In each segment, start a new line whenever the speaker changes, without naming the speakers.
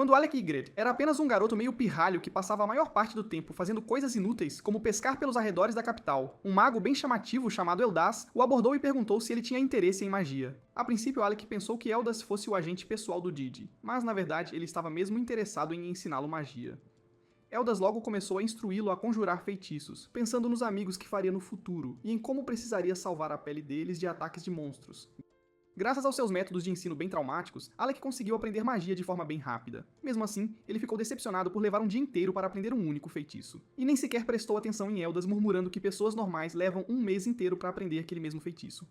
Quando Alec Ygritte era apenas um garoto meio pirralho que passava a maior parte do tempo fazendo coisas inúteis, como pescar pelos arredores da capital, um mago bem chamativo chamado Eldas o abordou e perguntou se ele tinha interesse em magia. A princípio, Alec pensou que Eldas fosse o agente pessoal do Didi, mas na verdade ele estava mesmo interessado em ensiná-lo magia. Eldas logo começou a instruí-lo a conjurar feitiços, pensando nos amigos que faria no futuro e em como precisaria salvar a pele deles de ataques de monstros. Graças aos seus métodos de ensino bem traumáticos, Alec conseguiu aprender magia de forma bem rápida. Mesmo assim, ele ficou decepcionado por levar um dia inteiro para aprender um único feitiço. E nem sequer prestou atenção em Eldas murmurando que pessoas normais levam um mês inteiro para aprender aquele mesmo feitiço.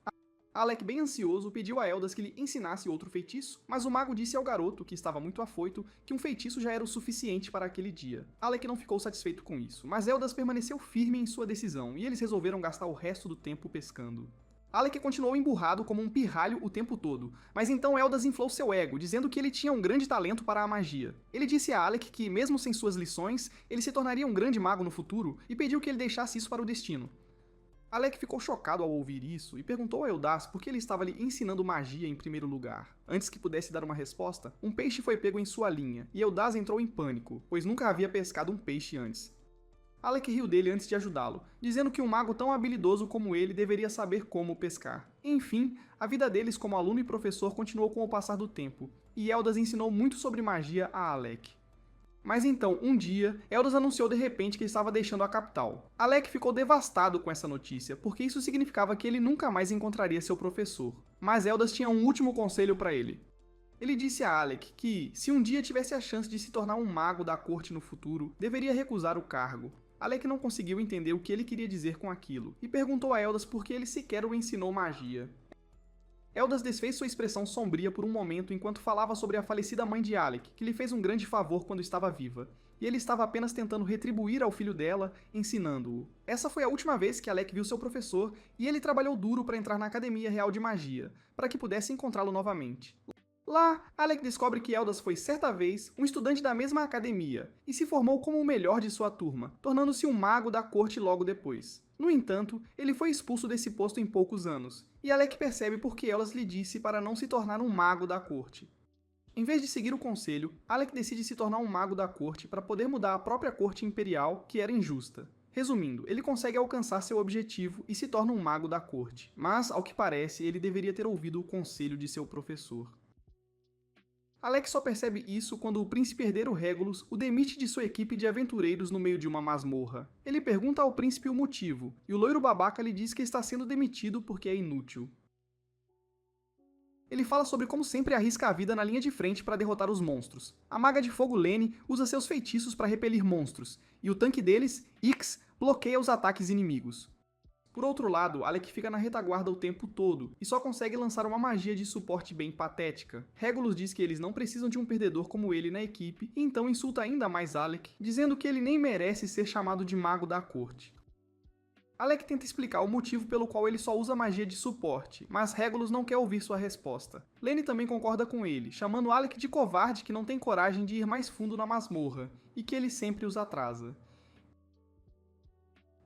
Alec, bem ansioso, pediu a Eldas que lhe ensinasse outro feitiço, mas o mago disse ao garoto, que estava muito afoito, que um feitiço já era o suficiente para aquele dia. Alec não ficou satisfeito com isso, mas Eldas permaneceu firme em sua decisão, e eles resolveram gastar o resto do tempo pescando. Alec continuou emburrado como um pirralho o tempo todo, mas então Eldas inflou seu ego, dizendo que ele tinha um grande talento para a magia. Ele disse a Alec que, mesmo sem suas lições, ele se tornaria um grande mago no futuro e pediu que ele deixasse isso para o destino. Alec ficou chocado ao ouvir isso e perguntou a Eldas por que ele estava lhe ensinando magia em primeiro lugar. Antes que pudesse dar uma resposta, um peixe foi pego em sua linha, e Eldas entrou em pânico, pois nunca havia pescado um peixe antes. Alec riu dele antes de ajudá-lo, dizendo que um mago tão habilidoso como ele deveria saber como pescar. Enfim, a vida deles como aluno e professor continuou com o passar do tempo, e Eldas ensinou muito sobre magia a Alec. Mas então, um dia, Eldas anunciou de repente que estava deixando a capital. Alec ficou devastado com essa notícia, porque isso significava que ele nunca mais encontraria seu professor. Mas Eldas tinha um último conselho para ele. Ele disse a Alec que, se um dia tivesse a chance de se tornar um mago da corte no futuro, deveria recusar o cargo. Alec não conseguiu entender o que ele queria dizer com aquilo, e perguntou a Eldas por que ele sequer o ensinou magia. Eldas desfez sua expressão sombria por um momento enquanto falava sobre a falecida mãe de Alec, que lhe fez um grande favor quando estava viva, e ele estava apenas tentando retribuir ao filho dela, ensinando-o. Essa foi a última vez que Alec viu seu professor, e ele trabalhou duro para entrar na Academia Real de Magia, para que pudesse encontrá-lo novamente. Lá, Alec descobre que Eldas foi certa vez um estudante da mesma academia e se formou como o melhor de sua turma, tornando-se um mago da corte logo depois. No entanto, ele foi expulso desse posto em poucos anos, e Alec percebe por que Eldas lhe disse para não se tornar um mago da corte. Em vez de seguir o conselho, Alec decide se tornar um mago da corte para poder mudar a própria corte imperial, que era injusta. Resumindo, ele consegue alcançar seu objetivo e se torna um mago da corte, mas, ao que parece, ele deveria ter ouvido o conselho de seu professor. Alec só percebe isso quando o príncipe herdeiro Regulus o demite de sua equipe de aventureiros no meio de uma masmorra. Ele pergunta ao príncipe o motivo, e o loiro babaca lhe diz que está sendo demitido porque é inútil. Ele fala sobre como sempre arrisca a vida na linha de frente para derrotar os monstros. A maga de fogo Lene usa seus feitiços para repelir monstros, e o tanque deles, Ix, bloqueia os ataques inimigos. Por outro lado, Alec fica na retaguarda o tempo todo, e só consegue lançar uma magia de suporte bem patética. Regulus diz que eles não precisam de um perdedor como ele na equipe, e então insulta ainda mais Alec, dizendo que ele nem merece ser chamado de mago da corte. Alec tenta explicar o motivo pelo qual ele só usa magia de suporte, mas Regulus não quer ouvir sua resposta. Lene também concorda com ele, chamando Alec de covarde que não tem coragem de ir mais fundo na masmorra, e que ele sempre os atrasa.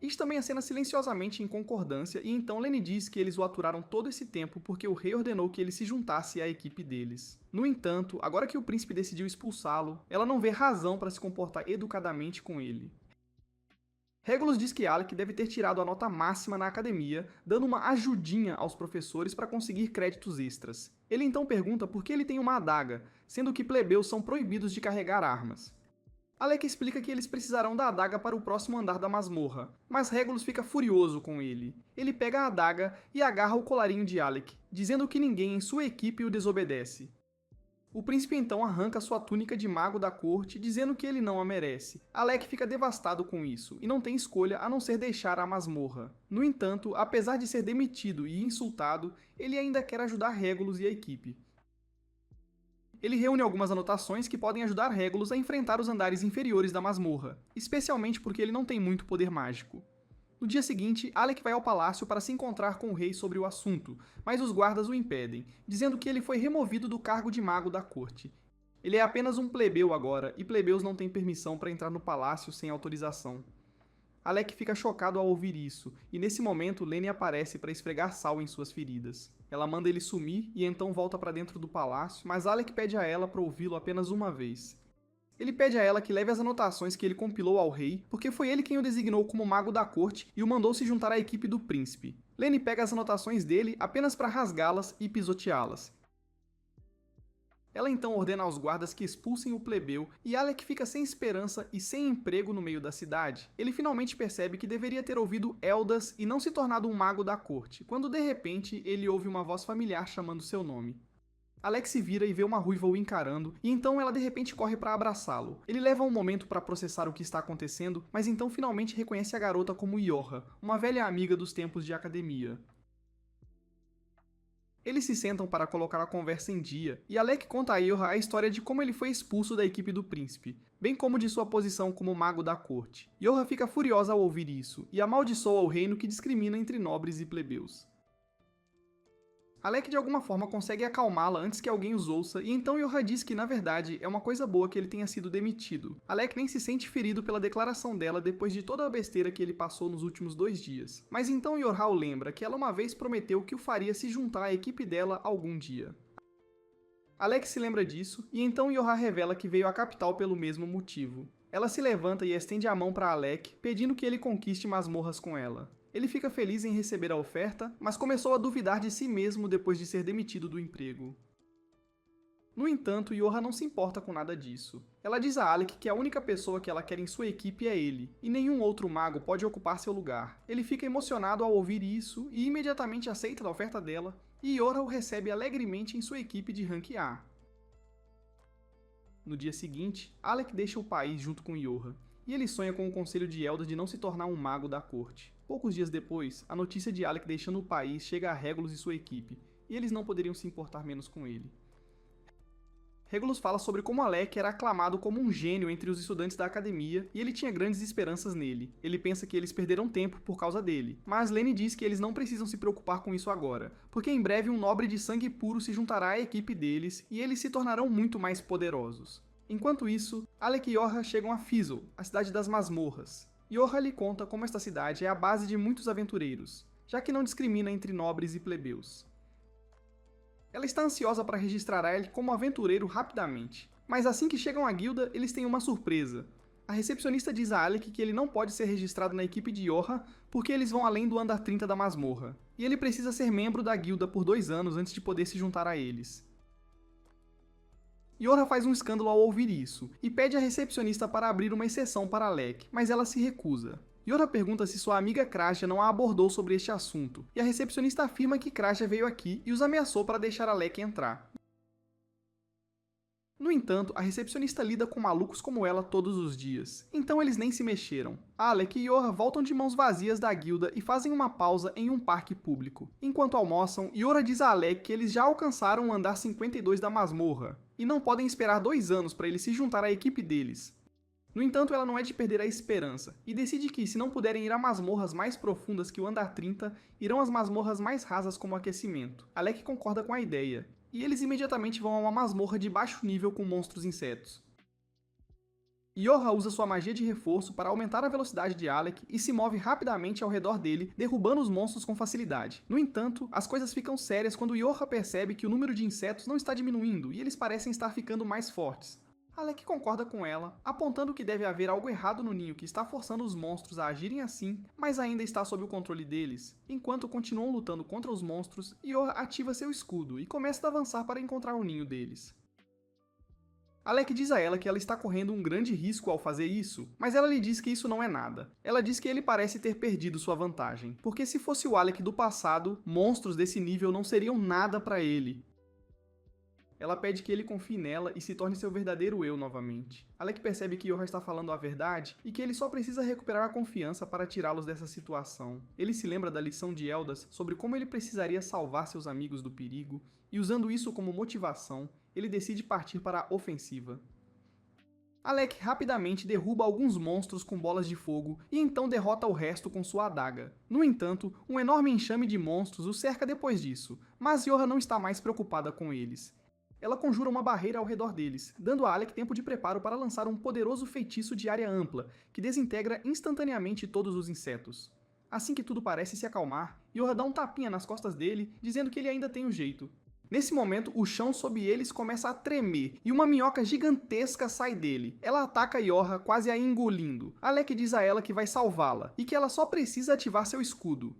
Ish também acena silenciosamente em concordância, e então Lene diz que eles o aturaram todo esse tempo porque o rei ordenou que ele se juntasse à equipe deles. No entanto, agora que o príncipe decidiu expulsá-lo, ela não vê razão para se comportar educadamente com ele. Regulus diz que Alec deve ter tirado a nota máxima na academia, dando uma ajudinha aos professores para conseguir créditos extras. Ele então pergunta por que ele tem uma adaga, sendo que plebeus são proibidos de carregar armas. Alec explica que eles precisarão da adaga para o próximo andar da masmorra, mas Regulus fica furioso com ele. Ele pega a adaga e agarra o colarinho de Alec, dizendo que ninguém em sua equipe o desobedece. O príncipe então arranca sua túnica de mago da corte, dizendo que ele não a merece. Alec fica devastado com isso, e não tem escolha a não ser deixar a masmorra. No entanto, apesar de ser demitido e insultado, ele ainda quer ajudar Regulus e a equipe. Ele reúne algumas anotações que podem ajudar Regulus a enfrentar os andares inferiores da masmorra, especialmente porque ele não tem muito poder mágico. No dia seguinte, Alec vai ao palácio para se encontrar com o rei sobre o assunto, mas os guardas o impedem, dizendo que ele foi removido do cargo de mago da corte. Ele é apenas um plebeu agora, e plebeus não têm permissão para entrar no palácio sem autorização. Alec fica chocado ao ouvir isso, e nesse momento Lene aparece para esfregar sal em suas feridas. Ela manda ele sumir e então volta para dentro do palácio, mas Alec pede a ela para ouvi-lo apenas uma vez. Ele pede a ela que leve as anotações que ele compilou ao rei, porque foi ele quem o designou como mago da corte e o mandou se juntar à equipe do príncipe. Lenny pega as anotações dele apenas para rasgá-las e pisoteá-las. Ela então ordena aos guardas que expulsem o plebeu e Alec fica sem esperança e sem emprego no meio da cidade. Ele finalmente percebe que deveria ter ouvido Eldas e não se tornado um mago da corte, quando de repente ele ouve uma voz familiar chamando seu nome. Alec se vira e vê uma ruiva o encarando, e então ela de repente corre para abraçá-lo. Ele leva um momento para processar o que está acontecendo, mas então finalmente reconhece a garota como Yorha, uma velha amiga dos tempos de academia. Eles se sentam para colocar a conversa em dia, e Alec conta a Yorha a história de como ele foi expulso da equipe do príncipe, bem como de sua posição como mago da corte. Yorha fica furiosa ao ouvir isso, e amaldiçoa o reino que discrimina entre nobres e plebeus. Alec de alguma forma consegue acalmá-la antes que alguém os ouça, e então Yorha diz que na verdade é uma coisa boa que ele tenha sido demitido. Alec nem se sente ferido pela declaração dela depois de toda a besteira que ele passou nos últimos 2 dias. Mas então Yorha o lembra que ela uma vez prometeu que o faria se juntar à equipe dela algum dia. Alec se lembra disso, e então Yorha revela que veio à capital pelo mesmo motivo. Ela se levanta e estende a mão para Alec, pedindo que ele conquiste masmorras com ela. Ele fica feliz em receber a oferta, mas começou a duvidar de si mesmo depois de ser demitido do emprego. No entanto, Yorha não se importa com nada disso. Ela diz a Alec que a única pessoa que ela quer em sua equipe é ele, e nenhum outro mago pode ocupar seu lugar. Ele fica emocionado ao ouvir isso e imediatamente aceita a oferta dela, e Yorha o recebe alegremente em sua equipe de rank A. No dia seguinte, Alec deixa o país junto com Yorha, e ele sonha com o conselho de Eldas de não se tornar um mago da corte. Poucos dias depois, a notícia de Alec deixando o país chega a Regulus e sua equipe, e eles não poderiam se importar menos com ele. Regulus fala sobre como Alec era aclamado como um gênio entre os estudantes da academia e ele tinha grandes esperanças nele. Ele pensa que eles perderam tempo por causa dele, mas Lenny diz que eles não precisam se preocupar com isso agora, porque em breve um nobre de sangue puro se juntará à equipe deles e eles se tornarão muito mais poderosos. Enquanto isso, Alec e Yorha chegam a Fizzle, a cidade das masmorras. Yorha lhe conta como esta cidade é a base de muitos aventureiros, já que não discrimina entre nobres e plebeus. Ela está ansiosa para registrar Alec como aventureiro rapidamente, mas assim que chegam à guilda, eles têm uma surpresa. A recepcionista diz a Alec que ele não pode ser registrado na equipe de Yorha porque eles vão além do andar 30 da masmorra, e ele precisa ser membro da guilda por 2 anos antes de poder se juntar a eles. Yorha faz um escândalo ao ouvir isso, e pede à recepcionista para abrir uma exceção para Alec, mas ela se recusa. Yorha pergunta se sua amiga Crasha não a abordou sobre este assunto, e a recepcionista afirma que Crasha veio aqui e os ameaçou para deixar Alec entrar. No entanto, a recepcionista lida com malucos como ela todos os dias, então eles nem se mexeram. Alec e Yorha voltam de mãos vazias da guilda e fazem uma pausa em um parque público. Enquanto almoçam, Yorha diz a Alec que eles já alcançaram o andar 52 da masmorra, e não podem esperar 2 anos para ele se juntar à equipe deles. No entanto, ela não é de perder a esperança, e decide que, se não puderem ir a masmorras mais profundas que o andar 30, irão às masmorras mais rasas como aquecimento. Alec concorda com a ideia, e eles imediatamente vão a uma masmorra de baixo nível com monstros insetos. Yorha usa sua magia de reforço para aumentar a velocidade de Alec e se move rapidamente ao redor dele, derrubando os monstros com facilidade. No entanto, as coisas ficam sérias quando Yorha percebe que o número de insetos não está diminuindo e eles parecem estar ficando mais fortes. Alec concorda com ela, apontando que deve haver algo errado no ninho que está forçando os monstros a agirem assim, mas ainda está sob o controle deles. Enquanto continuam lutando contra os monstros, Yorha ativa seu escudo e começa a avançar para encontrar o ninho deles. Alec diz a ela que ela está correndo um grande risco ao fazer isso, mas ela lhe diz que isso não é nada. Ela diz que ele parece ter perdido sua vantagem, porque se fosse o Alec do passado, monstros desse nível não seriam nada para ele. Ela pede que ele confie nela e se torne seu verdadeiro eu novamente. Alec percebe que Yorha está falando a verdade e que ele só precisa recuperar a confiança para tirá-los dessa situação. Ele se lembra da lição de Eldas sobre como ele precisaria salvar seus amigos do perigo, e usando isso como motivação, ele decide partir para a ofensiva. Alec rapidamente derruba alguns monstros com bolas de fogo e então derrota o resto com sua adaga. No entanto, um enorme enxame de monstros o cerca depois disso, mas Yorha não está mais preocupada com eles. Ela conjura uma barreira ao redor deles, dando a Alec tempo de preparo para lançar um poderoso feitiço de área ampla, que desintegra instantaneamente todos os insetos. Assim que tudo parece se acalmar, Yorha dá um tapinha nas costas dele, dizendo que ele ainda tem um jeito. Nesse momento, o chão sob eles começa a tremer e uma minhoca gigantesca sai dele. Ela ataca Yorha, quase a engolindo. Alec diz a ela que vai salvá-la e que ela só precisa ativar seu escudo.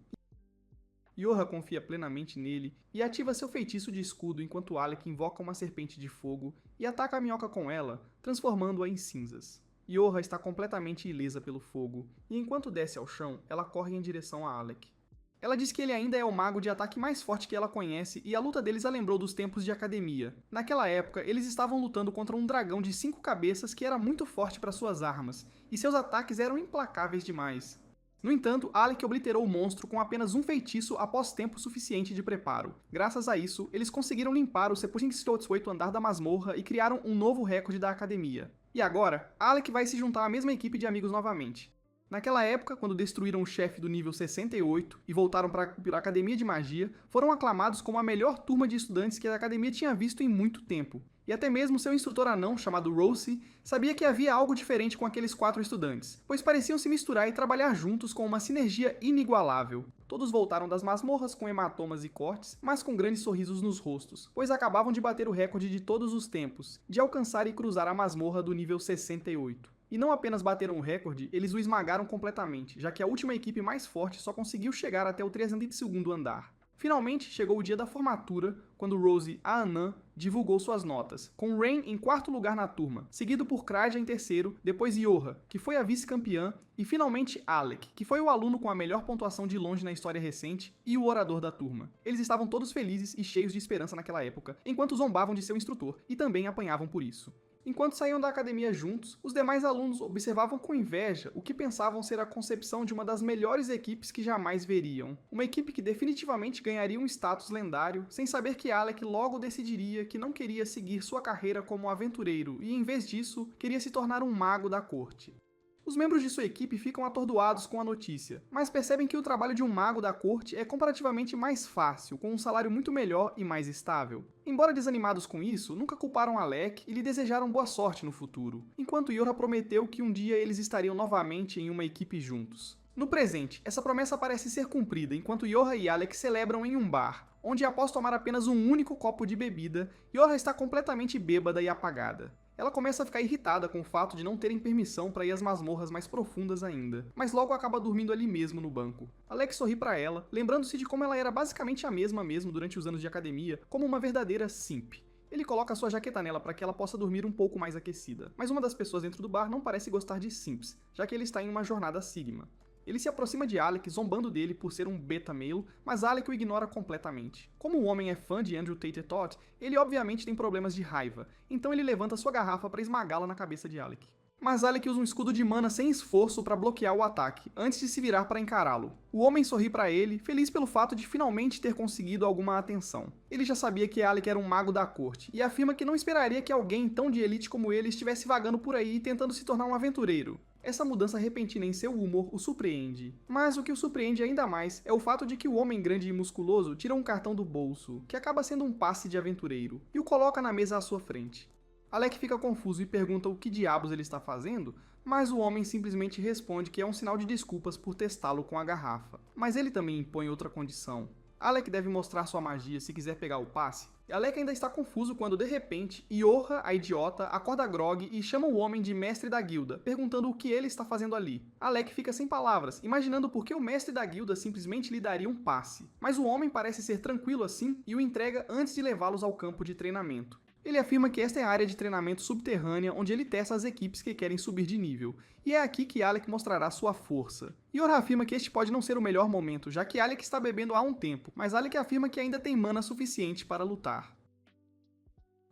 Yorha confia plenamente nele e ativa seu feitiço de escudo enquanto Alec invoca uma serpente de fogo e ataca a minhoca com ela, transformando-a em cinzas. Yorha está completamente ilesa pelo fogo e enquanto desce ao chão, ela corre em direção a Alec. Ela diz que ele ainda é o mago de ataque mais forte que ela conhece e a luta deles a lembrou dos tempos de academia. Naquela época, eles estavam lutando contra um dragão de 5 cabeças que era muito forte para suas armas, e seus ataques eram implacáveis demais. No entanto, Alec obliterou o monstro com apenas um feitiço após tempo suficiente de preparo. Graças a isso, eles conseguiram limpar o 78º andar da masmorra e criaram um novo recorde da academia. E agora, Alec vai se juntar à mesma equipe de amigos novamente. Naquela época, quando destruíram o chefe do nível 68 e voltaram para a Academia de Magia, foram aclamados como a melhor turma de estudantes que a Academia tinha visto em muito tempo. E até mesmo seu instrutor anão, chamado Rosie, sabia que havia algo diferente com aqueles 4 estudantes, pois pareciam se misturar e trabalhar juntos com uma sinergia inigualável. Todos voltaram das masmorras com hematomas e cortes, mas com grandes sorrisos nos rostos, pois acabavam de bater o recorde de todos os tempos, de alcançar e cruzar a masmorra do nível 68. E não apenas bateram o recorde, eles o esmagaram completamente, já que a última equipe mais forte só conseguiu chegar até o 302º andar. Finalmente, chegou o dia da formatura, quando Rosie, a anã, divulgou suas notas, com Rain em 4º lugar na turma, seguido por Kraja em 3º, depois Yorha, que foi a vice-campeã, e finalmente Alec, que foi o aluno com a melhor pontuação de longe na história recente e o orador da turma. Eles estavam todos felizes e cheios de esperança naquela época, enquanto zombavam de seu instrutor e também apanhavam por isso. Enquanto saíam da academia juntos, os demais alunos observavam com inveja o que pensavam ser a concepção de uma das melhores equipes que jamais veriam. Uma equipe que definitivamente ganharia um status lendário, sem saber que Alec logo decidiria que não queria seguir sua carreira como aventureiro e, em vez disso, queria se tornar um mago da corte. Os membros de sua equipe ficam atordoados com a notícia, mas percebem que o trabalho de um mago da corte é comparativamente mais fácil, com um salário muito melhor e mais estável. Embora desanimados com isso, nunca culparam Alec e lhe desejaram boa sorte no futuro, enquanto Yorha prometeu que um dia eles estariam novamente em uma equipe juntos. No presente, essa promessa parece ser cumprida enquanto Yorha e Alec celebram em um bar, onde após tomar apenas um único copo de bebida, Yorha está completamente bêbada e apagada. Ela começa a ficar irritada com o fato de não terem permissão para ir às masmorras mais profundas ainda, mas logo acaba dormindo ali mesmo no banco. Alec sorri para ela, lembrando-se de como ela era basicamente a mesma mesmo durante os anos de academia, como uma verdadeira simp. Ele coloca sua jaqueta nela para que ela possa dormir um pouco mais aquecida, mas uma das pessoas dentro do bar não parece gostar de simps, já que ele está em uma jornada Sigma. Ele se aproxima de Alec, zombando dele por ser um beta male, mas Alec o ignora completamente. Como o homem é fã de Andrew Tate Todd, ele obviamente tem problemas de raiva, então ele levanta sua garrafa para esmagá-la na cabeça de Alec. Mas Alec usa um escudo de mana sem esforço para bloquear o ataque, antes de se virar para encará-lo. O homem sorri para ele, feliz pelo fato de finalmente ter conseguido alguma atenção. Ele já sabia que Alec era um mago da corte, e afirma que não esperaria que alguém tão de elite como ele estivesse vagando por aí tentando se tornar um aventureiro. Essa mudança repentina em seu humor o surpreende. Mas o que o surpreende ainda mais é o fato de que o homem grande e musculoso tira um cartão do bolso, que acaba sendo um passe de aventureiro, e o coloca na mesa à sua frente. Alec fica confuso e pergunta o que diabos ele está fazendo, mas o homem simplesmente responde que é um sinal de desculpas por testá-lo com a garrafa. Mas ele também impõe outra condição. Alec deve mostrar sua magia se quiser pegar o passe. Alec ainda está confuso quando, de repente, Yorha, a idiota, acorda Grog e chama o homem de mestre da guilda, perguntando o que ele está fazendo ali. Alec fica sem palavras, imaginando por que o mestre da guilda simplesmente lhe daria um passe. Mas o homem parece ser tranquilo assim e o entrega antes de levá-los ao campo de treinamento. Ele afirma que esta é a área de treinamento subterrânea onde ele testa as equipes que querem subir de nível, e é aqui que Alec mostrará sua força. Yorha afirma que este pode não ser o melhor momento, já que Alec está bebendo há um tempo, mas Alec afirma que ainda tem mana suficiente para lutar.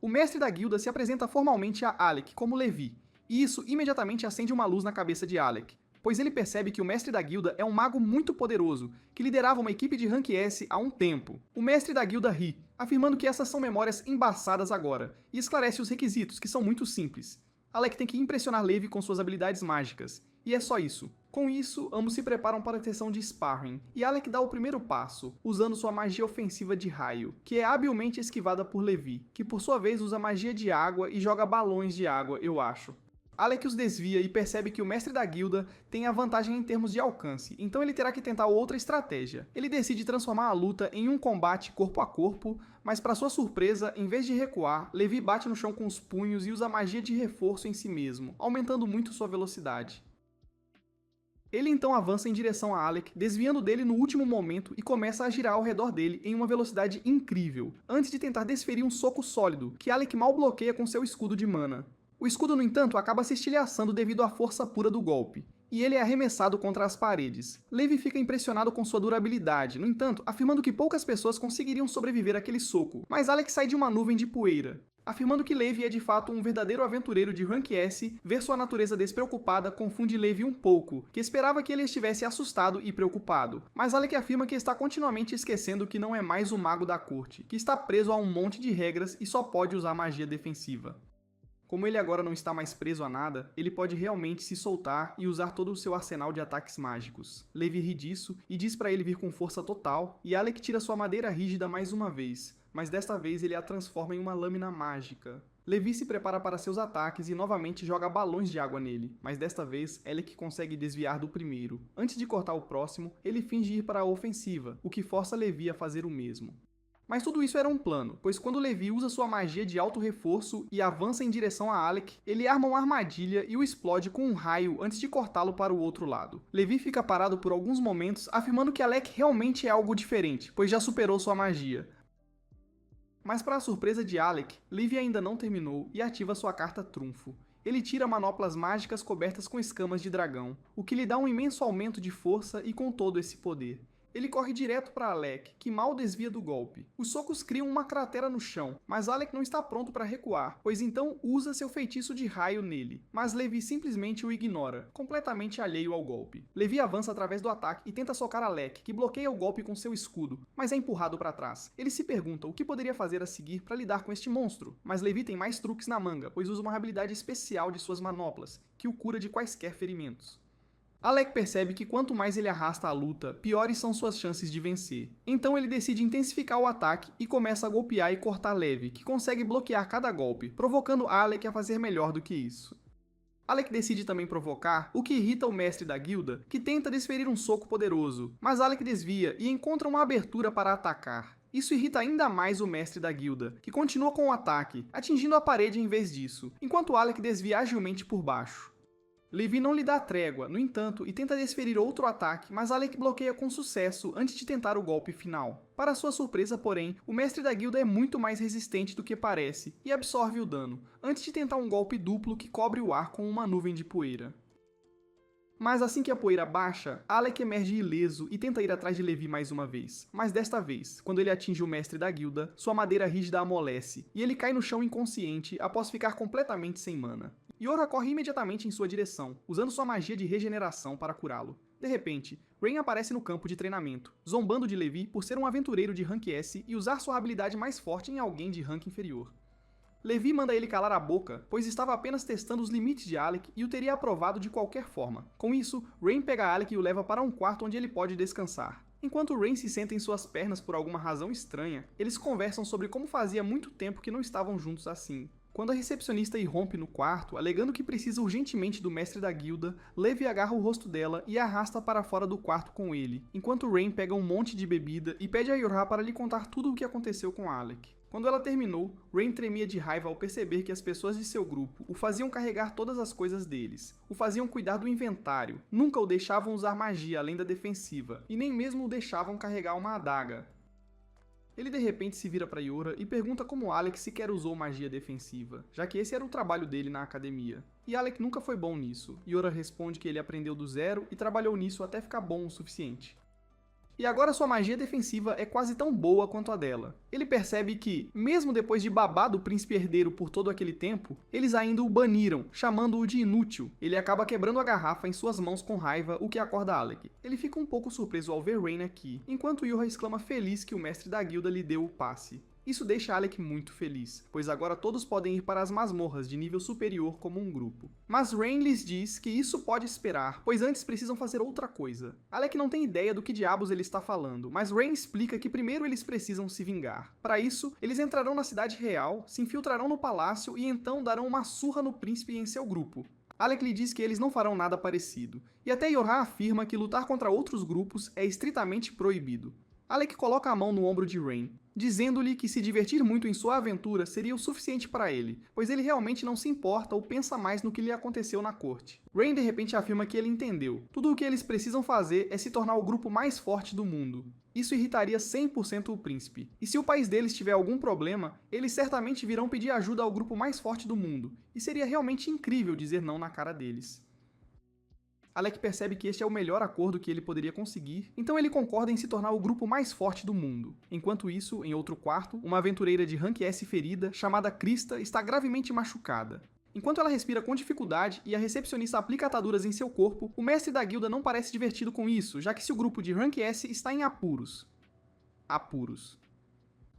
O mestre da guilda se apresenta formalmente a Alec como Levi, e isso imediatamente acende uma luz na cabeça de Alec, pois ele percebe que o mestre da guilda é um mago muito poderoso, que liderava uma equipe de Rank S há um tempo. O mestre da guilda ri, afirmando que essas são memórias embaçadas agora, e esclarece os requisitos, que são muito simples. Alec tem que impressionar Levi com suas habilidades mágicas, e é só isso. Com isso, ambos se preparam para a sessão de sparring, e Alec dá o primeiro passo, usando sua magia ofensiva de raio, que é habilmente esquivada por Levi, que por sua vez usa magia de água e joga balões de água, eu acho. Alec os desvia e percebe que o mestre da guilda tem a vantagem em termos de alcance, então ele terá que tentar outra estratégia. Ele decide transformar a luta em um combate corpo a corpo, mas para sua surpresa, em vez de recuar, Levi bate no chão com os punhos e usa magia de reforço em si mesmo, aumentando muito sua velocidade. Ele então avança em direção a Alec, desviando dele no último momento e começa a girar ao redor dele em uma velocidade incrível, antes de tentar desferir um soco sólido, que Alec mal bloqueia com seu escudo de mana. O escudo, no entanto, acaba se estilhaçando devido à força pura do golpe, e ele é arremessado contra as paredes. Levi fica impressionado com sua durabilidade, no entanto, afirmando que poucas pessoas conseguiriam sobreviver àquele soco, mas Alec sai de uma nuvem de poeira, afirmando que Levi é de fato um verdadeiro aventureiro de Rank S. Ver sua natureza despreocupada confunde Levi um pouco, que esperava que ele estivesse assustado e preocupado. Mas Alec afirma que está continuamente esquecendo que não é mais o mago da corte, que está preso a um monte de regras e só pode usar magia defensiva. Como ele agora não está mais preso a nada, ele pode realmente se soltar e usar todo o seu arsenal de ataques mágicos. Levi ri disso e diz para ele vir com força total, e Alec tira sua madeira rígida mais uma vez, mas desta vez ele a transforma em uma lâmina mágica. Levi se prepara para seus ataques e novamente joga balões de água nele, mas desta vez Alec consegue desviar do primeiro. Antes de cortar o próximo, ele finge ir para a ofensiva, o que força Levi a fazer o mesmo. Mas tudo isso era um plano, pois quando Levi usa sua magia de alto reforço e avança em direção a Alec, ele arma uma armadilha e o explode com um raio antes de cortá-lo para o outro lado. Levi fica parado por alguns momentos, afirmando que Alec realmente é algo diferente, pois já superou sua magia. Mas para a surpresa de Alec, Levi ainda não terminou e ativa sua carta trunfo. Ele tira manoplas mágicas cobertas com escamas de dragão, o que lhe dá um imenso aumento de força e com todo esse poder. Ele corre direto para Alec, que mal desvia do golpe. Os socos criam uma cratera no chão, mas Alec não está pronto para recuar, pois então usa seu feitiço de raio nele. Mas Levi simplesmente o ignora, completamente alheio ao golpe. Levi avança através do ataque e tenta socar Alec, que bloqueia o golpe com seu escudo, mas é empurrado para trás. Ele se pergunta o que poderia fazer a seguir para lidar com este monstro, mas Levi tem mais truques na manga, pois usa uma habilidade especial de suas manoplas, que o cura de quaisquer ferimentos. Alec percebe que quanto mais ele arrasta a luta, piores são suas chances de vencer. Então ele decide intensificar o ataque e começa a golpear e cortar Levi, que consegue bloquear cada golpe, provocando Alec a fazer melhor do que isso. Alec decide também provocar, o que irrita o mestre da guilda, que tenta desferir um soco poderoso, mas Alec desvia e encontra uma abertura para atacar. Isso irrita ainda mais o mestre da guilda, que continua com o ataque, atingindo a parede em vez disso, enquanto Alec desvia agilmente por baixo. Levi não lhe dá trégua, no entanto, e tenta desferir outro ataque, mas Alec bloqueia com sucesso antes de tentar o golpe final. Para sua surpresa, porém, o mestre da guilda é muito mais resistente do que parece, e absorve o dano, antes de tentar um golpe duplo que cobre o ar com uma nuvem de poeira. Mas assim que a poeira baixa, Alec emerge ileso e tenta ir atrás de Levi mais uma vez. Mas desta vez, quando ele atinge o mestre da guilda, sua madeira rígida amolece, e ele cai no chão inconsciente após ficar completamente sem mana. Yora corre imediatamente em sua direção, usando sua magia de regeneração para curá-lo. De repente, Rain aparece no campo de treinamento, zombando de Levi por ser um aventureiro de Rank S e usar sua habilidade mais forte em alguém de rank inferior. Levi manda ele calar a boca, pois estava apenas testando os limites de Alec e o teria aprovado de qualquer forma. Com isso, Rain pega Alec e o leva para um quarto onde ele pode descansar. Enquanto Rain se senta em suas pernas por alguma razão estranha, eles conversam sobre como fazia muito tempo que não estavam juntos assim. Quando a recepcionista irrompe no quarto, alegando que precisa urgentemente do mestre da guilda, Levi agarra o rosto dela e a arrasta para fora do quarto com ele, enquanto Rain pega um monte de bebida e pede a Yorha para lhe contar tudo o que aconteceu com Alec. Quando ela terminou, Rain tremia de raiva ao perceber que as pessoas de seu grupo o faziam carregar todas as coisas deles, o faziam cuidar do inventário, nunca o deixavam usar magia além da defensiva, e nem mesmo o deixavam carregar uma adaga. Ele de repente se vira para Yora e pergunta como Alec sequer usou magia defensiva, já que esse era o trabalho dele na academia. E Alec nunca foi bom nisso. Yora responde que ele aprendeu do zero e trabalhou nisso até ficar bom o suficiente. E agora sua magia defensiva é quase tão boa quanto a dela. Ele percebe que, mesmo depois de babar do príncipe herdeiro por todo aquele tempo, eles ainda o baniram, chamando-o de inútil. Ele acaba quebrando a garrafa em suas mãos com raiva, o que acorda Alec. Ele fica um pouco surpreso ao ver Rain aqui, enquanto Yorha exclama feliz que o mestre da guilda lhe deu o passe. Isso deixa Alec muito feliz, pois agora todos podem ir para as masmorras de nível superior como um grupo. Mas Rain lhes diz que isso pode esperar, pois antes precisam fazer outra coisa. Alec não tem ideia do que diabos ele está falando, mas Rain explica que primeiro eles precisam se vingar. Para isso, eles entrarão na cidade real, se infiltrarão no palácio e então darão uma surra no príncipe e em seu grupo. Alec lhe diz que eles não farão nada parecido, e até Yorha afirma que lutar contra outros grupos é estritamente proibido. Alec coloca a mão no ombro de Rain, dizendo-lhe que se divertir muito em sua aventura seria o suficiente para ele, pois ele realmente não se importa ou pensa mais no que lhe aconteceu na corte. Rain de repente afirma que ele entendeu. Tudo o que eles precisam fazer é se tornar o grupo mais forte do mundo. Isso irritaria 100% o príncipe. E se o país deles tiver algum problema, eles certamente virão pedir ajuda ao grupo mais forte do mundo. E seria realmente incrível dizer não na cara deles. Alec percebe que este é o melhor acordo que ele poderia conseguir, então ele concorda em se tornar o grupo mais forte do mundo. Enquanto isso, em outro quarto, uma aventureira de rank S ferida, chamada Krista, está gravemente machucada. Enquanto ela respira com dificuldade e a recepcionista aplica ataduras em seu corpo, o mestre da guilda não parece divertido com isso, já que seu grupo de rank S está em apuros.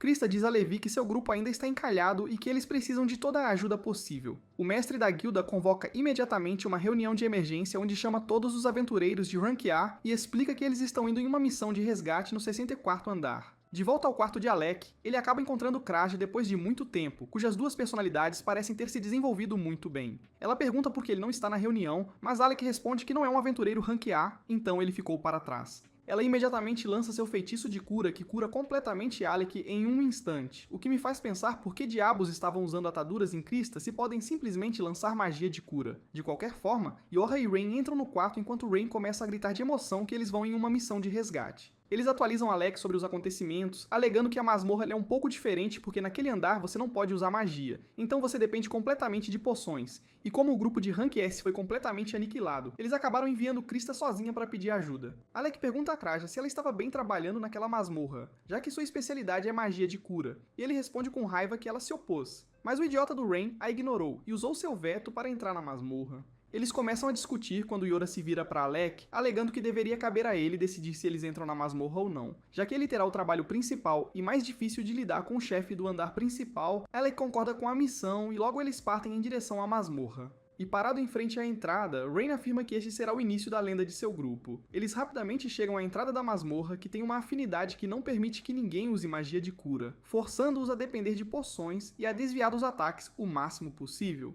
Krista diz a Levi que seu grupo ainda está encalhado e que eles precisam de toda a ajuda possível. O mestre da guilda convoca imediatamente uma reunião de emergência onde chama todos os aventureiros de rank A e explica que eles estão indo em uma missão de resgate no 64º andar. De volta ao quarto de Alec, ele acaba encontrando Kraja depois de muito tempo, cujas duas personalidades parecem ter se desenvolvido muito bem. Ela pergunta por que ele não está na reunião, mas Alec responde que não é um aventureiro rank A, então ele ficou para trás. Ela imediatamente lança seu feitiço de cura que cura completamente Alec em um instante, o que me faz pensar por que diabos estavam usando ataduras em Krista se podem simplesmente lançar magia de cura. De qualquer forma, Yorha e Rain entram no quarto enquanto Rain começa a gritar de emoção que eles vão em uma missão de resgate. Eles atualizam Alec sobre os acontecimentos, alegando que a masmorra é um pouco diferente porque naquele andar você não pode usar magia, então você depende completamente de poções. E como o grupo de Rank S foi completamente aniquilado, eles acabaram enviando Krista sozinha para pedir ajuda. Alec pergunta a Kraja se ela estava bem trabalhando naquela masmorra, já que sua especialidade é magia de cura, e ele responde com raiva que ela se opôs. Mas o idiota do Rain a ignorou e usou seu veto para entrar na masmorra. Eles começam a discutir quando Yorha se vira para Alec, alegando que deveria caber a ele decidir se eles entram na masmorra ou não. Já que ele terá o trabalho principal e mais difícil de lidar com o chefe do andar principal, Alec concorda com a missão e logo eles partem em direção à masmorra. E parado em frente à entrada, Rain afirma que este será o início da lenda de seu grupo. Eles rapidamente chegam à entrada da masmorra, que tem uma afinidade que não permite que ninguém use magia de cura, forçando-os a depender de poções e a desviar dos ataques o máximo possível.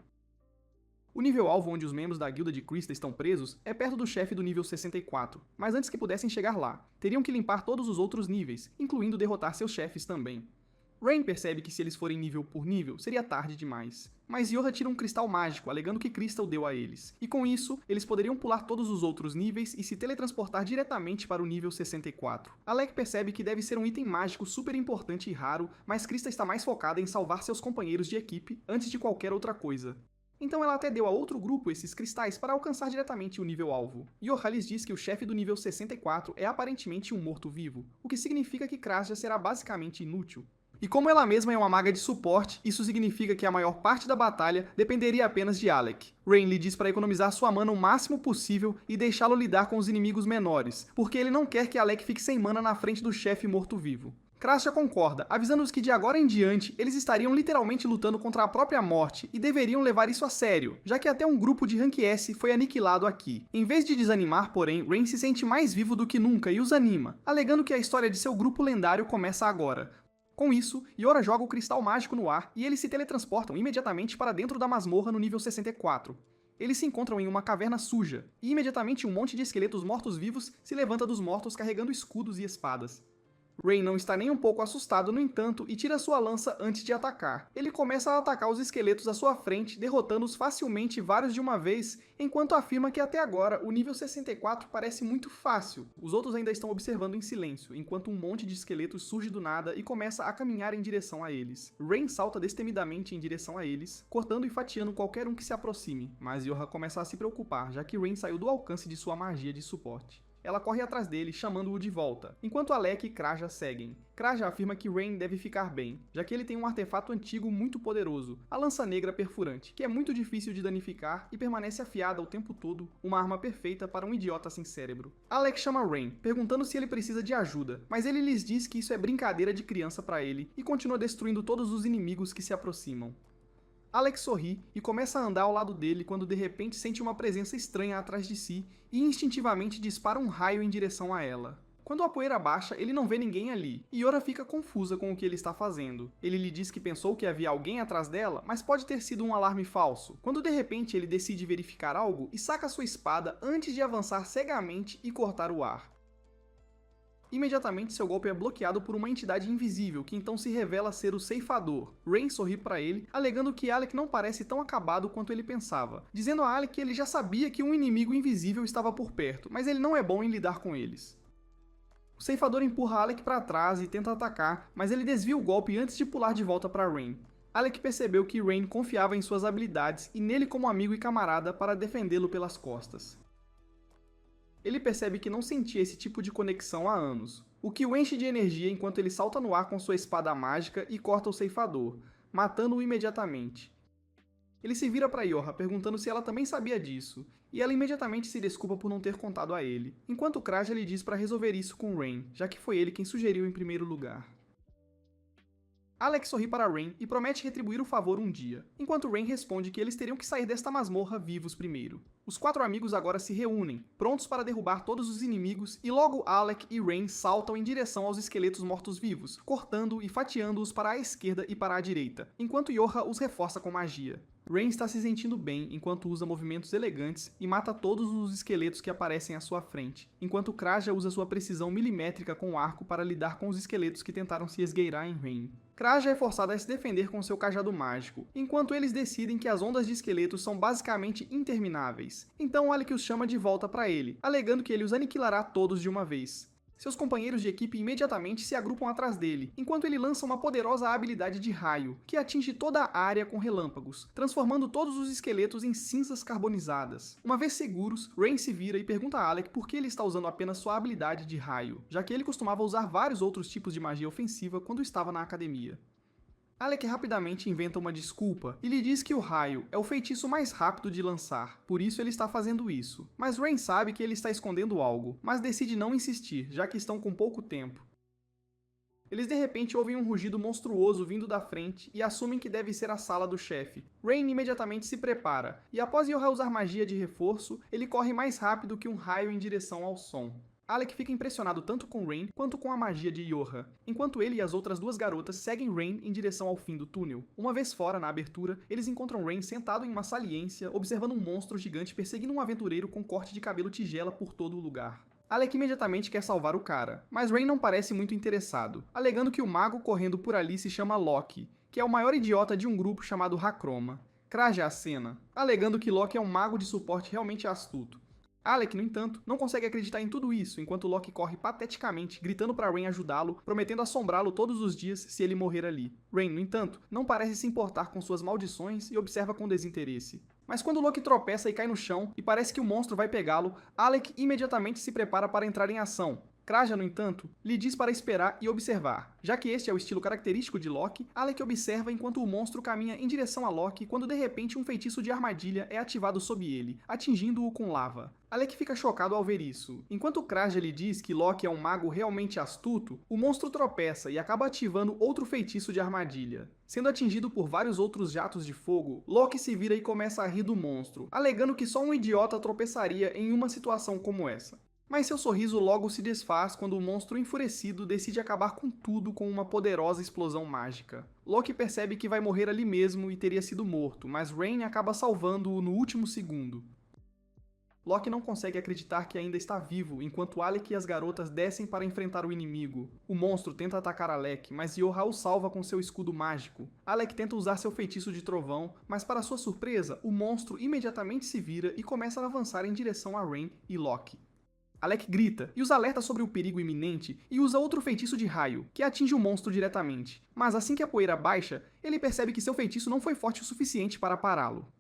O nível-alvo onde os membros da guilda de Krista estão presos é perto do chefe do nível 64, mas antes que pudessem chegar lá, teriam que limpar todos os outros níveis, incluindo derrotar seus chefes também. Rain percebe que se eles forem nível por nível, seria tarde demais. Mas Yorha tira um cristal mágico, alegando que Krista o deu a eles, e com isso, eles poderiam pular todos os outros níveis e se teletransportar diretamente para o nível 64. Alec percebe que deve ser um item mágico super importante e raro, mas Krista está mais focada em salvar seus companheiros de equipe antes de qualquer outra coisa. Então ela até deu a outro grupo esses cristais para alcançar diretamente o nível-alvo. Yorha lhes diz que o chefe do nível 64 é aparentemente um morto-vivo, o que significa que Kraja será basicamente inútil. E como ela mesma é uma maga de suporte, isso significa que a maior parte da batalha dependeria apenas de Alec. Rain lhe diz para economizar sua mana o máximo possível e deixá-lo lidar com os inimigos menores, porque ele não quer que Alec fique sem mana na frente do chefe morto-vivo. Kraja concorda, avisando-os que de agora em diante eles estariam literalmente lutando contra a própria morte e deveriam levar isso a sério, já que até um grupo de Rank S foi aniquilado aqui. Em vez de desanimar, porém, Rain se sente mais vivo do que nunca e os anima, alegando que a história de seu grupo lendário começa agora. Com isso, Yorha joga o cristal mágico no ar e eles se teletransportam imediatamente para dentro da masmorra no nível 64. Eles se encontram em uma caverna suja, e imediatamente um monte de esqueletos mortos-vivos se levanta dos mortos carregando escudos e espadas. Rain não está nem um pouco assustado, no entanto, e tira sua lança antes de atacar. Ele começa a atacar os esqueletos à sua frente, derrotando-os facilmente vários de uma vez, enquanto afirma que até agora o nível 64 parece muito fácil. Os outros ainda estão observando em silêncio, enquanto um monte de esqueletos surge do nada e começa a caminhar em direção a eles. Rain salta destemidamente em direção a eles, cortando e fatiando qualquer um que se aproxime, mas Yorha começa a se preocupar, já que Rain saiu do alcance de sua magia de suporte. Ela corre atrás dele, chamando-o de volta, enquanto Alec e Kraja seguem. Kraja afirma que Rain deve ficar bem, já que ele tem um artefato antigo muito poderoso, a Lança Negra Perfurante, que é muito difícil de danificar e permanece afiada o tempo todo, uma arma perfeita para um idiota sem cérebro. Alec chama Rain, perguntando se ele precisa de ajuda, mas ele lhes diz que isso é brincadeira de criança para ele e continua destruindo todos os inimigos que se aproximam. Alec sorri e começa a andar ao lado dele quando de repente sente uma presença estranha atrás de si e instintivamente dispara um raio em direção a ela. Quando a poeira baixa, ele não vê ninguém ali, e Yora fica confusa com o que ele está fazendo. Ele lhe diz que pensou que havia alguém atrás dela, mas pode ter sido um alarme falso, quando de repente ele decide verificar algo e saca sua espada antes de avançar cegamente e cortar o ar. Imediatamente seu golpe é bloqueado por uma entidade invisível, que então se revela ser o Ceifador. Rain sorri para ele, alegando que Alec não parece tão acabado quanto ele pensava, dizendo a Alec que ele já sabia que um inimigo invisível estava por perto, mas ele não é bom em lidar com eles. O Ceifador empurra Alec para trás e tenta atacar, mas ele desvia o golpe antes de pular de volta para Rain. Alec percebeu que Rain confiava em suas habilidades e nele como amigo e camarada para defendê-lo pelas costas. Ele percebe que não sentia esse tipo de conexão há anos, o que o enche de energia enquanto ele salta no ar com sua espada mágica e corta o Ceifador, matando-o imediatamente. Ele se vira para Yorha perguntando se ela também sabia disso, e ela imediatamente se desculpa por não ter contado a ele, enquanto Kraja lhe diz para resolver isso com Rain, já que foi ele quem sugeriu em primeiro lugar. Alec sorri para Rain e promete retribuir o favor um dia, enquanto Rain responde que eles teriam que sair desta masmorra vivos primeiro. Os 4 amigos agora se reúnem, prontos para derrubar todos os inimigos, e logo Alec e Rain saltam em direção aos esqueletos mortos-vivos, cortando e fatiando-os para a esquerda e para a direita, enquanto Yorha os reforça com magia. Rain está se sentindo bem enquanto usa movimentos elegantes e mata todos os esqueletos que aparecem à sua frente, enquanto Kraja usa sua precisão milimétrica com o arco para lidar com os esqueletos que tentaram se esgueirar em Rain. Kraja é forçado a se defender com seu cajado mágico, enquanto eles decidem que as ondas de esqueletos são basicamente intermináveis. Então Alec os chama de volta para ele, alegando que ele os aniquilará todos de uma vez. Seus companheiros de equipe imediatamente se agrupam atrás dele, enquanto ele lança uma poderosa habilidade de raio, que atinge toda a área com relâmpagos, transformando todos os esqueletos em cinzas carbonizadas. Uma vez seguros, Rain se vira e pergunta a Alec por que ele está usando apenas sua habilidade de raio, já que ele costumava usar vários outros tipos de magia ofensiva quando estava na academia. Alec rapidamente inventa uma desculpa e lhe diz que o raio é o feitiço mais rápido de lançar, por isso ele está fazendo isso. Mas Rain sabe que ele está escondendo algo, mas decide não insistir, já que estão com pouco tempo. Eles de repente ouvem um rugido monstruoso vindo da frente e assumem que deve ser a sala do chefe. Rain imediatamente se prepara, e após Yorha usar magia de reforço, ele corre mais rápido que um raio em direção ao som. Alec fica impressionado tanto com Rain quanto com a magia de Yorha, enquanto ele e as outras 2 garotas seguem Rain em direção ao fim do túnel. Uma vez fora, na abertura, eles encontram Rain sentado em uma saliência, observando um monstro gigante perseguindo um aventureiro com corte de cabelo tigela por todo o lugar. Alec imediatamente quer salvar o cara, mas Rain não parece muito interessado, alegando que o mago correndo por ali se chama Loki, que é o maior idiota de um grupo chamado Hakroma. Kraja acena, alegando que Loki é um mago de suporte realmente astuto. Alec, no entanto, não consegue acreditar em tudo isso, enquanto Loki corre pateticamente, gritando para Rain ajudá-lo, prometendo assombrá-lo todos os dias se ele morrer ali. Rain, no entanto, não parece se importar com suas maldições e observa com desinteresse. Mas quando Loki tropeça e cai no chão, e parece que o monstro vai pegá-lo, Alec imediatamente se prepara para entrar em ação. Kraja, no entanto, lhe diz para esperar e observar. Já que este é o estilo característico de Loki, Alec observa enquanto o monstro caminha em direção a Loki quando de repente um feitiço de armadilha é ativado sob ele, atingindo-o com lava. Alec fica chocado ao ver isso. Enquanto Kraja lhe diz que Loki é um mago realmente astuto, o monstro tropeça e acaba ativando outro feitiço de armadilha. Sendo atingido por vários outros jatos de fogo, Loki se vira e começa a rir do monstro, alegando que só um idiota tropeçaria em uma situação como essa. Mas seu sorriso logo se desfaz quando o monstro enfurecido decide acabar com tudo com uma poderosa explosão mágica. Loki percebe que vai morrer ali mesmo e teria sido morto, mas Rain acaba salvando-o no último segundo. Loki não consegue acreditar que ainda está vivo, enquanto Alec e as garotas descem para enfrentar o inimigo. O monstro tenta atacar Alec, mas Yorha o salva com seu escudo mágico. Alec tenta usar seu feitiço de trovão, mas para sua surpresa, o monstro imediatamente se vira e começa a avançar em direção a Rain e Loki. Alec grita e os alerta sobre o perigo iminente e usa outro feitiço de raio, que atinge o monstro diretamente. Mas assim que a poeira baixa, ele percebe que seu feitiço não foi forte o suficiente para pará-lo.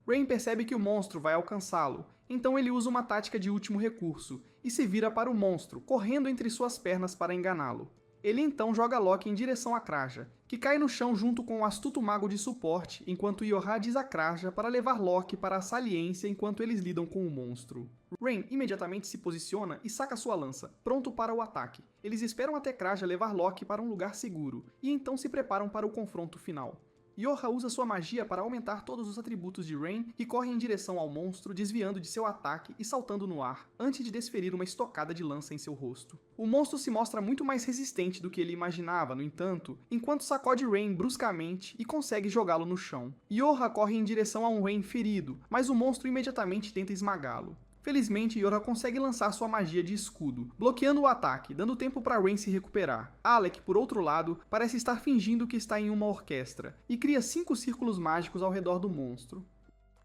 Rain percebe que o monstro vai alcançá-lo, então ele usa uma tática de último recurso e se vira para o monstro, correndo entre suas pernas para enganá-lo. Ele então joga Loki em direção a Kraja, que cai no chão junto com o astuto mago de suporte, enquanto Yorha diz a Kraja para levar Loki para a saliência enquanto eles lidam com o monstro. Rain imediatamente se posiciona e saca sua lança, pronto para o ataque. Eles esperam até Kraja levar Loki para um lugar seguro, e então se preparam para o confronto final. Yorha usa sua magia para aumentar todos os atributos de Rain e corre em direção ao monstro, desviando de seu ataque e saltando no ar, antes de desferir uma estocada de lança em seu rosto. O monstro se mostra muito mais resistente do que ele imaginava, no entanto, enquanto sacode Rain bruscamente e consegue jogá-lo no chão. Yorha corre em direção a um Rain ferido, mas o monstro imediatamente tenta esmagá-lo. Felizmente, Yorha consegue lançar sua magia de escudo, bloqueando o ataque, dando tempo para Rain se recuperar. Alec, por outro lado, parece estar fingindo que está em uma orquestra, e cria 5 círculos mágicos ao redor do monstro.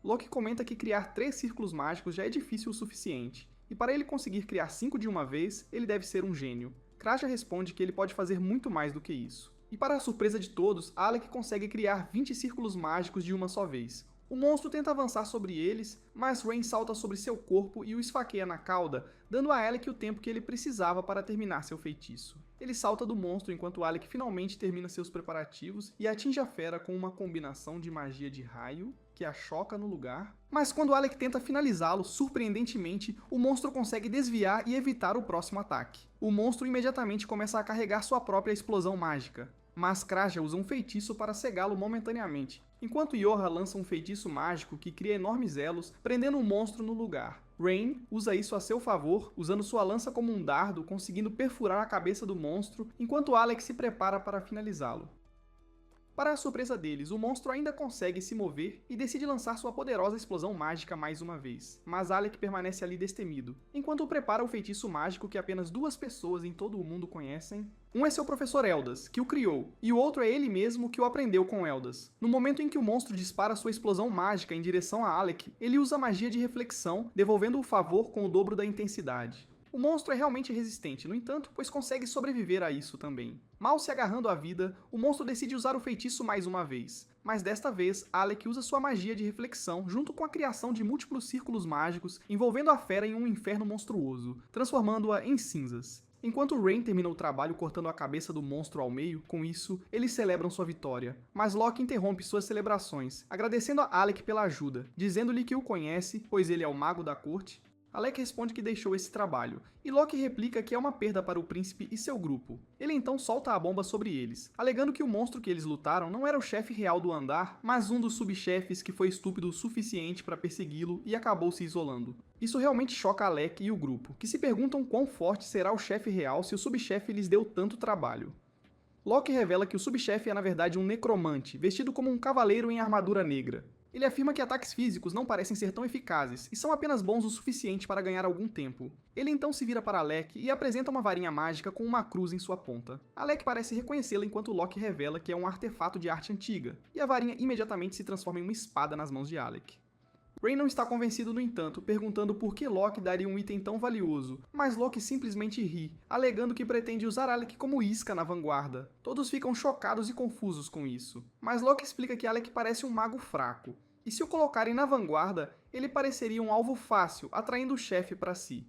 Loki comenta que criar 3 círculos mágicos já é difícil o suficiente, e para ele conseguir criar 5 de uma vez, ele deve ser um gênio. Kraja responde que ele pode fazer muito mais do que isso. E para a surpresa de todos, Alec consegue criar 20 círculos mágicos de uma só vez. O monstro tenta avançar sobre eles, mas Rain salta sobre seu corpo e o esfaqueia na cauda, dando a Alec o tempo que ele precisava para terminar seu feitiço. Ele salta do monstro enquanto Alec finalmente termina seus preparativos e atinge a fera com uma combinação de magia de raio, que a choca no lugar. Mas quando Alec tenta finalizá-lo, surpreendentemente, o monstro consegue desviar e evitar o próximo ataque. O monstro imediatamente começa a carregar sua própria explosão mágica, mas Kraja usa um feitiço para cegá-lo momentaneamente, enquanto Yorha lança um feitiço mágico que cria enormes elos, prendendo o monstro no lugar. Rain usa isso a seu favor, usando sua lança como um dardo, conseguindo perfurar a cabeça do monstro, enquanto Alec se prepara para finalizá-lo. Para a surpresa deles, o monstro ainda consegue se mover e decide lançar sua poderosa explosão mágica mais uma vez, mas Alec permanece ali destemido, enquanto prepara o feitiço mágico que apenas 2 pessoas em todo o mundo conhecem. Um é seu professor Eldas, que o criou, e o outro é ele mesmo que o aprendeu com Eldas. No momento em que o monstro dispara sua explosão mágica em direção a Alec, ele usa a magia de reflexão, devolvendo o favor com o dobro da intensidade. O monstro é realmente resistente, no entanto, pois consegue sobreviver a isso também. Mal se agarrando à vida, o monstro decide usar o feitiço mais uma vez. Mas desta vez, Alec usa sua magia de reflexão junto com a criação de múltiplos círculos mágicos, envolvendo a fera em um inferno monstruoso, transformando-a em cinzas. Enquanto Rain termina o trabalho cortando a cabeça do monstro ao meio, com isso, eles celebram sua vitória. Mas Loki interrompe suas celebrações, agradecendo a Alec pela ajuda, dizendo-lhe que o conhece, pois ele é o mago da corte. Alec responde que deixou esse trabalho, e Loki replica que é uma perda para o príncipe e seu grupo. Ele então solta a bomba sobre eles, alegando que o monstro que eles lutaram não era o chefe real do andar, mas um dos subchefes que foi estúpido o suficiente para persegui-lo e acabou se isolando. Isso realmente choca Alec e o grupo, que se perguntam quão forte será o chefe real se o subchefe lhes deu tanto trabalho. Loki revela que o subchefe é na verdade um necromante, vestido como um cavaleiro em armadura negra. Ele afirma que ataques físicos não parecem ser tão eficazes e são apenas bons o suficiente para ganhar algum tempo. Ele então se vira para Alec e apresenta uma varinha mágica com uma cruz em sua ponta. Alec parece reconhecê-la enquanto Loki revela que é um artefato de arte antiga, e a varinha imediatamente se transforma em uma espada nas mãos de Alec. Rain não está convencido, no entanto, perguntando por que Loki daria um item tão valioso, mas Loki simplesmente ri, alegando que pretende usar Alec como isca na vanguarda. Todos ficam chocados e confusos com isso, mas Loki explica que Alec parece um mago fraco, e se o colocarem na vanguarda, ele pareceria um alvo fácil, atraindo o chefe para si.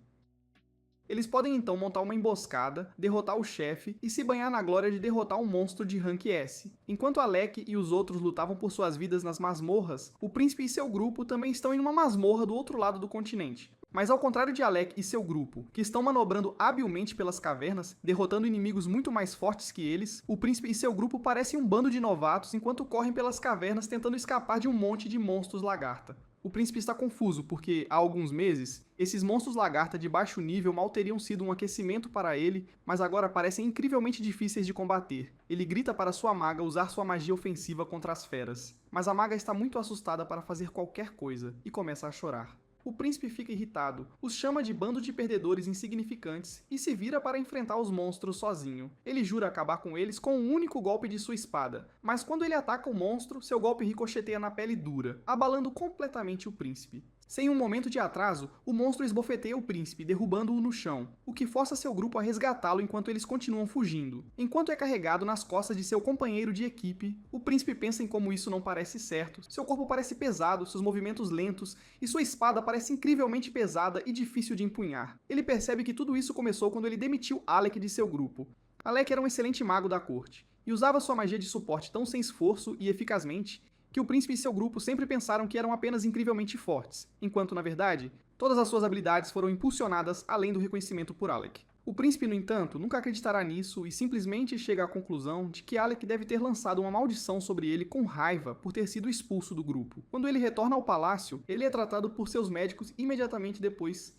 Eles podem então montar uma emboscada, derrotar o chefe e se banhar na glória de derrotar um monstro de rank S. Enquanto Alec e os outros lutavam por suas vidas nas masmorras, o príncipe e seu grupo também estão em uma masmorra do outro lado do continente. Mas ao contrário de Alec e seu grupo, que estão manobrando habilmente pelas cavernas, derrotando inimigos muito mais fortes que eles, o príncipe e seu grupo parecem um bando de novatos enquanto correm pelas cavernas tentando escapar de um monte de monstros lagarta. O príncipe está confuso porque, há alguns meses, esses monstros lagarta de baixo nível mal teriam sido um aquecimento para ele, mas agora parecem incrivelmente difíceis de combater. Ele grita para sua maga usar sua magia ofensiva contra as feras, mas a maga está muito assustada para fazer qualquer coisa e começa a chorar. O príncipe fica irritado, os chama de bando de perdedores insignificantes e se vira para enfrentar os monstros sozinho. Ele jura acabar com eles com um único golpe de sua espada, mas quando ele ataca o monstro, seu golpe ricocheteia na pele dura, abalando completamente o príncipe. Sem um momento de atraso, o monstro esbofeteia o príncipe, derrubando-o no chão, o que força seu grupo a resgatá-lo enquanto eles continuam fugindo. Enquanto é carregado nas costas de seu companheiro de equipe, o príncipe pensa em como isso não parece certo, seu corpo parece pesado, seus movimentos lentos, e sua espada parece incrivelmente pesada e difícil de empunhar. Ele percebe que tudo isso começou quando ele demitiu Alec de seu grupo. Alec era um excelente mago da corte, e usava sua magia de suporte tão sem esforço e eficazmente, que o príncipe e seu grupo sempre pensaram que eram apenas incrivelmente fortes, enquanto, na verdade, todas as suas habilidades foram impulsionadas além do reconhecimento por Alec. O príncipe, no entanto, nunca acreditará nisso e simplesmente chega à conclusão de que Alec deve ter lançado uma maldição sobre ele com raiva por ter sido expulso do grupo. Quando ele retorna ao palácio, ele é tratado por seus médicos imediatamente depois.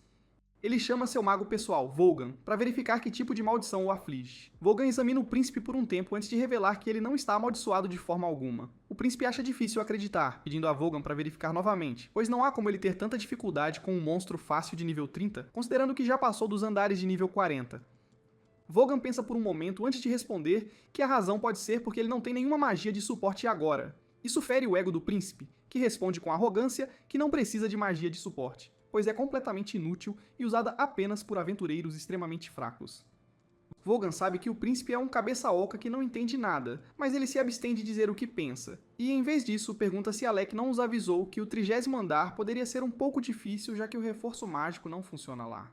Ele chama seu mago pessoal, Vogan, para verificar que tipo de maldição o aflige. Vogan examina o príncipe por um tempo antes de revelar que ele não está amaldiçoado de forma alguma. O príncipe acha difícil acreditar, pedindo a Vogan para verificar novamente, pois não há como ele ter tanta dificuldade com um monstro fácil de nível 30, considerando que já passou dos andares de nível 40. Vogan pensa por um momento antes de responder que a razão pode ser porque ele não tem nenhuma magia de suporte agora. Isso fere o ego do príncipe, que responde com arrogância que não precisa de magia de suporte, pois é completamente inútil e usada apenas por aventureiros extremamente fracos. Vogan sabe que o príncipe é um cabeça oca que não entende nada, mas ele se abstém de dizer o que pensa, e em vez disso pergunta se Alec não os avisou que o 30º andar poderia ser um pouco difícil já que o reforço mágico não funciona lá.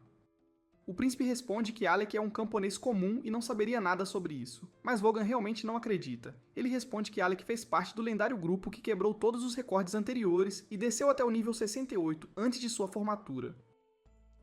O príncipe responde que Alec é um camponês comum e não saberia nada sobre isso, mas Vogan realmente não acredita. Ele responde que Alec fez parte do lendário grupo que quebrou todos os recordes anteriores e desceu até o nível 68 antes de sua formatura.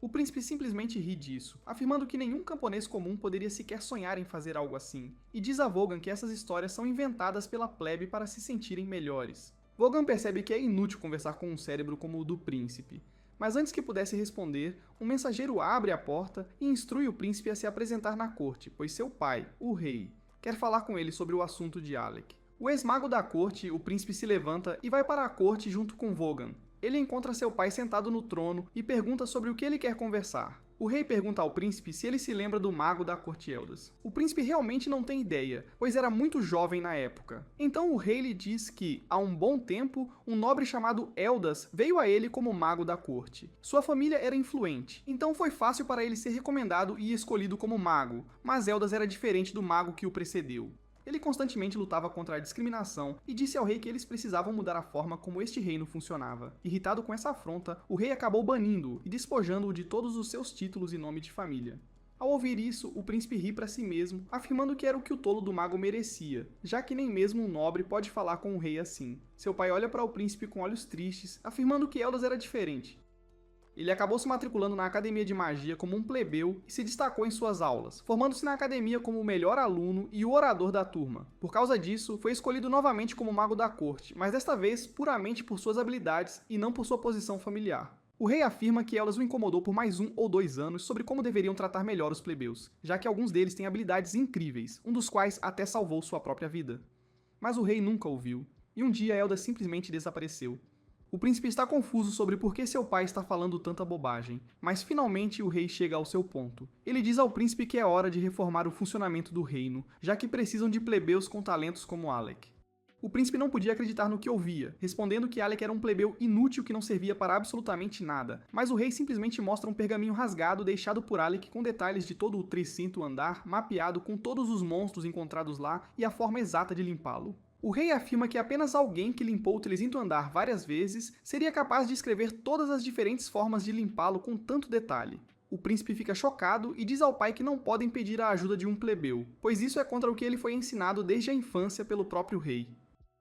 O príncipe simplesmente ri disso, afirmando que nenhum camponês comum poderia sequer sonhar em fazer algo assim, e diz a Vogan que essas histórias são inventadas pela plebe para se sentirem melhores. Vogan percebe que é inútil conversar com um cérebro como o do príncipe, mas antes que pudesse responder, um mensageiro abre a porta e instrui o príncipe a se apresentar na corte, pois seu pai, o rei, quer falar com ele sobre o assunto de Alec. O ex-mago da corte, o príncipe se levanta e vai para a corte junto com Vogan. Ele encontra seu pai sentado no trono e pergunta sobre o que ele quer conversar. O rei pergunta ao príncipe se ele se lembra do mago da corte Eldas. O príncipe realmente não tem ideia, pois era muito jovem na época. Então o rei lhe diz que, há um bom tempo, um nobre chamado Eldas veio a ele como mago da corte. Sua família era influente, então foi fácil para ele ser recomendado e escolhido como mago, mas Eldas era diferente do mago que o precedeu. Ele constantemente lutava contra a discriminação e disse ao rei que eles precisavam mudar a forma como este reino funcionava. Irritado com essa afronta, o rei acabou banindo-o e despojando-o de todos os seus títulos e nome de família. Ao ouvir isso, o príncipe ri para si mesmo, afirmando que era o que o tolo do mago merecia, já que nem mesmo um nobre pode falar com um rei assim. Seu pai olha para o príncipe com olhos tristes, afirmando que Eldas era diferente. Ele acabou se matriculando na Academia de Magia como um plebeu e se destacou em suas aulas, formando-se na academia como o melhor aluno e o orador da turma. Por causa disso, foi escolhido novamente como mago da corte, mas desta vez puramente por suas habilidades e não por sua posição familiar. O rei afirma que Eldas o incomodou por mais 1 ou 2 anos sobre como deveriam tratar melhor os plebeus, já que alguns deles têm habilidades incríveis, um dos quais até salvou sua própria vida. Mas o rei nunca ouviu, e um dia Eldas simplesmente desapareceu. O príncipe está confuso sobre por que seu pai está falando tanta bobagem, mas finalmente o rei chega ao seu ponto. Ele diz ao príncipe que é hora de reformar o funcionamento do reino, já que precisam de plebeus com talentos como Alec. O príncipe não podia acreditar no que ouvia, respondendo que Alec era um plebeu inútil que não servia para absolutamente nada, mas o rei simplesmente mostra um pergaminho rasgado deixado por Alec com detalhes de todo o 300º andar, mapeado com todos os monstros encontrados lá e a forma exata de limpá-lo. O rei afirma que apenas alguém que limpou o 300º andar várias vezes seria capaz de escrever todas as diferentes formas de limpá-lo com tanto detalhe. O príncipe fica chocado e diz ao pai que não podem pedir a ajuda de um plebeu, pois isso é contra o que ele foi ensinado desde a infância pelo próprio rei.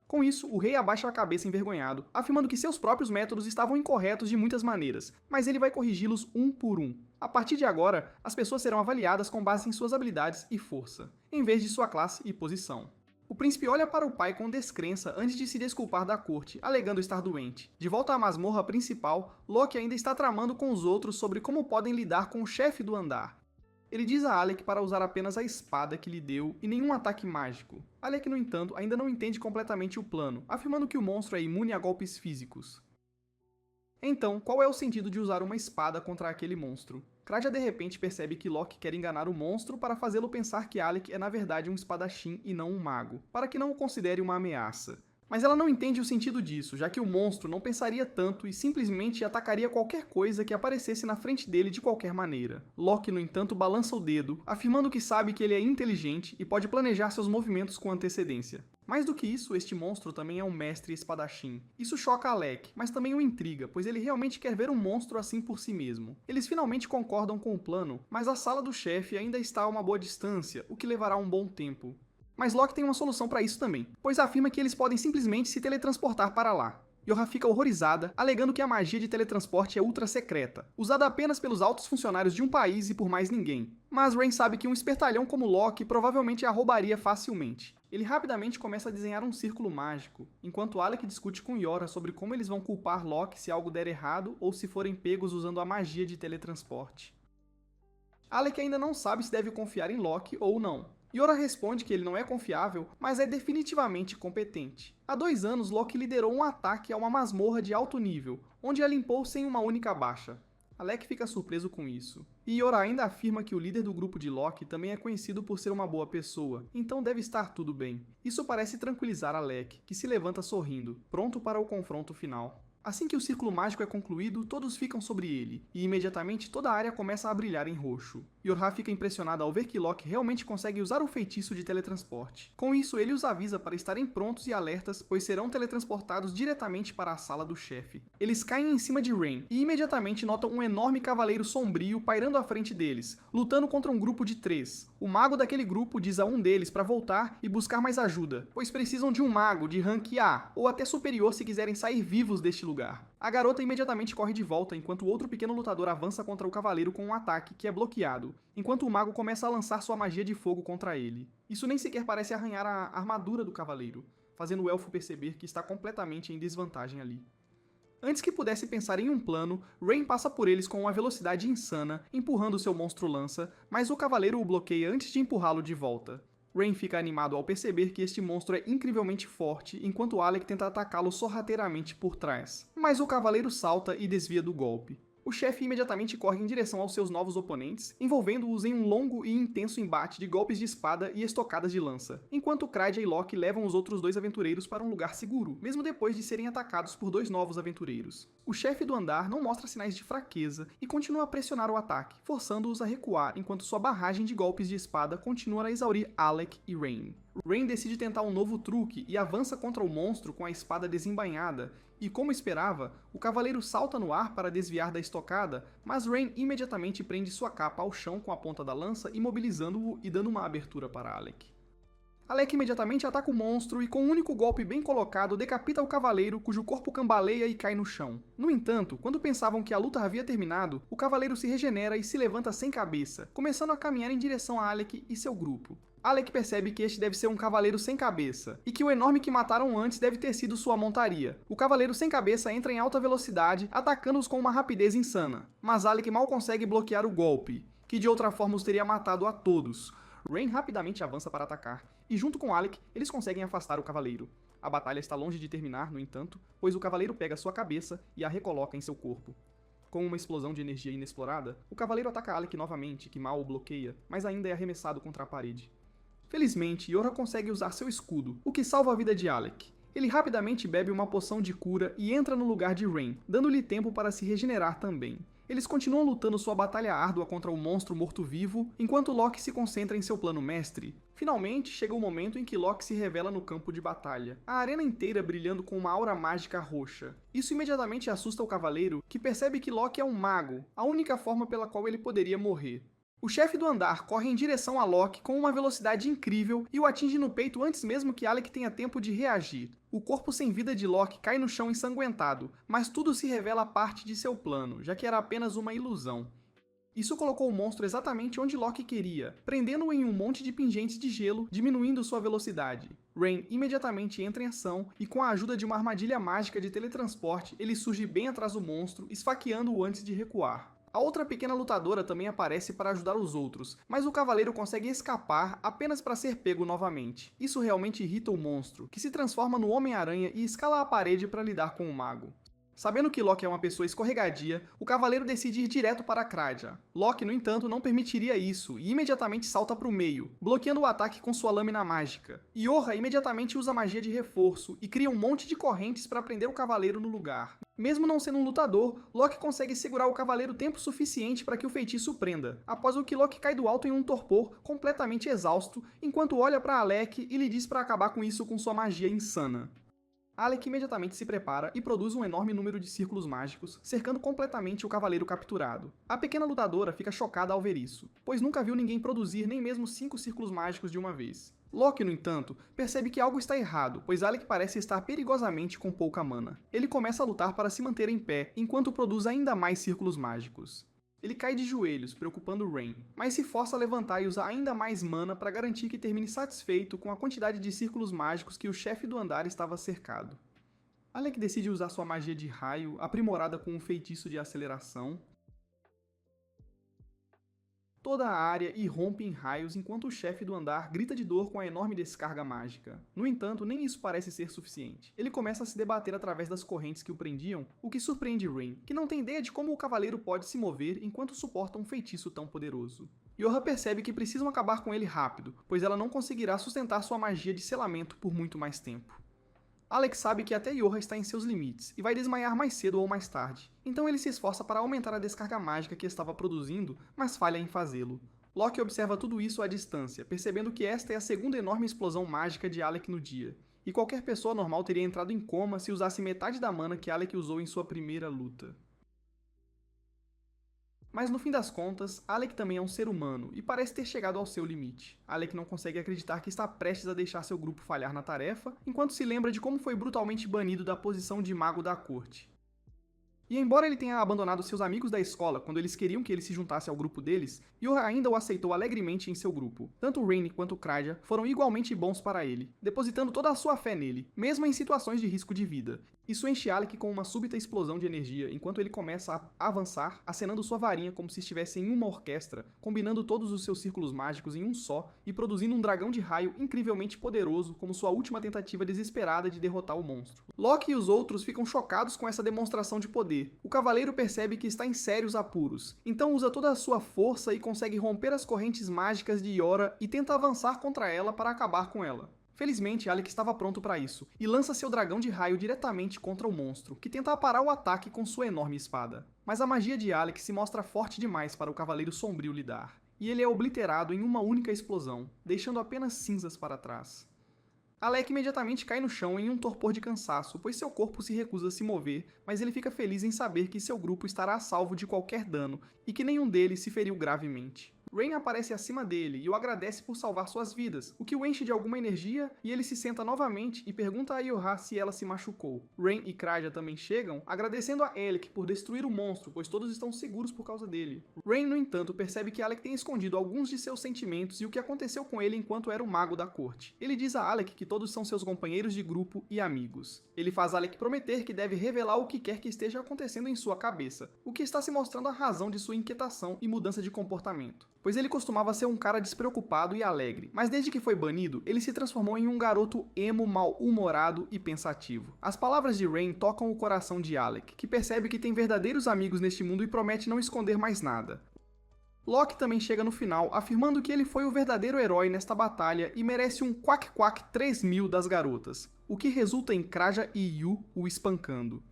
Com isso, o rei abaixa a cabeça envergonhado, afirmando que seus próprios métodos estavam incorretos de muitas maneiras, mas ele vai corrigi-los um por um. A partir de agora, as pessoas serão avaliadas com base em suas habilidades e força, em vez de sua classe e posição. O príncipe olha para o pai com descrença antes de se desculpar da corte, alegando estar doente. De volta à masmorra principal, Loki ainda está tramando com os outros sobre como podem lidar com o chefe do andar. Ele diz a Alec para usar apenas a espada que lhe deu e nenhum ataque mágico. Alec, no entanto, ainda não entende completamente o plano, afirmando que o monstro é imune a golpes físicos. Então, qual é o sentido de usar uma espada contra aquele monstro? Kraja de repente percebe que Loki quer enganar o monstro para fazê-lo pensar que Alec é na verdade um espadachim e não um mago, para que não o considere uma ameaça. Mas ela não entende o sentido disso, já que o monstro não pensaria tanto e simplesmente atacaria qualquer coisa que aparecesse na frente dele de qualquer maneira. Loki, no entanto, balança o dedo, afirmando que sabe que ele é inteligente e pode planejar seus movimentos com antecedência. Mais do que isso, este monstro também é um mestre espadachim. Isso choca Alec, mas também o intriga, pois ele realmente quer ver um monstro assim por si mesmo. Eles finalmente concordam com o plano, mas a sala do chefe ainda está a uma boa distância, o que levará um bom tempo. Mas Loki tem uma solução para isso também, pois afirma que eles podem simplesmente se teletransportar para lá. Yorha fica horrorizada, alegando que a magia de teletransporte é ultra secreta, usada apenas pelos altos funcionários de um país e por mais ninguém. Mas Rain sabe que um espertalhão como Locke provavelmente a roubaria facilmente. Ele rapidamente começa a desenhar um círculo mágico, enquanto Alec discute com Yorha sobre como eles vão culpar Locke se algo der errado ou se forem pegos usando a magia de teletransporte. Alec ainda não sabe se deve confiar em Locke ou não. Yorha responde que ele não é confiável, mas é definitivamente competente. Há 2 anos, Locke liderou um ataque a uma masmorra de alto nível, onde a limpou sem uma única baixa. Alec fica surpreso com isso. E Yorha ainda afirma que o líder do grupo de Locke também é conhecido por ser uma boa pessoa, então deve estar tudo bem. Isso parece tranquilizar Alec, que se levanta sorrindo, pronto para o confronto final. Assim que o círculo mágico é concluído, todos ficam sobre ele, e imediatamente toda a área começa a brilhar em roxo. Yorha fica impressionada ao ver que Locke realmente consegue usar o feitiço de teletransporte. Com isso, ele os avisa para estarem prontos e alertas, pois serão teletransportados diretamente para a sala do chefe. Eles caem em cima de Rain, e imediatamente notam um enorme cavaleiro sombrio pairando à frente deles, lutando contra um grupo de 3. O mago daquele grupo diz a um deles para voltar e buscar mais ajuda, pois precisam de um mago de rank A, ou até superior se quiserem sair vivos deste lugar. A garota imediatamente corre de volta enquanto outro pequeno lutador avança contra o cavaleiro com um ataque que é bloqueado, enquanto o mago começa a lançar sua magia de fogo contra ele. Isso nem sequer parece arranhar a armadura do cavaleiro, fazendo o elfo perceber que está completamente em desvantagem ali. Antes que pudesse pensar em um plano, Rain passa por eles com uma velocidade insana, empurrando seu monstro lança, mas o cavaleiro o bloqueia antes de empurrá-lo de volta. Rain fica animado ao perceber que este monstro é incrivelmente forte, enquanto Alec tenta atacá-lo sorrateiramente por trás. Mas o cavaleiro salta e desvia do golpe. O chefe imediatamente corre em direção aos seus novos oponentes, envolvendo-os em um longo e intenso embate de golpes de espada e estocadas de lança, enquanto Kradia e Locke levam os outros 2 aventureiros para um lugar seguro, mesmo depois de serem atacados por 2 novos aventureiros. O chefe do andar não mostra sinais de fraqueza e continua a pressionar o ataque, forçando-os a recuar enquanto sua barragem de golpes de espada continua a exaurir Alec e Rain. Rain decide tentar um novo truque e avança contra o monstro com a espada desembainhada, e como esperava, o cavaleiro salta no ar para desviar da estocada, mas Rain imediatamente prende sua capa ao chão com a ponta da lança, imobilizando-o e dando uma abertura para Alec. Alec imediatamente ataca o monstro e com um único golpe bem colocado decapita o cavaleiro, cujo corpo cambaleia e cai no chão. No entanto, quando pensavam que a luta havia terminado, o cavaleiro se regenera e se levanta sem cabeça, começando a caminhar em direção a Alec e seu grupo. Alec percebe que este deve ser um cavaleiro sem cabeça, e que o enorme que mataram antes deve ter sido sua montaria. O cavaleiro sem cabeça entra em alta velocidade, atacando-os com uma rapidez insana. Mas Alec mal consegue bloquear o golpe, que de outra forma os teria matado a todos. Rain rapidamente avança para atacar, e junto com Alec, eles conseguem afastar o cavaleiro. A batalha está longe de terminar, no entanto, pois o cavaleiro pega sua cabeça e a recoloca em seu corpo. Com uma explosão de energia inexplorada, o cavaleiro ataca Alec novamente, que mal o bloqueia, mas ainda é arremessado contra a parede. Felizmente, Yorha consegue usar seu escudo, o que salva a vida de Alec. Ele rapidamente bebe uma poção de cura e entra no lugar de Rain, dando-lhe tempo para se regenerar também. Eles continuam lutando sua batalha árdua contra o monstro morto-vivo, enquanto Locke se concentra em seu plano mestre. Finalmente, chega o momento em que Locke se revela no campo de batalha, a arena inteira brilhando com uma aura mágica roxa. Isso imediatamente assusta o cavaleiro, que percebe que Locke é um mago, a única forma pela qual ele poderia morrer. O chefe do andar corre em direção a Locke com uma velocidade incrível e o atinge no peito antes mesmo que Alec tenha tempo de reagir. O corpo sem vida de Locke cai no chão ensanguentado, mas tudo se revela parte de seu plano, já que era apenas uma ilusão. Isso colocou o monstro exatamente onde Locke queria, prendendo-o em um monte de pingentes de gelo, diminuindo sua velocidade. Rain imediatamente entra em ação e, com a ajuda de uma armadilha mágica de teletransporte, ele surge bem atrás do monstro, esfaqueando-o antes de recuar. A outra pequena lutadora também aparece para ajudar os outros, mas o cavaleiro consegue escapar apenas para ser pego novamente. Isso realmente irrita o monstro, que se transforma no Homem-Aranha e escala a parede para lidar com o mago. Sabendo que Locke é uma pessoa escorregadia, o cavaleiro decide ir direto para Kradia. Locke, no entanto, não permitiria isso e imediatamente salta para o meio, bloqueando o ataque com sua lâmina mágica. Yorha imediatamente usa magia de reforço e cria um monte de correntes para prender o cavaleiro no lugar. Mesmo não sendo um lutador, Locke consegue segurar o cavaleiro tempo suficiente para que o feitiço prenda, após o que Locke cai do alto em um torpor, completamente exausto, enquanto olha para Alec e lhe diz para acabar com isso com sua magia insana. Alec imediatamente se prepara e produz um enorme número de círculos mágicos, cercando completamente o cavaleiro capturado. A pequena lutadora fica chocada ao ver isso, pois nunca viu ninguém produzir nem mesmo 5 círculos mágicos de uma vez. Loki, no entanto, percebe que algo está errado, pois Alec parece estar perigosamente com pouca mana. Ele começa a lutar para se manter em pé, enquanto produz ainda mais círculos mágicos. Ele cai de joelhos, preocupando Rain, mas se força a levantar e usar ainda mais mana para garantir que termine satisfeito com a quantidade de círculos mágicos que o chefe do andar estava cercado. Alec decide usar sua magia de raio, aprimorada com um feitiço de aceleração, toda a área irrompe em raios enquanto o chefe do andar grita de dor com a enorme descarga mágica. No entanto, nem isso parece ser suficiente. Ele começa a se debater através das correntes que o prendiam, o que surpreende Rain, que não tem ideia de como o cavaleiro pode se mover enquanto suporta um feitiço tão poderoso. Yorha percebe que precisam acabar com ele rápido, pois ela não conseguirá sustentar sua magia de selamento por muito mais tempo. Alec sabe que até Yorha está em seus limites e vai desmaiar mais cedo ou mais tarde, então ele se esforça para aumentar a descarga mágica que estava produzindo, mas falha em fazê-lo. Loki observa tudo isso à distância, percebendo que esta é a segunda enorme explosão mágica de Alec no dia, e qualquer pessoa normal teria entrado em coma se usasse metade da mana que Alec usou em sua primeira luta. Mas no fim das contas, Alec também é um ser humano e parece ter chegado ao seu limite. Alec não consegue acreditar que está prestes a deixar seu grupo falhar na tarefa, enquanto se lembra de como foi brutalmente banido da posição de mago da corte. E embora ele tenha abandonado seus amigos da escola quando eles queriam que ele se juntasse ao grupo deles, Yorha ainda o aceitou alegremente em seu grupo. Tanto Rain quanto Kraja foram igualmente bons para ele, depositando toda a sua fé nele, mesmo em situações de risco de vida. Isso enche Alec com uma súbita explosão de energia enquanto ele começa a avançar, acenando sua varinha como se estivesse em uma orquestra, combinando todos os seus círculos mágicos em um só e produzindo um dragão de raio incrivelmente poderoso como sua última tentativa desesperada de derrotar o monstro. Loki e os outros ficam chocados com essa demonstração de poder. O cavaleiro percebe que está em sérios apuros, então usa toda a sua força e consegue romper as correntes mágicas de Yorha e tenta avançar contra ela para acabar com ela. Felizmente, Alec estava pronto para isso, e lança seu dragão de raio diretamente contra o monstro, que tenta parar o ataque com sua enorme espada. Mas a magia de Alec se mostra forte demais para o Cavaleiro Sombrio lidar, e ele é obliterado em uma única explosão, deixando apenas cinzas para trás. Alec imediatamente cai no chão em um torpor de cansaço, pois seu corpo se recusa a se mover, mas ele fica feliz em saber que seu grupo estará a salvo de qualquer dano, e que nenhum deles se feriu gravemente. Rain aparece acima dele e o agradece por salvar suas vidas, o que o enche de alguma energia e ele se senta novamente e pergunta a Yorha se ela se machucou. Rain e Kraja também chegam, agradecendo a Alec por destruir o monstro, pois todos estão seguros por causa dele. Rain, no entanto, percebe que Alec tem escondido alguns de seus sentimentos e o que aconteceu com ele enquanto era o mago da corte. Ele diz a Alec que todos são seus companheiros de grupo e amigos. Ele faz Alec prometer que deve revelar o que quer que esteja acontecendo em sua cabeça, o que está se mostrando a razão de sua inquietação e mudança de comportamento. Pois ele costumava ser um cara despreocupado e alegre, mas desde que foi banido, ele se transformou em um garoto emo, mal-humorado e pensativo. As palavras de Rain tocam o coração de Alec, que percebe que tem verdadeiros amigos neste mundo e promete não esconder mais nada. Loki também chega no final, afirmando que ele foi o verdadeiro herói nesta batalha e merece um Quack Quack 3000 das garotas, o que resulta em Kraja e Yu o espancando.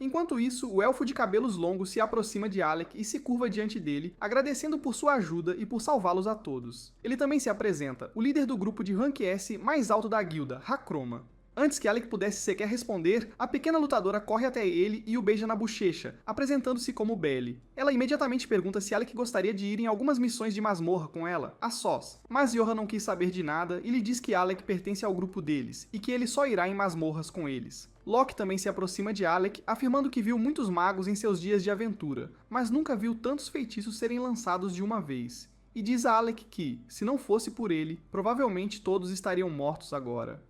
Enquanto isso, o elfo de cabelos longos se aproxima de Alec e se curva diante dele, agradecendo por sua ajuda e por salvá-los a todos. Ele também se apresenta, o líder do grupo de Rank S mais alto da guilda, Hakroma. Antes que Alec pudesse sequer responder, a pequena lutadora corre até ele e o beija na bochecha, apresentando-se como Belle. Ela imediatamente pergunta se Alec gostaria de ir em algumas missões de masmorra com ela, a sós. Mas Yorha não quis saber de nada e lhe diz que Alec pertence ao grupo deles, e que ele só irá em masmorras com eles. Loki também se aproxima de Alec, afirmando que viu muitos magos em seus dias de aventura, mas nunca viu tantos feitiços serem lançados de uma vez. E diz a Alec que, se não fosse por ele, provavelmente todos estariam mortos agora.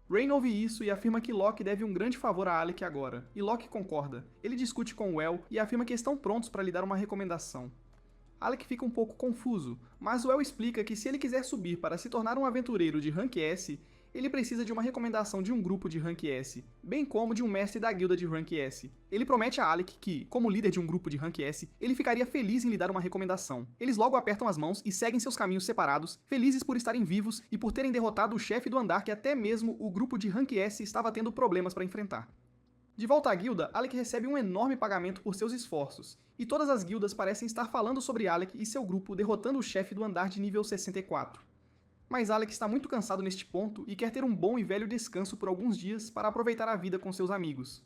Rain ouve isso e afirma que Loki deve um grande favor a Alec agora, e Loki concorda. Ele discute com o El e afirma que estão prontos para lhe dar uma recomendação. Alec fica um pouco confuso, mas o El explica que se ele quiser subir para se tornar um aventureiro de Rank S, ele precisa de uma recomendação de um grupo de Rank S, bem como de um mestre da guilda de Rank S. Ele promete a Alec que, como líder de um grupo de Rank S, ele ficaria feliz em lhe dar uma recomendação. Eles logo apertam as mãos e seguem seus caminhos separados, felizes por estarem vivos e por terem derrotado o chefe do andar que até mesmo o grupo de Rank S estava tendo problemas para enfrentar. De volta à guilda, Alec recebe um enorme pagamento por seus esforços, e todas as guildas parecem estar falando sobre Alec e seu grupo derrotando o chefe do andar de nível 64. Mas Alec está muito cansado neste ponto e quer ter um bom e velho descanso por alguns dias para aproveitar a vida com seus amigos.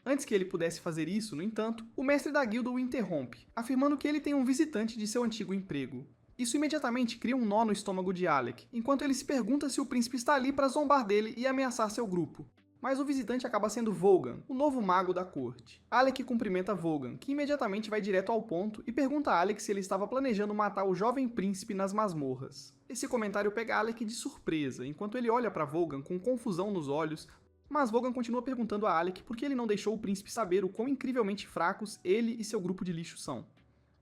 Antes que ele pudesse fazer isso, no entanto, o mestre da guilda o interrompe, afirmando que ele tem um visitante de seu antigo emprego. Isso imediatamente cria um nó no estômago de Alec, enquanto ele se pergunta se o príncipe está ali para zombar dele e ameaçar seu grupo. Mas o visitante acaba sendo Vogan, o novo mago da corte. Alec cumprimenta Vogan, que imediatamente vai direto ao ponto e pergunta a Alec se ele estava planejando matar o jovem príncipe nas masmorras. Esse comentário pega Alec de surpresa, enquanto ele olha para Vogan com confusão nos olhos, mas Vogan continua perguntando a Alec por que ele não deixou o príncipe saber o quão incrivelmente fracos ele e seu grupo de lixo são.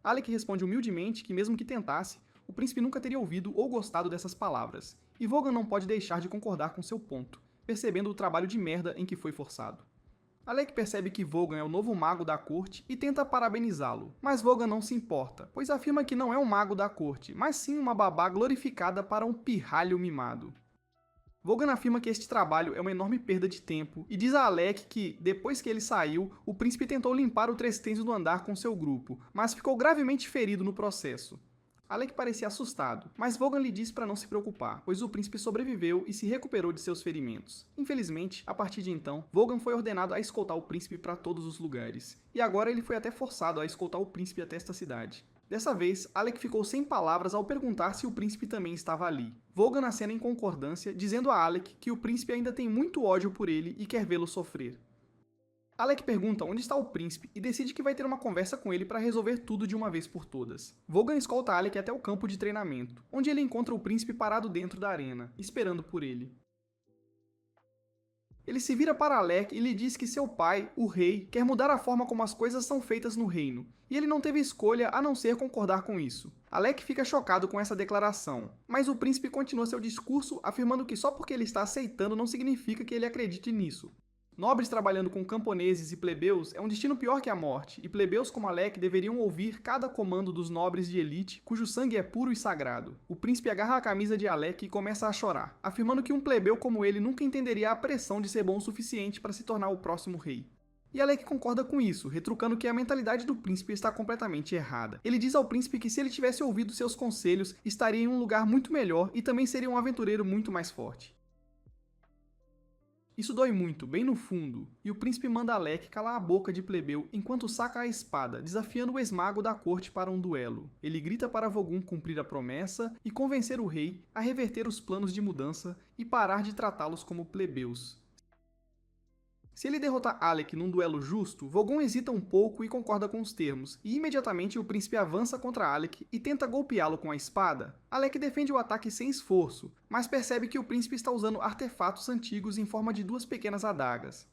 Alec responde humildemente que mesmo que tentasse, o príncipe nunca teria ouvido ou gostado dessas palavras, e Vogan não pode deixar de concordar com seu ponto, percebendo o trabalho de merda em que foi forçado. Alec percebe que Vogan é o novo mago da corte e tenta parabenizá-lo, mas Vogan não se importa, pois afirma que não é um mago da corte, mas sim uma babá glorificada para um pirralho mimado. Vogan afirma que este trabalho é uma enorme perda de tempo e diz a Alec que, depois que ele saiu, o príncipe tentou limpar o trestenzo do andar com seu grupo, mas ficou gravemente ferido no processo. Alec parecia assustado, mas Vogan lhe diz para não se preocupar, pois o príncipe sobreviveu e se recuperou de seus ferimentos. Infelizmente, a partir de então, Vogan foi ordenado a escoltar o príncipe para todos os lugares, e agora ele foi até forçado a escoltar o príncipe até esta cidade. Dessa vez, Alec ficou sem palavras ao perguntar se o príncipe também estava ali. Vogan acena em concordância, dizendo a Alec que o príncipe ainda tem muito ódio por ele e quer vê-lo sofrer. Alec pergunta onde está o príncipe e decide que vai ter uma conversa com ele para resolver tudo de uma vez por todas. Vogan escolta Alec até o campo de treinamento, onde ele encontra o príncipe parado dentro da arena, esperando por ele. Ele se vira para Alec e lhe diz que seu pai, o rei, quer mudar a forma como as coisas são feitas no reino, e ele não teve escolha a não ser concordar com isso. Alec fica chocado com essa declaração, mas o príncipe continua seu discurso afirmando que só porque ele está aceitando não significa que ele acredite nisso. Nobres trabalhando com camponeses e plebeus é um destino pior que a morte, e plebeus como Alec deveriam ouvir cada comando dos nobres de elite, cujo sangue é puro e sagrado. O príncipe agarra a camisa de Alec e começa a chorar, afirmando que um plebeu como ele nunca entenderia a pressão de ser bom o suficiente para se tornar o próximo rei. E Alec concorda com isso, retrucando que a mentalidade do príncipe está completamente errada. Ele diz ao príncipe que se ele tivesse ouvido seus conselhos, estaria em um lugar muito melhor e também seria um aventureiro muito mais forte. Isso dói muito, bem no fundo, e o príncipe manda Alec calar a boca de plebeu enquanto saca a espada, desafiando o ex-mago da corte para um duelo. Ele grita para Vogun cumprir a promessa e convencer o rei a reverter os planos de mudança e parar de tratá-los como plebeus. Se ele derrotar Alec num duelo justo, Vogun hesita um pouco e concorda com os termos, e imediatamente o príncipe avança contra Alec e tenta golpeá-lo com a espada. Alec defende o ataque sem esforço, mas percebe que o príncipe está usando artefatos antigos em forma de duas pequenas adagas.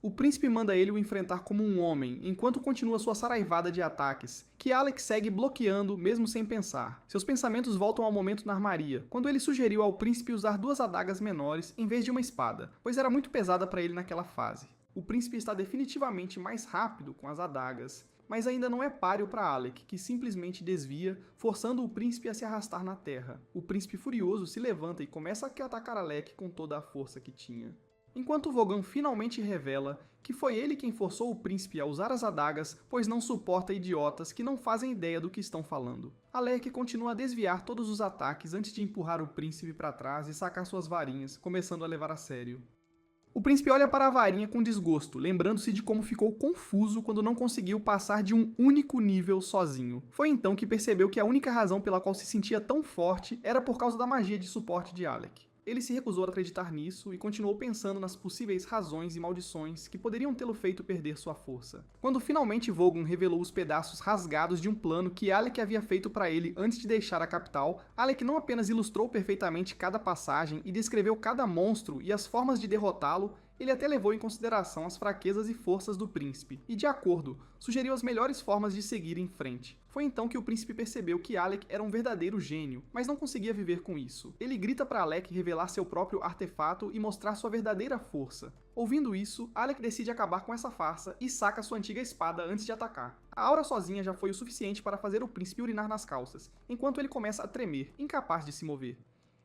O príncipe manda ele o enfrentar como um homem, enquanto continua sua saraivada de ataques, que Alec segue bloqueando mesmo sem pensar. Seus pensamentos voltam ao momento na armaria, quando ele sugeriu ao príncipe usar duas adagas menores em vez de uma espada, pois era muito pesada para ele naquela fase. O príncipe está definitivamente mais rápido com as adagas, mas ainda não é páreo para Alec, que simplesmente desvia, forçando o príncipe a se arrastar na terra. O príncipe furioso se levanta e começa a atacar Alec com toda a força que tinha. Enquanto Vogan finalmente revela que foi ele quem forçou o príncipe a usar as adagas, pois não suporta idiotas que não fazem ideia do que estão falando. Alec continua a desviar todos os ataques antes de empurrar o príncipe para trás e sacar suas varinhas, começando a levar a sério. O príncipe olha para a varinha com desgosto, lembrando-se de como ficou confuso quando não conseguiu passar de um único nível sozinho. Foi então que percebeu que a única razão pela qual se sentia tão forte era por causa da magia de suporte de Alec. Ele se recusou a acreditar nisso e continuou pensando nas possíveis razões e maldições que poderiam tê-lo feito perder sua força. Quando finalmente Vogun revelou os pedaços rasgados de um plano que Alec havia feito para ele antes de deixar a capital, Alec não apenas ilustrou perfeitamente cada passagem e descreveu cada monstro e as formas de derrotá-lo, ele até levou em consideração as fraquezas e forças do príncipe, e de acordo, sugeriu as melhores formas de seguir em frente. Foi então que o príncipe percebeu que Alec era um verdadeiro gênio, mas não conseguia viver com isso. Ele grita para Alec revelar seu próprio artefato e mostrar sua verdadeira força. Ouvindo isso, Alec decide acabar com essa farsa e saca sua antiga espada antes de atacar. A aura sozinha já foi o suficiente para fazer o príncipe urinar nas calças, enquanto ele começa a tremer, incapaz de se mover.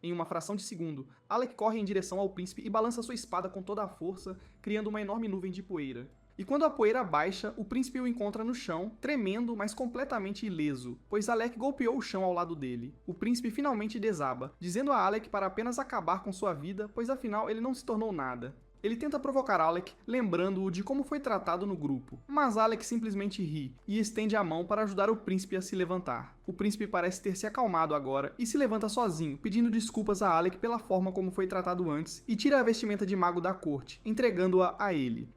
Em uma fração de segundo, Alec corre em direção ao príncipe e balança sua espada com toda a força, criando uma enorme nuvem de poeira. E quando a poeira baixa, o príncipe o encontra no chão, tremendo, mas completamente ileso, pois Alec golpeou o chão ao lado dele. O príncipe finalmente desaba, dizendo a Alec para apenas acabar com sua vida, pois afinal ele não se tornou nada. Ele tenta provocar Alec, lembrando-o de como foi tratado no grupo, mas Alec simplesmente ri e estende a mão para ajudar o príncipe a se levantar. O príncipe parece ter se acalmado agora e se levanta sozinho, pedindo desculpas a Alec pela forma como foi tratado antes e tira a vestimenta de mago da corte, entregando-a a ele.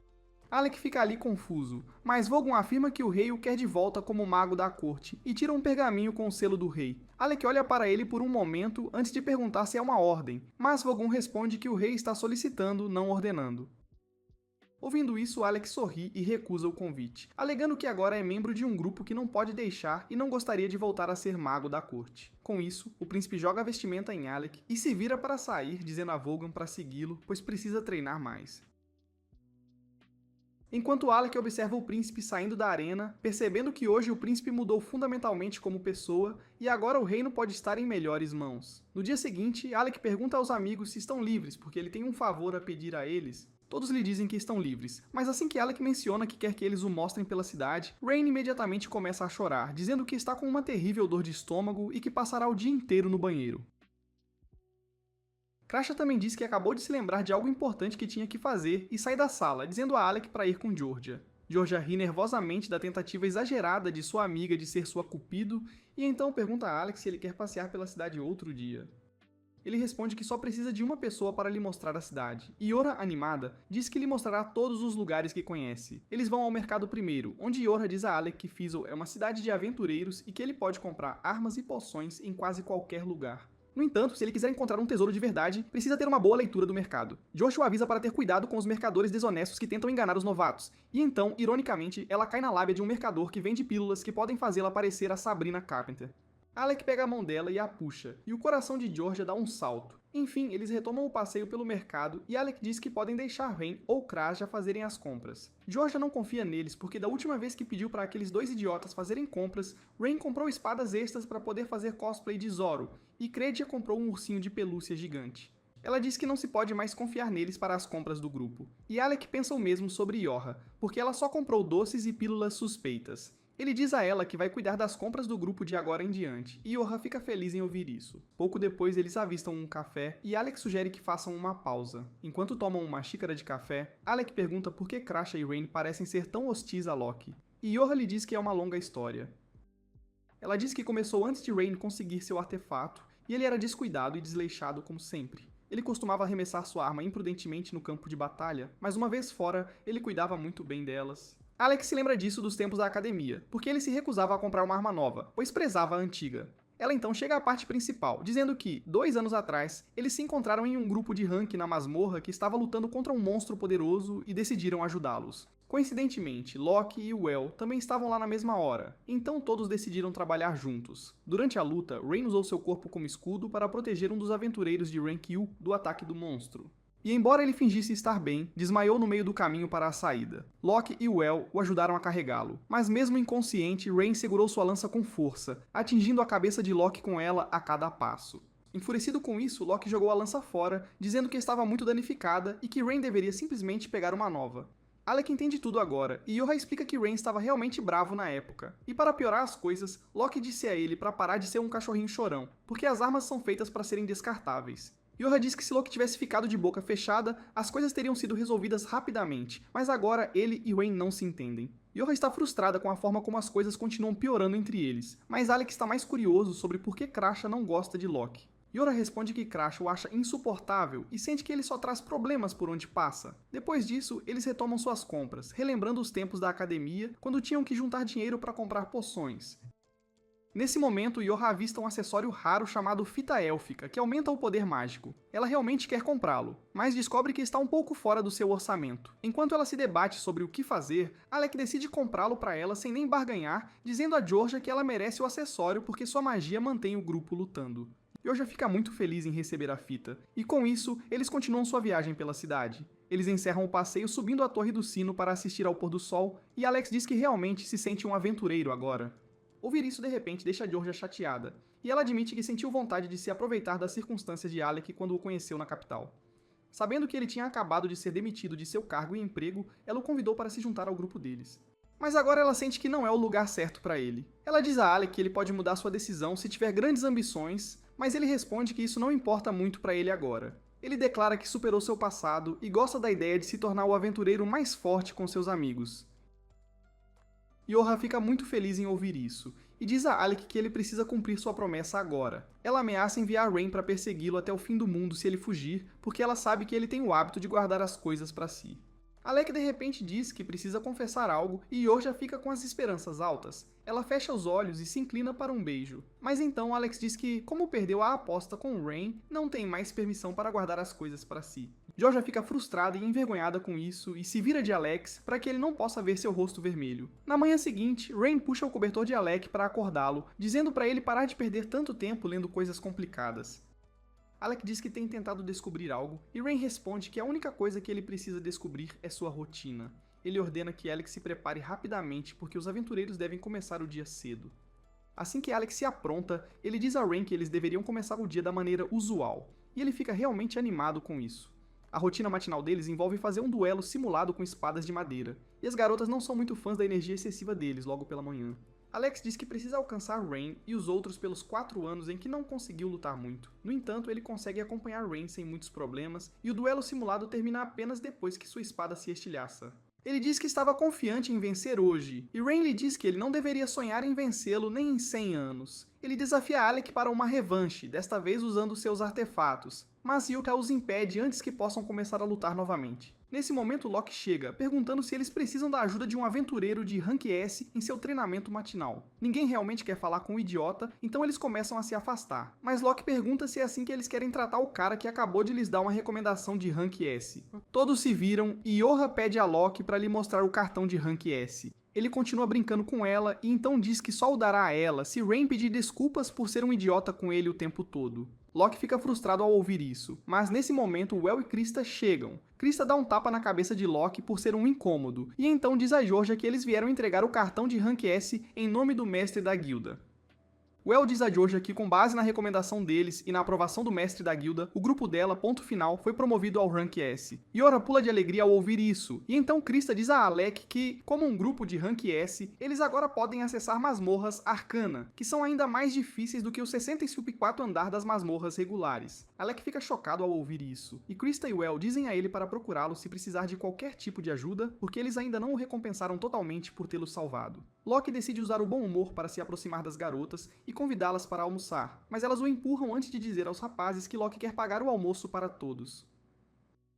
Alec fica ali confuso, mas Vogon afirma que o rei o quer de volta como mago da corte e tira um pergaminho com o selo do rei. Alec olha para ele por um momento antes de perguntar se é uma ordem, mas Vogon responde que o rei está solicitando, não ordenando. Ouvindo isso, Alec sorri e recusa o convite, alegando que agora é membro de um grupo que não pode deixar e não gostaria de voltar a ser mago da corte. Com isso, o príncipe joga a vestimenta em Alec e se vira para sair, dizendo a Vogon para segui-lo, pois precisa treinar mais. Enquanto Alec observa o príncipe saindo da arena, percebendo que hoje o príncipe mudou fundamentalmente como pessoa e agora o reino pode estar em melhores mãos. No dia seguinte, Alec pergunta aos amigos se estão livres porque ele tem um favor a pedir a eles. Todos lhe dizem que estão livres, mas assim que Alec menciona que quer que eles o mostrem pela cidade, Rain imediatamente começa a chorar, dizendo que está com uma terrível dor de estômago e que passará o dia inteiro no banheiro. Crasha também diz que acabou de se lembrar de algo importante que tinha que fazer e sai da sala, dizendo a Alec para ir com Georgia. Georgia ri nervosamente da tentativa exagerada de sua amiga de ser sua cupido e então pergunta a Alec se ele quer passear pela cidade outro dia. Ele responde que só precisa de uma pessoa para lhe mostrar a cidade, e Yorha, animada, diz que lhe mostrará todos os lugares que conhece. Eles vão ao mercado primeiro, onde Yorha diz a Alec que Fizzle é uma cidade de aventureiros e que ele pode comprar armas e poções em quase qualquer lugar. No entanto, se ele quiser encontrar um tesouro de verdade, precisa ter uma boa leitura do mercado. Josh o avisa para ter cuidado com os mercadores desonestos que tentam enganar os novatos, e então, ironicamente, ela cai na lábia de um mercador que vende pílulas que podem fazê-la parecer a Sabrina Carpenter. Alec pega a mão dela e a puxa, e o coração de Georgia dá um salto. Enfim, eles retomam o passeio pelo mercado e Alec diz que podem deixar Rain ou Crasha fazerem as compras. Georgia não confia neles porque da última vez que pediu para aqueles dois idiotas fazerem compras, Rain comprou espadas extras para poder fazer cosplay de Zoro, e Credia comprou um ursinho de pelúcia gigante. Ela diz que não se pode mais confiar neles para as compras do grupo. E Alec pensa o mesmo sobre Yorha, porque ela só comprou doces e pílulas suspeitas. Ele diz a ela que vai cuidar das compras do grupo de agora em diante, e Yorha fica feliz em ouvir isso. Pouco depois eles avistam um café, e Alec sugere que façam uma pausa. Enquanto tomam uma xícara de café, Alec pergunta por que Crasha e Rain parecem ser tão hostis a Loki, e Yorha lhe diz que é uma longa história. Ela diz que começou antes de Rain conseguir seu artefato, e ele era descuidado e desleixado como sempre. Ele costumava arremessar sua arma imprudentemente no campo de batalha, mas uma vez fora, ele cuidava muito bem delas. Alec se lembra disso dos tempos da academia, porque ele se recusava a comprar uma arma nova, pois prezava a antiga. Ela então chega à parte principal, dizendo que, 2 anos atrás, eles se encontraram em um grupo de rank na masmorra que estava lutando contra um monstro poderoso e decidiram ajudá-los. Coincidentemente, Loki e Well também estavam lá na mesma hora, então todos decidiram trabalhar juntos. Durante a luta, Rain usou seu corpo como escudo para proteger um dos aventureiros de Rank U do ataque do monstro. E embora ele fingisse estar bem, desmaiou no meio do caminho para a saída. Loki e Well o ajudaram a carregá-lo, mas mesmo inconsciente, Rain segurou sua lança com força, atingindo a cabeça de Loki com ela a cada passo. Enfurecido com isso, Loki jogou a lança fora, dizendo que estava muito danificada e que Rain deveria simplesmente pegar uma nova. Alec entende tudo agora, e Yorha explica que Rain estava realmente bravo na época. E para piorar as coisas, Loki disse a ele para parar de ser um cachorrinho chorão, porque as armas são feitas para serem descartáveis. Yorha diz que se Loki tivesse ficado de boca fechada, as coisas teriam sido resolvidas rapidamente, mas agora ele e Rain não se entendem. Yorha está frustrada com a forma como as coisas continuam piorando entre eles, mas Alec está mais curioso sobre por que Crasha não gosta de Loki. Yorha responde que Crasha o acha insuportável e sente que ele só traz problemas por onde passa. Depois disso, eles retomam suas compras, relembrando os tempos da academia, quando tinham que juntar dinheiro para comprar poções. Nesse momento, Yorha avista um acessório raro chamado Fita Élfica, que aumenta o poder mágico. Ela realmente quer comprá-lo, mas descobre que está um pouco fora do seu orçamento. Enquanto ela se debate sobre o que fazer, Alec decide comprá-lo para ela sem nem barganhar, dizendo a Georgia que ela merece o acessório porque sua magia mantém o grupo lutando. Georgia fica muito feliz em receber a fita, e com isso, eles continuam sua viagem pela cidade. Eles encerram o passeio subindo a Torre do Sino para assistir ao pôr do sol, e Alex diz que realmente se sente um aventureiro agora. Ouvir isso de repente deixa Georgia chateada, e ela admite que sentiu vontade de se aproveitar das circunstâncias de Alec quando o conheceu na capital. Sabendo que ele tinha acabado de ser demitido de seu cargo e emprego, ela o convidou para se juntar ao grupo deles. Mas agora ela sente que não é o lugar certo para ele. Ela diz a Alec que ele pode mudar sua decisão se tiver grandes ambições, mas ele responde que isso não importa muito para ele agora. Ele declara que superou seu passado e gosta da ideia de se tornar o aventureiro mais forte com seus amigos. Yorha fica muito feliz em ouvir isso, e diz a Alec que ele precisa cumprir sua promessa agora. Ela ameaça enviar Rain para persegui-lo até o fim do mundo se ele fugir, porque ela sabe que ele tem o hábito de guardar as coisas para si. Alec de repente diz que precisa confessar algo e Yorha fica com as esperanças altas. Ela fecha os olhos e se inclina para um beijo. Mas então Alex diz que, como perdeu a aposta com Rain, não tem mais permissão para guardar as coisas para si. Yorha fica frustrada e envergonhada com isso e se vira de Alex para que ele não possa ver seu rosto vermelho. Na manhã seguinte, Rain puxa o cobertor de Alec para acordá-lo, dizendo para ele parar de perder tanto tempo lendo coisas complicadas. Alec diz que tem tentado descobrir algo, e Rain responde que a única coisa que ele precisa descobrir é sua rotina. Ele ordena que Alec se prepare rapidamente porque os aventureiros devem começar o dia cedo. Assim que Alec se apronta, ele diz a Rain que eles deveriam começar o dia da maneira usual, e ele fica realmente animado com isso. A rotina matinal deles envolve fazer um duelo simulado com espadas de madeira, e as garotas não são muito fãs da energia excessiva deles logo pela manhã. Alex diz que precisa alcançar Rain e os outros pelos 4 anos em que não conseguiu lutar muito. No entanto, ele consegue acompanhar Rain sem muitos problemas, e o duelo simulado termina apenas depois que sua espada se estilhaça. Ele diz que estava confiante em vencer hoje, e Rain lhe diz que ele não deveria sonhar em vencê-lo nem em 100 anos. Ele desafia Alec para uma revanche, desta vez usando seus artefatos, mas Yuka os impede antes que possam começar a lutar novamente. Nesse momento, Locke chega, perguntando se eles precisam da ajuda de um aventureiro de Rank S em seu treinamento matinal. Ninguém realmente quer falar com o idiota, então eles começam a se afastar. Mas Locke pergunta se é assim que eles querem tratar o cara que acabou de lhes dar uma recomendação de Rank S. Todos se viram e Yorha pede a Locke para lhe mostrar o cartão de Rank S. Ele continua brincando com ela e então diz que só o dará a ela se Rain pedir desculpas por ser um idiota com ele o tempo todo. Locke fica frustrado ao ouvir isso, mas nesse momento Well e Krista chegam. Krista dá um tapa na cabeça de Locke por ser um incômodo, e então diz a Georgia que eles vieram entregar o cartão de Rank S em nome do mestre da guilda. Well diz a Georgia que, com base na recomendação deles e na aprovação do mestre da guilda, o grupo dela, ponto final, foi promovido ao Rank S. Yorha pula de alegria ao ouvir isso, e então Krista diz a Alec que, como um grupo de Rank S, eles agora podem acessar masmorras Arcana, que são ainda mais difíceis do que o 64º andar das masmorras regulares. Alec fica chocado ao ouvir isso, e Krista e Well dizem a ele para procurá-lo se precisar de qualquer tipo de ajuda, porque eles ainda não o recompensaram totalmente por tê-lo salvado. Locke decide usar o bom humor para se aproximar das garotas e convidá-las para almoçar, mas elas o empurram antes de dizer aos rapazes que Locke quer pagar o almoço para todos.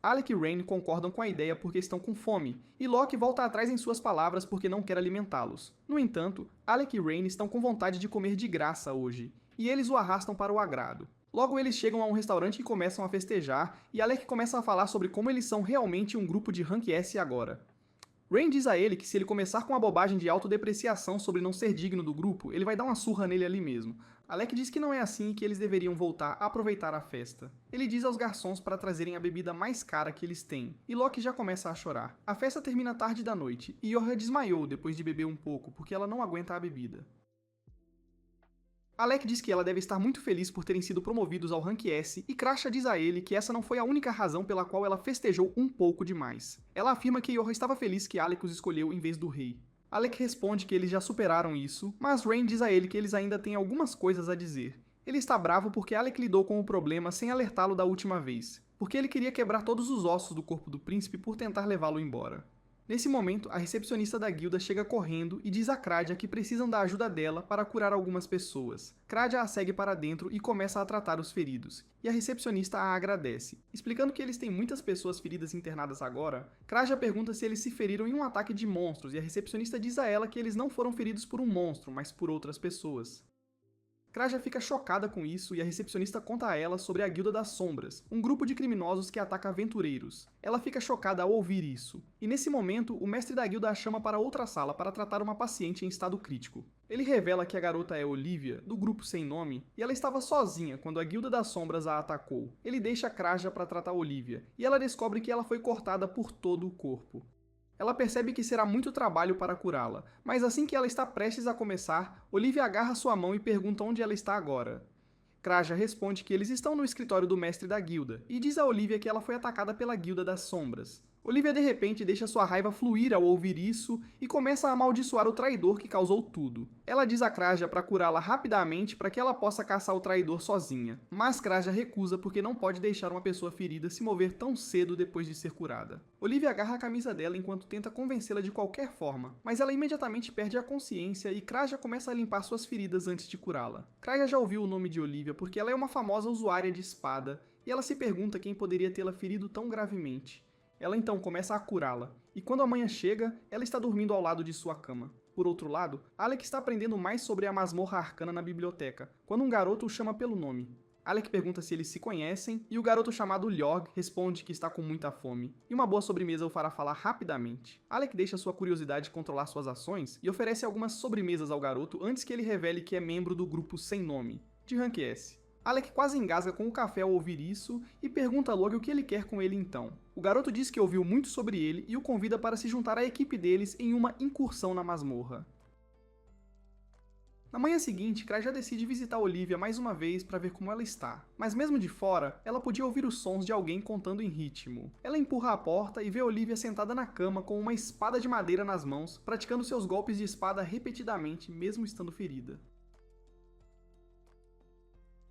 Alec e Rain concordam com a ideia porque estão com fome, e Locke volta atrás em suas palavras porque não quer alimentá-los. No entanto, Alec e Rain estão com vontade de comer de graça hoje, e eles o arrastam para o agrado. Logo eles chegam a um restaurante e começam a festejar, e Alec começa a falar sobre como eles são realmente um grupo de Rank S agora. Rain diz a ele que se ele começar com a bobagem de autodepreciação sobre não ser digno do grupo, ele vai dar uma surra nele ali mesmo. Alec diz que não é assim e que eles deveriam voltar a aproveitar a festa. Ele diz aos garçons para trazerem a bebida mais cara que eles têm, e Locke já começa a chorar. A festa termina tarde da noite, e Yorha desmaiou depois de beber um pouco, porque ela não aguenta a bebida. Alec diz que ela deve estar muito feliz por terem sido promovidos ao Rank S, e Crasha diz a ele que essa não foi a única razão pela qual ela festejou um pouco demais. Ela afirma que Yorha estava feliz que Alec os escolheu em vez do rei. Alec responde que eles já superaram isso, mas Rain diz a ele que eles ainda têm algumas coisas a dizer. Ele está bravo porque Alec lidou com o problema sem alertá-lo da última vez, porque ele queria quebrar todos os ossos do corpo do príncipe por tentar levá-lo embora. Nesse momento, a recepcionista da guilda chega correndo e diz a Kradia que precisam da ajuda dela para curar algumas pessoas. Kradia a segue para dentro e começa a tratar os feridos, e a recepcionista a agradece. Explicando que eles têm muitas pessoas feridas internadas agora, Kradia pergunta se eles se feriram em um ataque de monstros, e a recepcionista diz a ela que eles não foram feridos por um monstro, mas por outras pessoas. Kraja fica chocada com isso e a recepcionista conta a ela sobre a Guilda das Sombras, um grupo de criminosos que ataca aventureiros. Ela fica chocada ao ouvir isso, e nesse momento o mestre da guilda a chama para outra sala para tratar uma paciente em estado crítico. Ele revela que a garota é Olivia, do grupo sem nome, e ela estava sozinha quando a Guilda das Sombras a atacou. Ele deixa Kraja para tratar Olivia, e ela descobre que ela foi cortada por todo o corpo. Ela percebe que será muito trabalho para curá-la, mas assim que ela está prestes a começar, Olivia agarra sua mão e pergunta onde ela está agora. Kraja responde que eles estão no escritório do mestre da guilda, e diz a Olivia que ela foi atacada pela Guilda das Sombras. Olivia de repente deixa sua raiva fluir ao ouvir isso e começa a amaldiçoar o traidor que causou tudo. Ela diz a Kraja para curá-la rapidamente para que ela possa caçar o traidor sozinha, mas Kraja recusa porque não pode deixar uma pessoa ferida se mover tão cedo depois de ser curada. Olivia agarra a camisa dela enquanto tenta convencê-la de qualquer forma, mas ela imediatamente perde a consciência e Kraja começa a limpar suas feridas antes de curá-la. Kraja já ouviu o nome de Olivia porque ela é uma famosa usuária de espada e ela se pergunta quem poderia tê-la ferido tão gravemente. Ela então começa a curá-la, e quando a manhã chega, ela está dormindo ao lado de sua cama. Por outro lado, Alec está aprendendo mais sobre a masmorra arcana na biblioteca, quando um garoto o chama pelo nome. Alec pergunta se eles se conhecem, e o garoto chamado Ljorg responde que está com muita fome, e uma boa sobremesa o fará falar rapidamente. Alec deixa sua curiosidade controlar suas ações e oferece algumas sobremesas ao garoto antes que ele revele que é membro do grupo Sem Nome, de Rank S. Alec quase engasga com o café ao ouvir isso e pergunta a Log o que ele quer com ele então. O garoto diz que ouviu muito sobre ele e o convida para se juntar à equipe deles em uma incursão na masmorra. Na manhã seguinte, Kraja decide visitar Olivia mais uma vez para ver como ela está, mas mesmo de fora, ela podia ouvir os sons de alguém contando em ritmo. Ela empurra a porta e vê Olivia sentada na cama com uma espada de madeira nas mãos, praticando seus golpes de espada repetidamente, mesmo estando ferida.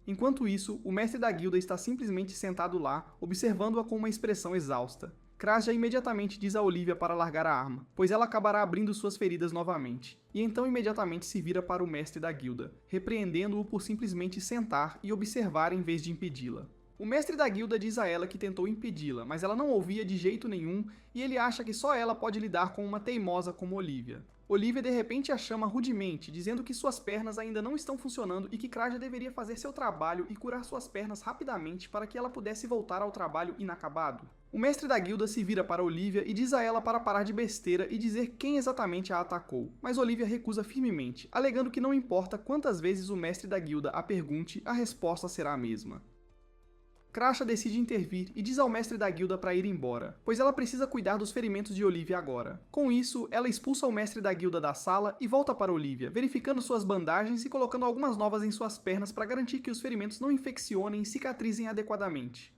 Enquanto isso, o mestre da guilda está simplesmente sentado lá, observando-a com uma expressão exausta. Kraja imediatamente diz a Olivia para largar a arma, pois ela acabará abrindo suas feridas novamente, e então imediatamente se vira para o mestre da guilda, repreendendo-o por simplesmente sentar e observar em vez de impedi-la. O mestre da guilda diz a ela que tentou impedi-la, mas ela não ouvia de jeito nenhum e ele acha que só ela pode lidar com uma teimosa como Olivia. Olivia de repente a chama rudemente, dizendo que suas pernas ainda não estão funcionando e que Kraja deveria fazer seu trabalho e curar suas pernas rapidamente para que ela pudesse voltar ao trabalho inacabado. O mestre da guilda se vira para Olivia e diz a ela para parar de besteira e dizer quem exatamente a atacou, mas Olivia recusa firmemente, alegando que não importa quantas vezes o mestre da guilda a pergunte, a resposta será a mesma. Kraja decide intervir e diz ao mestre da guilda para ir embora, pois ela precisa cuidar dos ferimentos de Olivia agora. Com isso, ela expulsa o mestre da guilda da sala e volta para Olivia, verificando suas bandagens e colocando algumas novas em suas pernas para garantir que os ferimentos não infeccionem e cicatrizem adequadamente.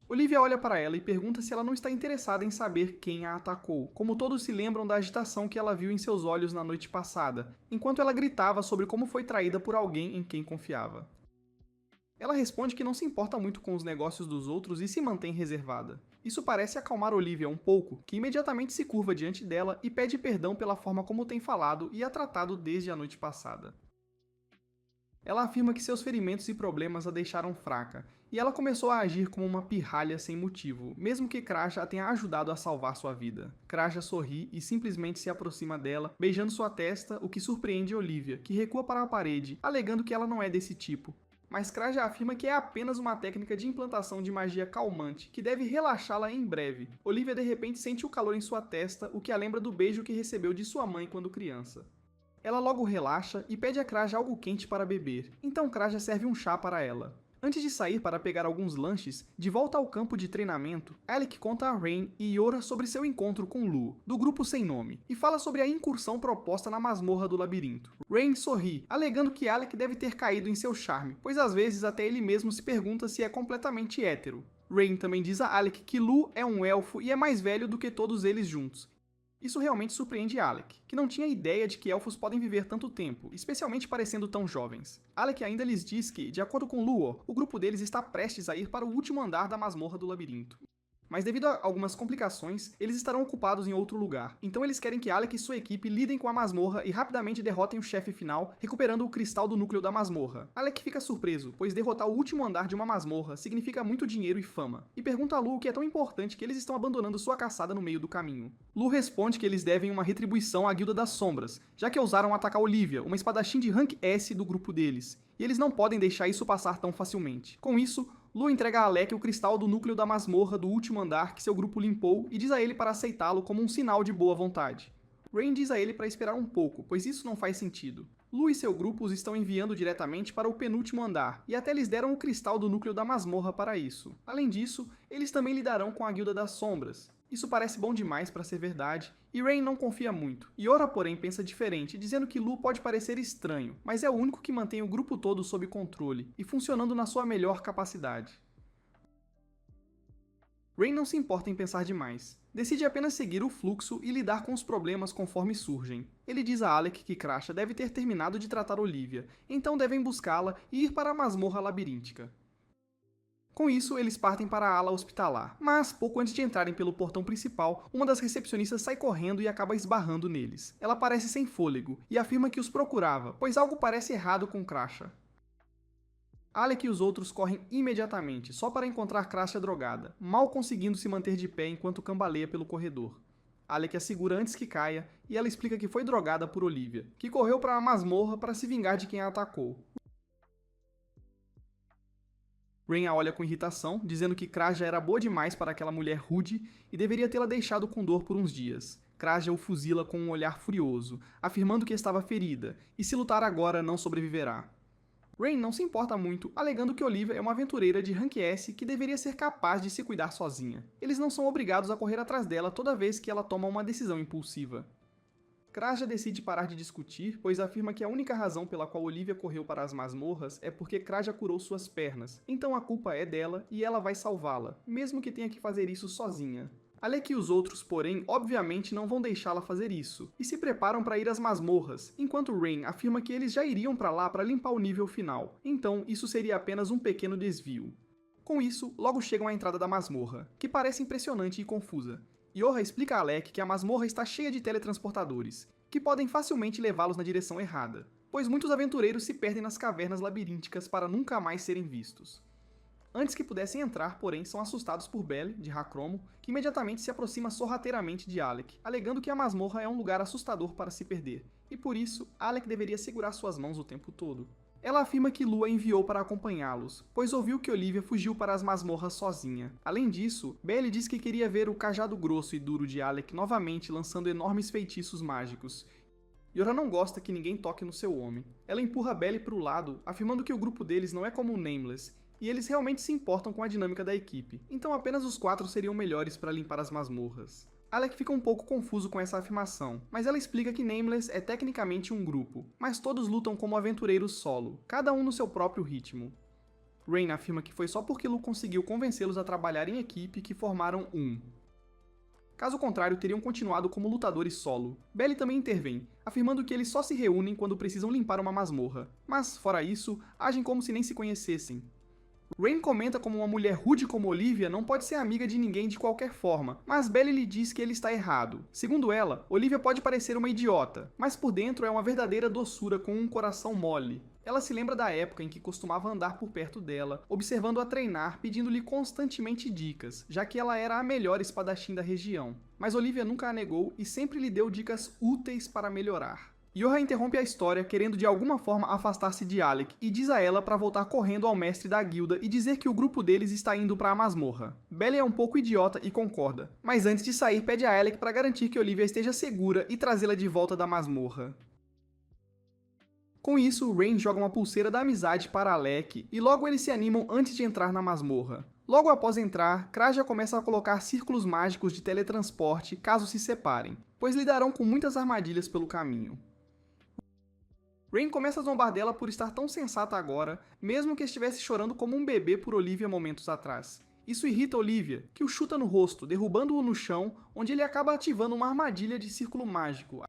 Olivia olha para ela e pergunta se ela não está interessada em saber quem a atacou, como todos se lembram da agitação que ela viu em seus olhos na noite passada, enquanto ela gritava sobre como foi traída por alguém em quem confiava. Ela responde que não se importa muito com os negócios dos outros e se mantém reservada. Isso parece acalmar Olivia um pouco, que imediatamente se curva diante dela e pede perdão pela forma como tem falado e a tratado desde a noite passada. Ela afirma que seus ferimentos e problemas a deixaram fraca, e ela começou a agir como uma pirralha sem motivo, mesmo que Kraja a tenha ajudado a salvar sua vida. Kraja sorri e simplesmente se aproxima dela, beijando sua testa, o que surpreende Olivia, que recua para a parede, alegando que ela não é desse tipo. Mas Kraja afirma que é apenas uma técnica de implantação de magia calmante, que deve relaxá-la em breve. Olivia de repente sente o calor em sua testa, o que a lembra do beijo que recebeu de sua mãe quando criança. Ela logo relaxa e pede a Kraja algo quente para beber, então Kraja serve um chá para ela. Antes de sair para pegar alguns lanches, de volta ao campo de treinamento, Alec conta a Rain e Yora sobre seu encontro com Lu, do grupo Sem Nome, e fala sobre a incursão proposta na masmorra do labirinto. Rain sorri, alegando que Alec deve ter caído em seu charme, pois às vezes até ele mesmo se pergunta se é completamente hétero. Rain também diz a Alec que Lu é um elfo e é mais velho do que todos eles juntos. Isso realmente surpreende Alec, que não tinha ideia de que elfos podem viver tanto tempo, especialmente parecendo tão jovens. Alec ainda lhes diz que, de acordo com Luo, o grupo deles está prestes a ir para o último andar da masmorra do labirinto. Mas devido a algumas complicações, eles estarão ocupados em outro lugar. Então eles querem que Alec e sua equipe lidem com a masmorra e rapidamente derrotem o chefe final, recuperando o cristal do núcleo da masmorra. Alec fica surpreso, pois derrotar o último andar de uma masmorra significa muito dinheiro e fama, e pergunta a Lu o que é tão importante que eles estão abandonando sua caçada no meio do caminho. Lu responde que eles devem uma retribuição à Guilda das Sombras, já que ousaram atacar Olivia, uma espadachim de rank S do grupo deles, e eles não podem deixar isso passar tão facilmente. Com isso, Lu entrega a Alec o cristal do núcleo da masmorra do último andar que seu grupo limpou e diz a ele para aceitá-lo como um sinal de boa vontade. Rain diz a ele para esperar um pouco, pois isso não faz sentido. Lu e seu grupo os estão enviando diretamente para o penúltimo andar, e até lhes deram o cristal do núcleo da masmorra para isso. Além disso, eles também lidarão com a Guilda das Sombras. Isso parece bom demais para ser verdade, e Rain não confia muito. Yora, porém, pensa diferente, dizendo que Lu pode parecer estranho, mas é o único que mantém o grupo todo sob controle, e funcionando na sua melhor capacidade. Rain não se importa em pensar demais. decide apenas seguir o fluxo e lidar com os problemas conforme surgem. Ele diz a Alec que Crasha deve ter terminado de tratar Olivia, então devem buscá-la e ir para a masmorra labiríntica. Com isso, eles partem para a ala hospitalar, mas pouco antes de entrarem pelo portão principal, uma das recepcionistas sai correndo e acaba esbarrando neles. Ela parece sem fôlego e afirma que os procurava, pois algo parece errado com Crasha. Alec e os outros correm imediatamente, só para encontrar Crasha drogada, mal conseguindo se manter de pé enquanto cambaleia pelo corredor. Alec a segura antes que caia, e ela explica que foi drogada por Olivia, que correu para a masmorra para se vingar de quem a atacou. Rain a olha com irritação, dizendo que Kraja era boa demais para aquela mulher rude e deveria tê-la deixado com dor por uns dias. Kraja o fuzila com um olhar furioso, afirmando que estava ferida, e se lutar agora não sobreviverá. Rain não se importa muito, alegando que Olivia é uma aventureira de rank S que deveria ser capaz de se cuidar sozinha. Eles não são obrigados a correr atrás dela toda vez que ela toma uma decisão impulsiva. Kraja decide parar de discutir, pois afirma que a única razão pela qual Olivia correu para as masmorras é porque Kraja curou suas pernas, então a culpa é dela e ela vai salvá-la, mesmo que tenha que fazer isso sozinha. Alec e os outros, porém, obviamente não vão deixá-la fazer isso, e se preparam para ir às masmorras, enquanto Rain afirma que eles já iriam para lá para limpar o nível final, então isso seria apenas um pequeno desvio. Com isso, logo chegam à entrada da masmorra, que parece impressionante e confusa. Yoha explica a Alec que a masmorra está cheia de teletransportadores, que podem facilmente levá-los na direção errada, pois muitos aventureiros se perdem nas cavernas labirínticas para nunca mais serem vistos. Antes que pudessem entrar, porém, são assustados por Belle, de Hakromo, que imediatamente se aproxima sorrateiramente de Alec, alegando que a masmorra é um lugar assustador para se perder, e por isso, Alec deveria segurar suas mãos o tempo todo. Ela afirma que Lu a enviou para acompanhá-los, pois ouviu que Olivia fugiu para as masmorras sozinha. Além disso, Belle diz que queria ver o cajado grosso e duro de Alec novamente lançando enormes feitiços mágicos. Yora não gosta que ninguém toque no seu homem. Ela empurra Belle para o lado, afirmando que o grupo deles não é como o Nameless, e eles realmente se importam com a dinâmica da equipe, então apenas os 4 seriam melhores para limpar as masmorras. Alec fica um pouco confuso com essa afirmação, mas ela explica que Nameless é tecnicamente um grupo, mas todos lutam como aventureiros solo, cada um no seu próprio ritmo. Rain afirma que foi só porque Lu conseguiu convencê-los a trabalhar em equipe que formaram um. Caso contrário, teriam continuado como lutadores solo. Belle também intervém, afirmando que eles só se reúnem quando precisam limpar uma masmorra, mas, fora isso, agem como se nem se conhecessem. Rain comenta como uma mulher rude como Olivia não pode ser amiga de ninguém de qualquer forma, mas Belle lhe diz que ele está errado. Segundo ela, Olivia pode parecer uma idiota, mas por dentro é uma verdadeira doçura com um coração mole. Ela se lembra da época em que costumava andar por perto dela, observando-a treinar, pedindo-lhe constantemente dicas, já que ela era a melhor espadachim da região. Mas Olivia nunca a negou e sempre lhe deu dicas úteis para melhorar. Yoha interrompe a história, querendo de alguma forma afastar-se de Alec, e diz a ela para voltar correndo ao mestre da guilda e dizer que o grupo deles está indo para a masmorra. Belle é um pouco idiota e concorda, mas antes de sair pede a Alec para garantir que Olivia esteja segura e trazê-la de volta da masmorra. Com isso, Rain joga uma pulseira da amizade para Alec, e logo eles se animam antes de entrar na masmorra. Logo após entrar, Kraja começa a colocar círculos mágicos de teletransporte caso se separem, pois lidarão com muitas armadilhas pelo caminho. Rain começa a zombar dela por estar tão sensata agora, mesmo que estivesse chorando como um bebê por Olivia momentos atrás. Isso irrita Olivia, que o chuta no rosto, derrubando-o no chão, onde ele acaba ativando uma armadilha de círculo mágico.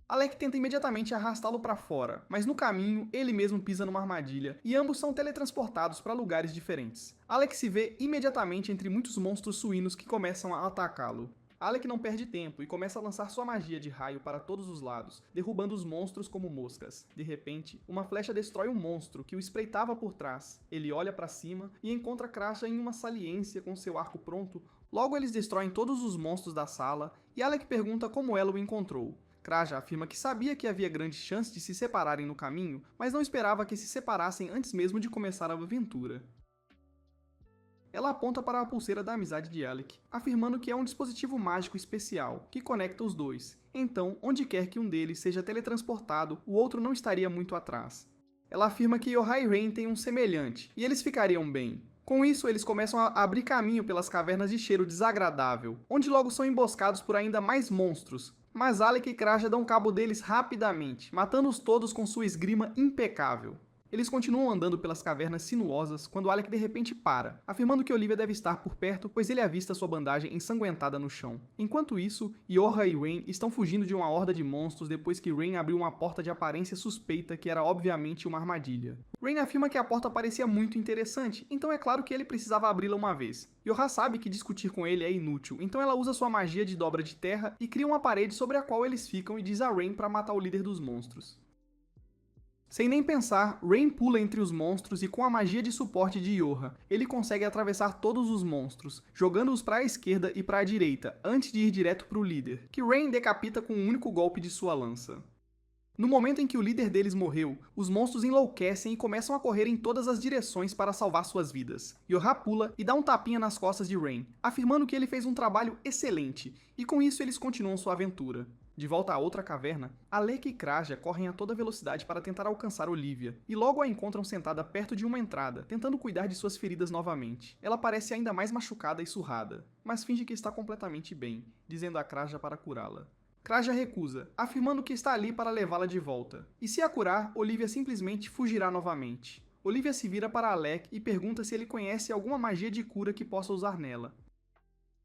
Alec tenta imediatamente arrastá-lo para fora, mas no caminho ele mesmo pisa numa armadilha e ambos são teletransportados para lugares diferentes. Alec se vê imediatamente entre muitos monstros suínos que começam a atacá-lo. Alec não perde tempo e começa a lançar sua magia de raio para todos os lados, derrubando os monstros como moscas. De repente, uma flecha destrói um monstro que o espreitava por trás. Ele olha para cima e encontra Crasha em uma saliência com seu arco pronto. Logo eles destroem todos os monstros da sala e Alec pergunta como ela o encontrou. Kraja afirma que sabia que havia grande chance de se separarem no caminho, mas não esperava que se separassem antes mesmo de começar a aventura. Ela aponta para a pulseira da amizade de Alec, afirmando que é um dispositivo mágico especial, que conecta os dois. Então, onde quer que um deles seja teletransportado, o outro não estaria muito atrás. Ela afirma que Yoha e Rain têm um semelhante, e eles ficariam bem. Com isso, eles começam a abrir caminho pelas cavernas de cheiro desagradável, onde logo são emboscados por ainda mais monstros, mas Alec e Kraja dão cabo deles rapidamente, matando-os todos com sua esgrima impecável. Eles continuam andando pelas cavernas sinuosas quando Alec de repente para, afirmando que Olivia deve estar por perto, pois ele avista sua bandagem ensanguentada no chão. Enquanto isso, Yorha e Rain estão fugindo de uma horda de monstros depois que Rain abriu uma porta de aparência suspeita que era obviamente uma armadilha. Rain afirma que a porta parecia muito interessante, então é claro que ele precisava abri-la uma vez. Yorha sabe que discutir com ele é inútil, então ela usa sua magia de dobra de terra e cria uma parede sobre a qual eles ficam e diz a Rain para matar o líder dos monstros. Sem nem pensar, Rain pula entre os monstros e com a magia de suporte de Yorha, ele consegue atravessar todos os monstros, jogando-os para a esquerda e para a direita, antes de ir direto para o líder, que Rain decapita com um único golpe de sua lança. No momento em que o líder deles morreu, os monstros enlouquecem e começam a correr em todas as direções para salvar suas vidas. Yorha pula e dá um tapinha nas costas de Rain, afirmando que ele fez um trabalho excelente, e com isso eles continuam sua aventura. De volta à outra caverna, Alec e Kraja correm a toda velocidade para tentar alcançar Olivia, e logo a encontram sentada perto de uma entrada, tentando cuidar de suas feridas novamente. Ela parece ainda mais machucada e surrada, mas finge que está completamente bem, dizendo a Kraja para curá-la. Kraja recusa, afirmando que está ali para levá-la de volta. E se a curar, Olivia simplesmente fugirá novamente. Olivia se vira para Alec e pergunta se ele conhece alguma magia de cura que possa usar nela.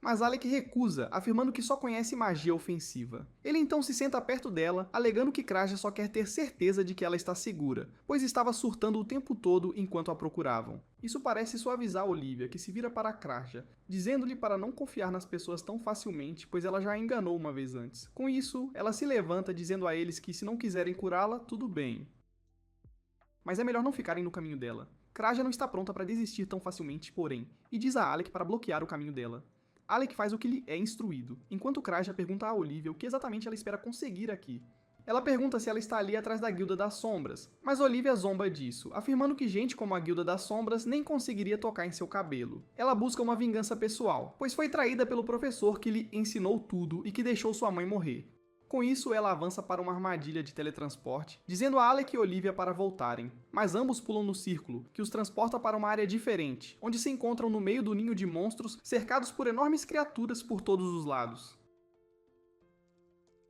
Mas Alec recusa, afirmando que só conhece magia ofensiva. Ele então se senta perto dela, alegando que Kraja só quer ter certeza de que ela está segura, pois estava surtando o tempo todo enquanto a procuravam. Isso parece suavizar Olivia, que se vira para Kraja, dizendo-lhe para não confiar nas pessoas tão facilmente, pois ela já a enganou uma vez antes. Com isso, ela se levanta dizendo a eles que se não quiserem curá-la, tudo bem. Mas é melhor não ficarem no caminho dela. Kraja não está pronta para desistir tão facilmente, porém, e diz a Alec para bloquear o caminho dela. Alec faz o que lhe é instruído, enquanto Kraja pergunta a Olivia o que exatamente ela espera conseguir aqui. Ela pergunta se ela está ali atrás da Guilda das Sombras, mas Olivia zomba disso, afirmando que gente como a Guilda das Sombras nem conseguiria tocar em seu cabelo. Ela busca uma vingança pessoal, pois foi traída pelo professor que lhe ensinou tudo e que deixou sua mãe morrer. Com isso, ela avança para uma armadilha de teletransporte, dizendo a Alec e Olivia para voltarem. Mas ambos pulam no círculo, que os transporta para uma área diferente, onde se encontram no meio do ninho de monstros, cercados por enormes criaturas por todos os lados.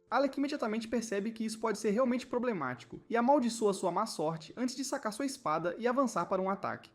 Alec imediatamente percebe que isso pode ser realmente problemático, e amaldiçoa sua má sorte antes de sacar sua espada e avançar para um ataque.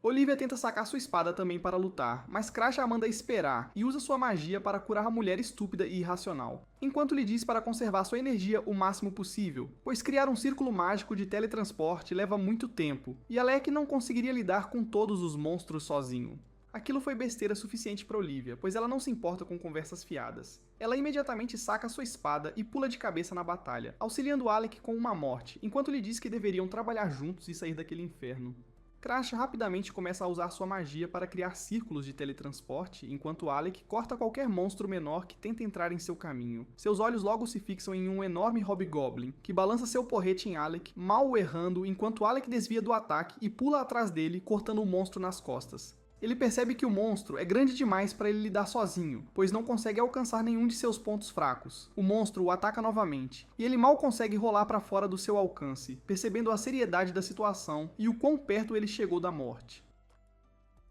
Olivia tenta sacar sua espada também para lutar, mas Kraja a manda esperar e usa sua magia para curar a mulher estúpida e irracional, enquanto lhe diz para conservar sua energia o máximo possível, pois criar um círculo mágico de teletransporte leva muito tempo, e Alec não conseguiria lidar com todos os monstros sozinho. Aquilo foi besteira suficiente para Olivia, pois ela não se importa com conversas fiadas. Ela imediatamente saca sua espada e pula de cabeça na batalha, auxiliando Alec com uma morte, enquanto lhe diz que deveriam trabalhar juntos e sair daquele inferno. Kraja rapidamente começa a usar sua magia para criar círculos de teletransporte, enquanto Alec corta qualquer monstro menor que tenta entrar em seu caminho. Seus olhos logo se fixam em um enorme Hobgoblin, que balança seu porrete em Alec, mal o errando, enquanto Alec desvia do ataque e pula atrás dele, cortando o monstro nas costas. Ele percebe que o monstro é grande demais para ele lidar sozinho, pois não consegue alcançar nenhum de seus pontos fracos. O monstro o ataca novamente, e ele mal consegue rolar para fora do seu alcance, percebendo a seriedade da situação e o quão perto ele chegou da morte.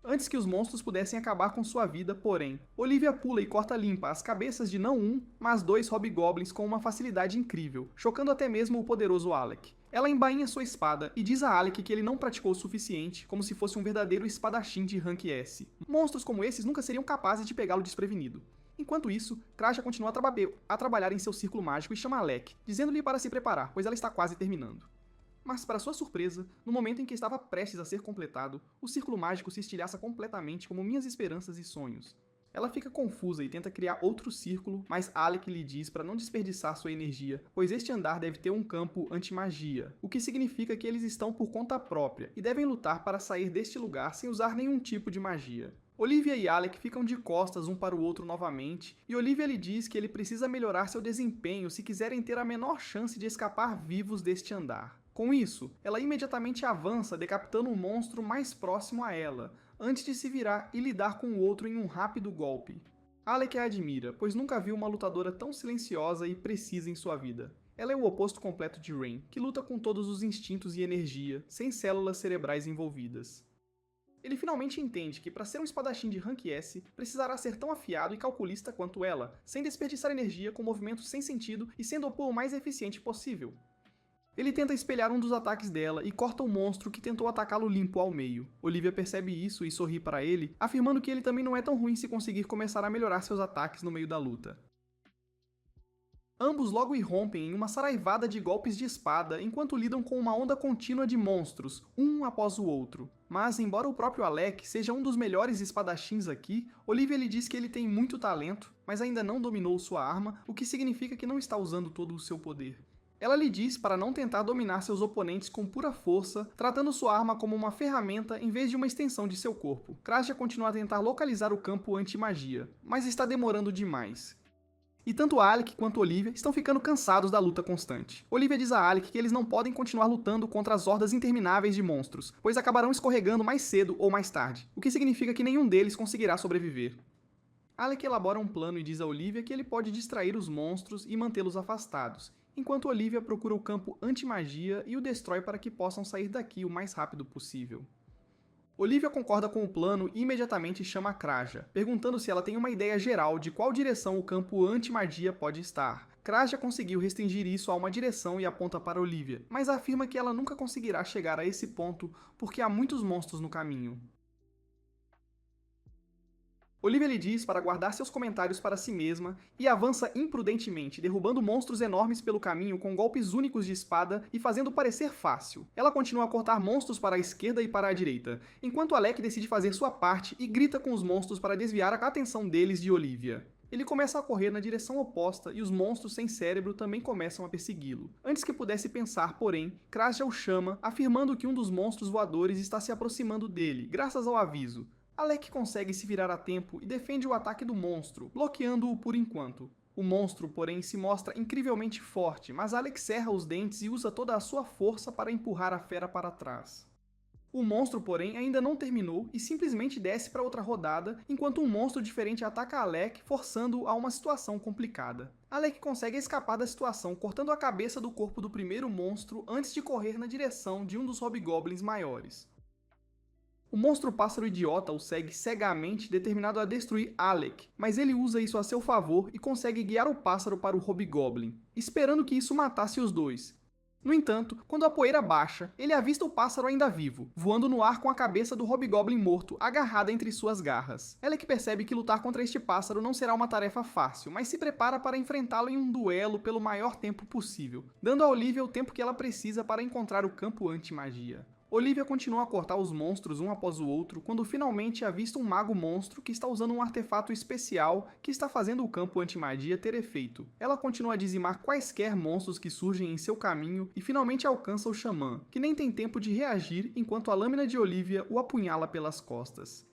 Antes que os monstros pudessem acabar com sua vida, porém, Olivia pula e corta limpa as cabeças de não um, mas dois Hobgoblins com uma facilidade incrível, chocando até mesmo o poderoso Alec. Ela embainha sua espada e diz a Alec que ele não praticou o suficiente, como se fosse um verdadeiro espadachim de rank S. Monstros como esses nunca seriam capazes de pegá-lo desprevenido. Enquanto isso, Kraja continua a trabalhar em seu círculo mágico e chama Alec, dizendo-lhe para se preparar, pois ela está quase terminando. Mas, para sua surpresa, no momento em que estava prestes a ser completado, o círculo mágico se estilhaça completamente como minhas esperanças e sonhos. Ela fica confusa e tenta criar outro círculo, mas Alec lhe diz para não desperdiçar sua energia, pois este andar deve ter um campo anti-magia, o que significa que eles estão por conta própria e devem lutar para sair deste lugar sem usar nenhum tipo de magia. Olivia e Alec ficam de costas um para o outro novamente, e Olivia lhe diz que ele precisa melhorar seu desempenho se quiserem ter a menor chance de escapar vivos deste andar. Com isso, ela imediatamente avança, decapitando um monstro mais próximo a ela, antes de se virar e lidar com o outro em um rápido golpe. Alec a admira, pois nunca viu uma lutadora tão silenciosa e precisa em sua vida. Ela é o oposto completo de Rain, que luta com todos os instintos e energia, sem células cerebrais envolvidas. Ele finalmente entende que para ser um espadachim de rank S, precisará ser tão afiado e calculista quanto ela, sem desperdiçar energia com movimentos sem sentido e sendo o pulo mais eficiente possível. Ele tenta espelhar um dos ataques dela e corta o monstro que tentou atacá-lo limpo ao meio. Olivia percebe isso e sorri para ele, afirmando que ele também não é tão ruim se conseguir começar a melhorar seus ataques no meio da luta. Ambos logo irrompem em uma saraivada de golpes de espada enquanto lidam com uma onda contínua de monstros, um após o outro. Mas, embora o próprio Alec seja um dos melhores espadachins aqui, Olivia lhe diz que ele tem muito talento, mas ainda não dominou sua arma, o que significa que não está usando todo o seu poder. Ela lhe diz para não tentar dominar seus oponentes com pura força, tratando sua arma como uma ferramenta em vez de uma extensão de seu corpo. Kraja continua a tentar localizar o campo anti-magia, mas está demorando demais. E tanto Alec quanto Olivia estão ficando cansados da luta constante. Olivia diz a Alec que eles não podem continuar lutando contra as hordas intermináveis de monstros, pois acabarão escorregando mais cedo ou mais tarde, o que significa que nenhum deles conseguirá sobreviver. Alec elabora um plano e diz a Olivia que ele pode distrair os monstros e mantê-los afastados, enquanto Olivia procura o campo anti-magia e o destrói para que possam sair daqui o mais rápido possível. Olivia concorda com o plano e imediatamente chama Kraja, perguntando se ela tem uma ideia geral de qual direção o campo anti-magia pode estar. Kraja conseguiu restringir isso a uma direção e aponta para Olivia, mas afirma que ela nunca conseguirá chegar a esse ponto porque há muitos monstros no caminho. Olivia lhe diz para guardar seus comentários para si mesma e avança imprudentemente, derrubando monstros enormes pelo caminho com golpes únicos de espada e fazendo parecer fácil. Ela continua a cortar monstros para a esquerda e para a direita, enquanto Alec decide fazer sua parte e grita com os monstros para desviar a atenção deles de Olivia. Ele começa a correr na direção oposta e os monstros sem cérebro também começam a persegui-lo. Antes que pudesse pensar, porém, Kraja o chama, afirmando que um dos monstros voadores está se aproximando dele, graças ao aviso. Alec consegue se virar a tempo e defende o ataque do monstro, bloqueando-o por enquanto. O monstro, porém, se mostra incrivelmente forte, mas Alec cerra os dentes e usa toda a sua força para empurrar a fera para trás. O monstro, porém, ainda não terminou e simplesmente desce para outra rodada, enquanto um monstro diferente ataca Alec, forçando-o a uma situação complicada. Alec consegue escapar da situação, cortando a cabeça do corpo do primeiro monstro antes de correr na direção de um dos hobgoblins maiores. O monstro pássaro idiota o segue cegamente, determinado a destruir Alec, mas ele usa isso a seu favor e consegue guiar o pássaro para o hobgoblin, esperando que isso matasse os dois. No entanto, quando a poeira baixa, ele avista o pássaro ainda vivo, voando no ar com a cabeça do hobgoblin morto agarrada entre suas garras. Alec percebe que lutar contra este pássaro não será uma tarefa fácil, mas se prepara para enfrentá-lo em um duelo pelo maior tempo possível, dando a Olivia o tempo que ela precisa para encontrar o campo anti-magia. Olivia continua a cortar os monstros um após o outro quando finalmente avista um mago monstro que está usando um artefato especial que está fazendo o campo anti-magia ter efeito. Ela continua a dizimar quaisquer monstros que surgem em seu caminho e finalmente alcança o xamã, que nem tem tempo de reagir enquanto a lâmina de Olivia o apunhala pelas costas.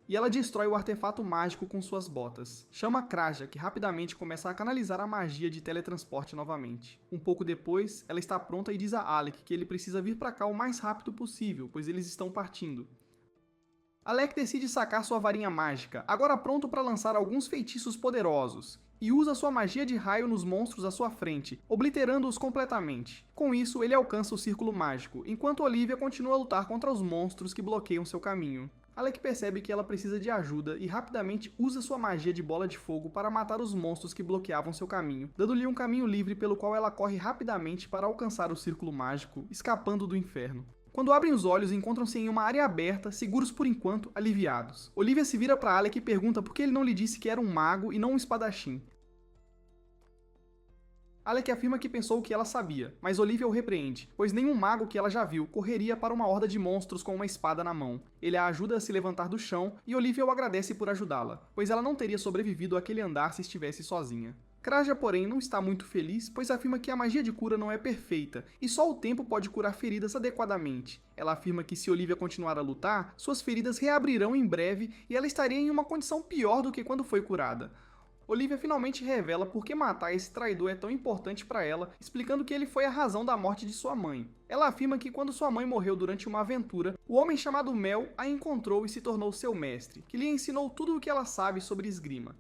E ela destrói o artefato mágico com suas botas. Chama Kraja, que rapidamente começa a canalizar a magia de teletransporte novamente. Um pouco depois, ela está pronta e diz a Alec que ele precisa vir para cá o mais rápido possível, pois eles estão partindo. Alec decide sacar sua varinha mágica, agora pronto para lançar alguns feitiços poderosos, e usa sua magia de raio nos monstros à sua frente, obliterando-os completamente. Com isso, ele alcança o círculo mágico, enquanto Olivia continua a lutar contra os monstros que bloqueiam seu caminho. Alec percebe que ela precisa de ajuda e rapidamente usa sua magia de bola de fogo para matar os monstros que bloqueavam seu caminho, dando-lhe um caminho livre pelo qual ela corre rapidamente para alcançar o círculo mágico, escapando do inferno. Quando abrem os olhos, encontram-se em uma área aberta, seguros por enquanto, aliviados. Olivia se vira para Alec e pergunta por que ele não lhe disse que era um mago e não um espadachim. Alec afirma que pensou que ela sabia, mas Olivia o repreende, pois nenhum mago que ela já viu correria para uma horda de monstros com uma espada na mão. Ele a ajuda a se levantar do chão e Olivia o agradece por ajudá-la, pois ela não teria sobrevivido àquele andar se estivesse sozinha. Kraja, porém, não está muito feliz, pois afirma que a magia de cura não é perfeita, e só o tempo pode curar feridas adequadamente. Ela afirma que se Olivia continuar a lutar, suas feridas reabrirão em breve e ela estaria em uma condição pior do que quando foi curada. Olivia finalmente revela por que matar esse traidor é tão importante para ela, explicando que ele foi a razão da morte de sua mãe. Ela afirma que quando sua mãe morreu durante uma aventura, o homem chamado Mel a encontrou e se tornou seu mestre, que lhe ensinou tudo o que ela sabe sobre esgrima.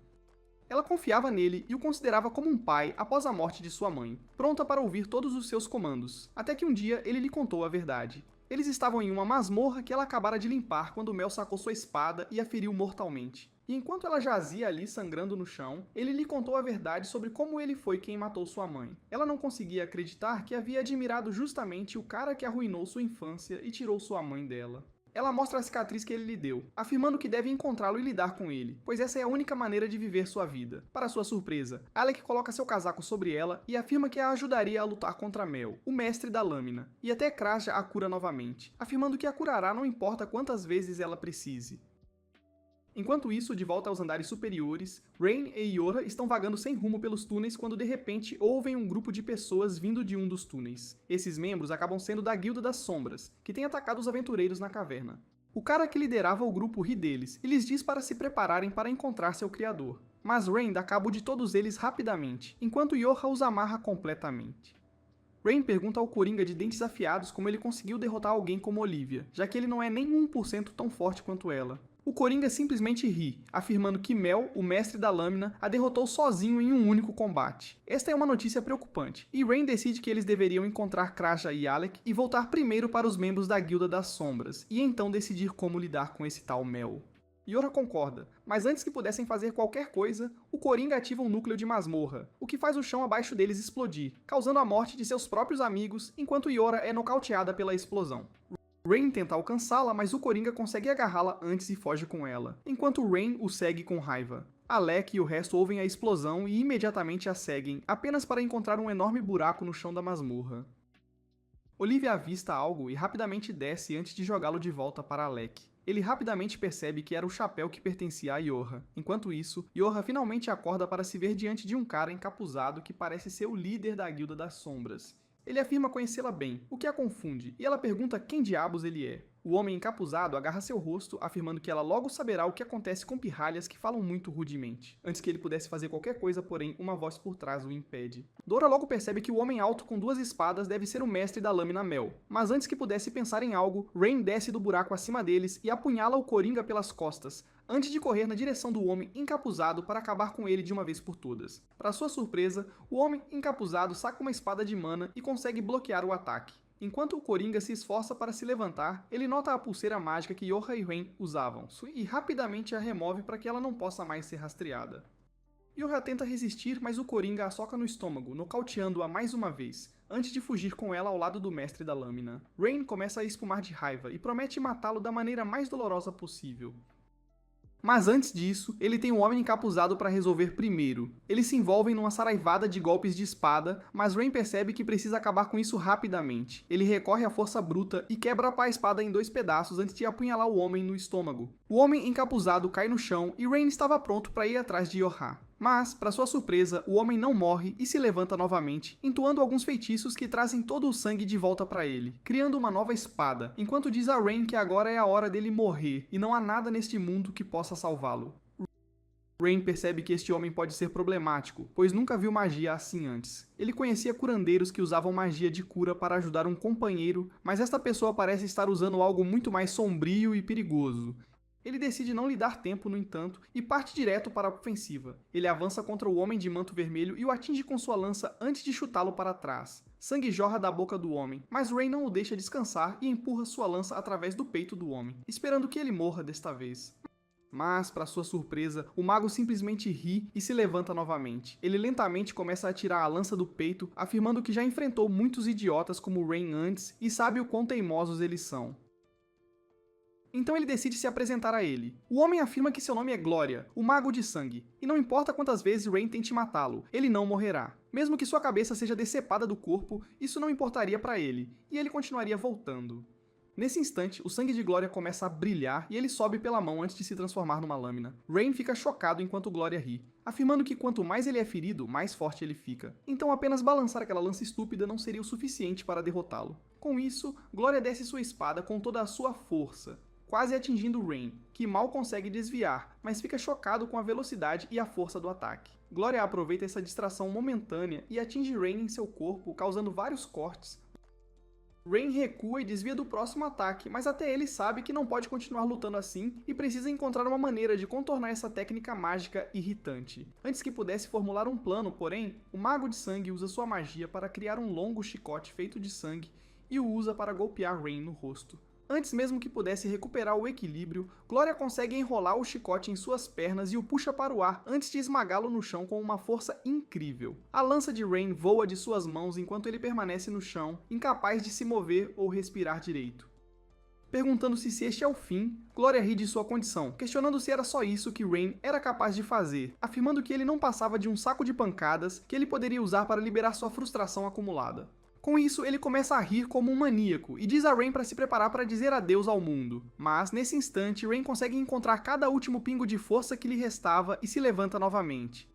Ela confiava nele e o considerava como um pai após a morte de sua mãe, pronta para ouvir todos os seus comandos, até que um dia ele lhe contou a verdade. Eles estavam em uma masmorra que ela acabara de limpar quando Mel sacou sua espada e a feriu mortalmente. E enquanto ela jazia ali sangrando no chão, ele lhe contou a verdade sobre como ele foi quem matou sua mãe. Ela não conseguia acreditar que havia admirado justamente o cara que arruinou sua infância e tirou sua mãe dela. Ela mostra a cicatriz que ele lhe deu, afirmando que deve encontrá-lo e lidar com ele, pois essa é a única maneira de viver sua vida. Para sua surpresa, Alec coloca seu casaco sobre ela e afirma que a ajudaria a lutar contra Mel, o mestre da lâmina, e até Kraja a cura novamente, afirmando que a curará não importa quantas vezes ela precise. Enquanto isso, de volta aos andares superiores, Rain e Yorha estão vagando sem rumo pelos túneis quando de repente ouvem um grupo de pessoas vindo de um dos túneis. Esses membros acabam sendo da Guilda das Sombras, que tem atacado os aventureiros na caverna. O cara que liderava o grupo ri deles e lhes diz para se prepararem para encontrar seu criador. Mas Rain dá cabo de todos eles rapidamente, enquanto Yorha os amarra completamente. Rain pergunta ao Coringa de dentes afiados como ele conseguiu derrotar alguém como Olivia, já que ele não é nem 1% tão forte quanto ela. O Coringa simplesmente ri, afirmando que Mel, o mestre da lâmina, a derrotou sozinho em um único combate. Esta é uma notícia preocupante, e Rain decide que eles deveriam encontrar Kraja e Alec e voltar primeiro para os membros da Guilda das Sombras, e então decidir como lidar com esse tal Mel. Yorha concorda, mas antes que pudessem fazer qualquer coisa, o Coringa ativa um núcleo de masmorra, o que faz o chão abaixo deles explodir, causando a morte de seus próprios amigos, enquanto Yorha é nocauteada pela explosão. Rain tenta alcançá-la, mas o Coringa consegue agarrá-la antes e foge com ela, enquanto Rain o segue com raiva. Alec e o resto ouvem a explosão e imediatamente a seguem, apenas para encontrar um enorme buraco no chão da masmorra. Olivia avista algo e rapidamente desce antes de jogá-lo de volta para Alec. Ele rapidamente percebe que era o chapéu que pertencia a Yorha. Enquanto isso, Yorha finalmente acorda para se ver diante de um cara encapuzado que parece ser o líder da Guilda das Sombras. Ele afirma conhecê-la bem, o que a confunde, e ela pergunta quem diabos ele é. O homem encapuzado agarra seu rosto, afirmando que ela logo saberá o que acontece com pirralhas que falam muito rudemente. Antes que ele pudesse fazer qualquer coisa, porém, uma voz por trás o impede. Dora logo percebe que o homem alto com 2 espadas deve ser o mestre da lâmina Mel. Mas antes que pudesse pensar em algo, Rain desce do buraco acima deles e apunhala o Coringa pelas costas, antes de correr na direção do homem encapuzado para acabar com ele de uma vez por todas. Para sua surpresa, o homem encapuzado saca uma espada de mana e consegue bloquear o ataque. Enquanto o Coringa se esforça para se levantar, ele nota a pulseira mágica que Yorha e Rain usavam, e rapidamente a remove para que ela não possa mais ser rastreada. Yorha tenta resistir, mas o Coringa a soca no estômago, nocauteando-a mais uma vez, antes de fugir com ela ao lado do mestre da lâmina. Rain começa a espumar de raiva e promete matá-lo da maneira mais dolorosa possível. Mas antes disso, ele tem um homem encapuzado para resolver primeiro. Eles se envolvem numa saraivada de golpes de espada, mas Rain percebe que precisa acabar com isso rapidamente. Ele recorre à força bruta e quebra a espada em 2 pedaços antes de apunhalar o homem no estômago. O homem encapuzado cai no chão e Rain estava pronto para ir atrás de Yorha. Mas, para sua surpresa, o homem não morre e se levanta novamente, entoando alguns feitiços que trazem todo o sangue de volta para ele, criando uma nova espada, enquanto diz a Rain que agora é a hora dele morrer e não há nada neste mundo que possa salvá-lo. Rain percebe que este homem pode ser problemático, pois nunca viu magia assim antes. Ele conhecia curandeiros que usavam magia de cura para ajudar um companheiro, mas esta pessoa parece estar usando algo muito mais sombrio e perigoso. Ele decide não lhe dar tempo, no entanto, e parte direto para a ofensiva. Ele avança contra o homem de manto vermelho e o atinge com sua lança antes de chutá-lo para trás. Sangue jorra da boca do homem, mas Rain não o deixa descansar e empurra sua lança através do peito do homem, esperando que ele morra desta vez. Mas, para sua surpresa, o mago simplesmente ri e se levanta novamente. Ele lentamente começa a tirar a lança do peito, afirmando que já enfrentou muitos idiotas como Rain antes e sabe o quão teimosos eles são. Então ele decide se apresentar a ele. O homem afirma que seu nome é Glória, o Mago de Sangue, e não importa quantas vezes Rain tente matá-lo, ele não morrerá. Mesmo que sua cabeça seja decepada do corpo, isso não importaria para ele, e ele continuaria voltando. Nesse instante, o sangue de Glória começa a brilhar e ele sobe pela mão antes de se transformar numa lâmina. Rain fica chocado enquanto Glória ri, afirmando que quanto mais ele é ferido, mais forte ele fica. Então apenas balançar aquela lança estúpida não seria o suficiente para derrotá-lo. Com isso, Glória desce sua espada com toda a sua força, quase atingindo Rain, que mal consegue desviar, mas fica chocado com a velocidade e a força do ataque. Glória aproveita essa distração momentânea e atinge Rain em seu corpo, causando vários cortes. Rain recua e desvia do próximo ataque, mas até ele sabe que não pode continuar lutando assim e precisa encontrar uma maneira de contornar essa técnica mágica irritante. Antes que pudesse formular um plano, porém, o Mago de Sangue usa sua magia para criar um longo chicote feito de sangue e o usa para golpear Rain no rosto. Antes mesmo que pudesse recuperar o equilíbrio, Glória consegue enrolar o chicote em suas pernas e o puxa para o ar antes de esmagá-lo no chão com uma força incrível. A lança de Rain voa de suas mãos enquanto ele permanece no chão, incapaz de se mover ou respirar direito. Perguntando-se se este é o fim, Glória ri de sua condição, questionando se era só isso que Rain era capaz de fazer, afirmando que ele não passava de um saco de pancadas que ele poderia usar para liberar sua frustração acumulada. Com isso, ele começa a rir como um maníaco e diz a Rain para se preparar para dizer adeus ao mundo. Mas, nesse instante, Rain consegue encontrar cada último pingo de força que lhe restava e se levanta novamente.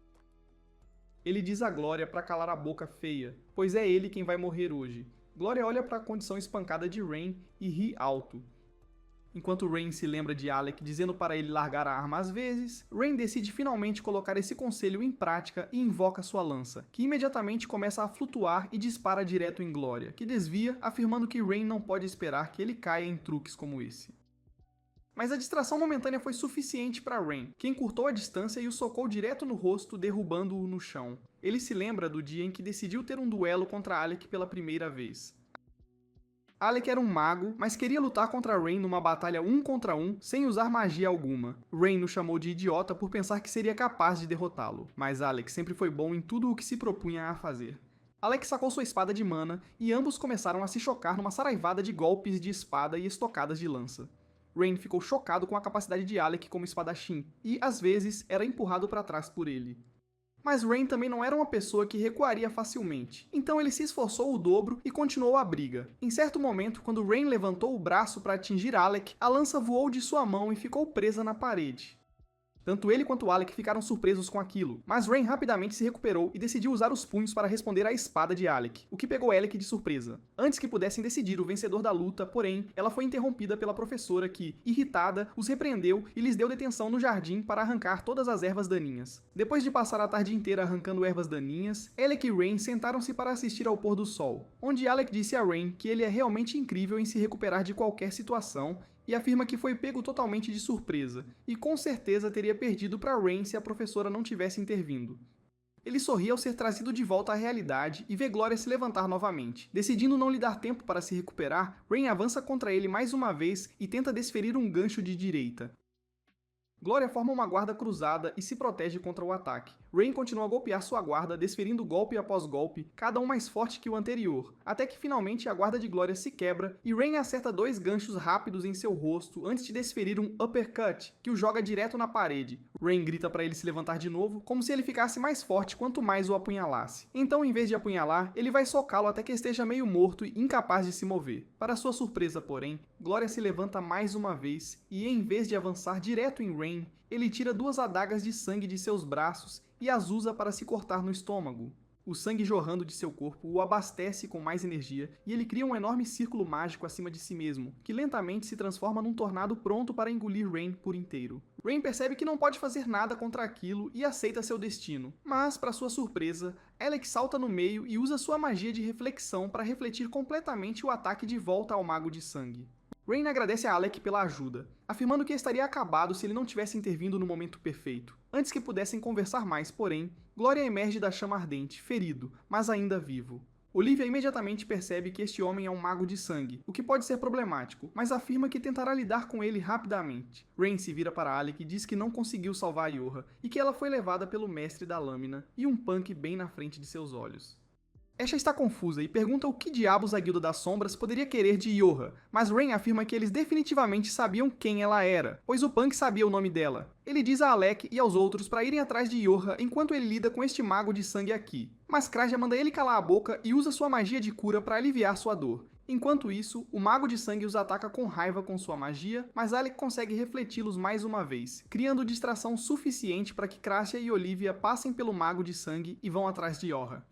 Ele diz a Glória para calar a boca feia, pois é ele quem vai morrer hoje. Glória olha para a condição espancada de Rain e ri alto. Enquanto Rain se lembra de Alec dizendo para ele largar a arma às vezes, Rain decide finalmente colocar esse conselho em prática e invoca sua lança, que imediatamente começa a flutuar e dispara direto em Glória, que desvia, afirmando que Rain não pode esperar que ele caia em truques como esse. Mas a distração momentânea foi suficiente para Rain, que encurtou a distância e o socou direto no rosto, derrubando-o no chão. Ele se lembra do dia em que decidiu ter um duelo contra Alec pela primeira vez. Alec era um mago, mas queria lutar contra Rain numa batalha 1 contra 1, sem usar magia alguma. Rain o chamou de idiota por pensar que seria capaz de derrotá-lo, mas Alec sempre foi bom em tudo o que se propunha a fazer. Alec sacou sua espada de mana, e ambos começaram a se chocar numa saraivada de golpes de espada e estocadas de lança. Rain ficou chocado com a capacidade de Alec como espadachim, e, às vezes, era empurrado para trás por ele. Mas Rain também não era uma pessoa que recuaria facilmente, então ele se esforçou o dobro e continuou a briga. Em certo momento, quando Rain levantou o braço para atingir Alec, a lança voou de sua mão e ficou presa na parede. Tanto ele quanto Alec ficaram surpresos com aquilo, mas Rain rapidamente se recuperou e decidiu usar os punhos para responder à espada de Alec, o que pegou Alec de surpresa. Antes que pudessem decidir o vencedor da luta, porém, ela foi interrompida pela professora que, irritada, os repreendeu e lhes deu detenção no jardim para arrancar todas as ervas daninhas. Depois de passar a tarde inteira arrancando ervas daninhas, Alec e Rain sentaram-se para assistir ao pôr do sol, onde Alec disse a Rain que ele é realmente incrível em se recuperar de qualquer situação e afirma que foi pego totalmente de surpresa, e com certeza teria perdido para Rain se a professora não tivesse intervindo. Ele sorri ao ser trazido de volta à realidade e vê Glória se levantar novamente. Decidindo não lhe dar tempo para se recuperar, Rain avança contra ele mais uma vez e tenta desferir um gancho de direita. Glória forma uma guarda cruzada e se protege contra o ataque. Rain continua a golpear sua guarda, desferindo golpe após golpe, cada um mais forte que o anterior, até que finalmente a guarda de Glória se quebra e Rain acerta 2 ganchos rápidos em seu rosto antes de desferir um uppercut, que o joga direto na parede. Rain grita para ele se levantar de novo, como se ele ficasse mais forte quanto mais o apunhalasse. Então, em vez de apunhalar, ele vai socá-lo até que esteja meio morto e incapaz de se mover. Para sua surpresa, porém, Glória se levanta mais uma vez e, em vez de avançar direto em Rain, ele tira 2 adagas de sangue de seus braços e as usa para se cortar no estômago. O sangue jorrando de seu corpo o abastece com mais energia e ele cria um enorme círculo mágico acima de si mesmo, que lentamente se transforma num tornado pronto para engolir Rain por inteiro. Rain percebe que não pode fazer nada contra aquilo e aceita seu destino, mas, para sua surpresa, Alec salta no meio e usa sua magia de reflexão para refletir completamente o ataque de volta ao Mago de Sangue. Rain agradece a Alec pela ajuda, afirmando que estaria acabado se ele não tivesse intervindo no momento perfeito. Antes que pudessem conversar mais, porém, Glória emerge da chama ardente, ferido, mas ainda vivo. Olivia imediatamente percebe que este homem é um mago de sangue, o que pode ser problemático, mas afirma que tentará lidar com ele rapidamente. Rain se vira para Alec e diz que não conseguiu salvar a Yorha, e que ela foi levada pelo mestre da lâmina, e um punk bem na frente de seus olhos. Esha está confusa e pergunta o que diabos a Guilda das Sombras poderia querer de Yorha, mas Rain afirma que eles definitivamente sabiam quem ela era, pois o Punk sabia o nome dela. Ele diz a Alec e aos outros para irem atrás de Yorha enquanto ele lida com este mago de sangue aqui. Mas Kraja manda ele calar a boca e usa sua magia de cura para aliviar sua dor. Enquanto isso, o Mago de Sangue os ataca com raiva com sua magia, mas Alec consegue refleti-los mais uma vez, criando distração suficiente para que Kraja e Olivia passem pelo Mago de Sangue e vão atrás de Yorha.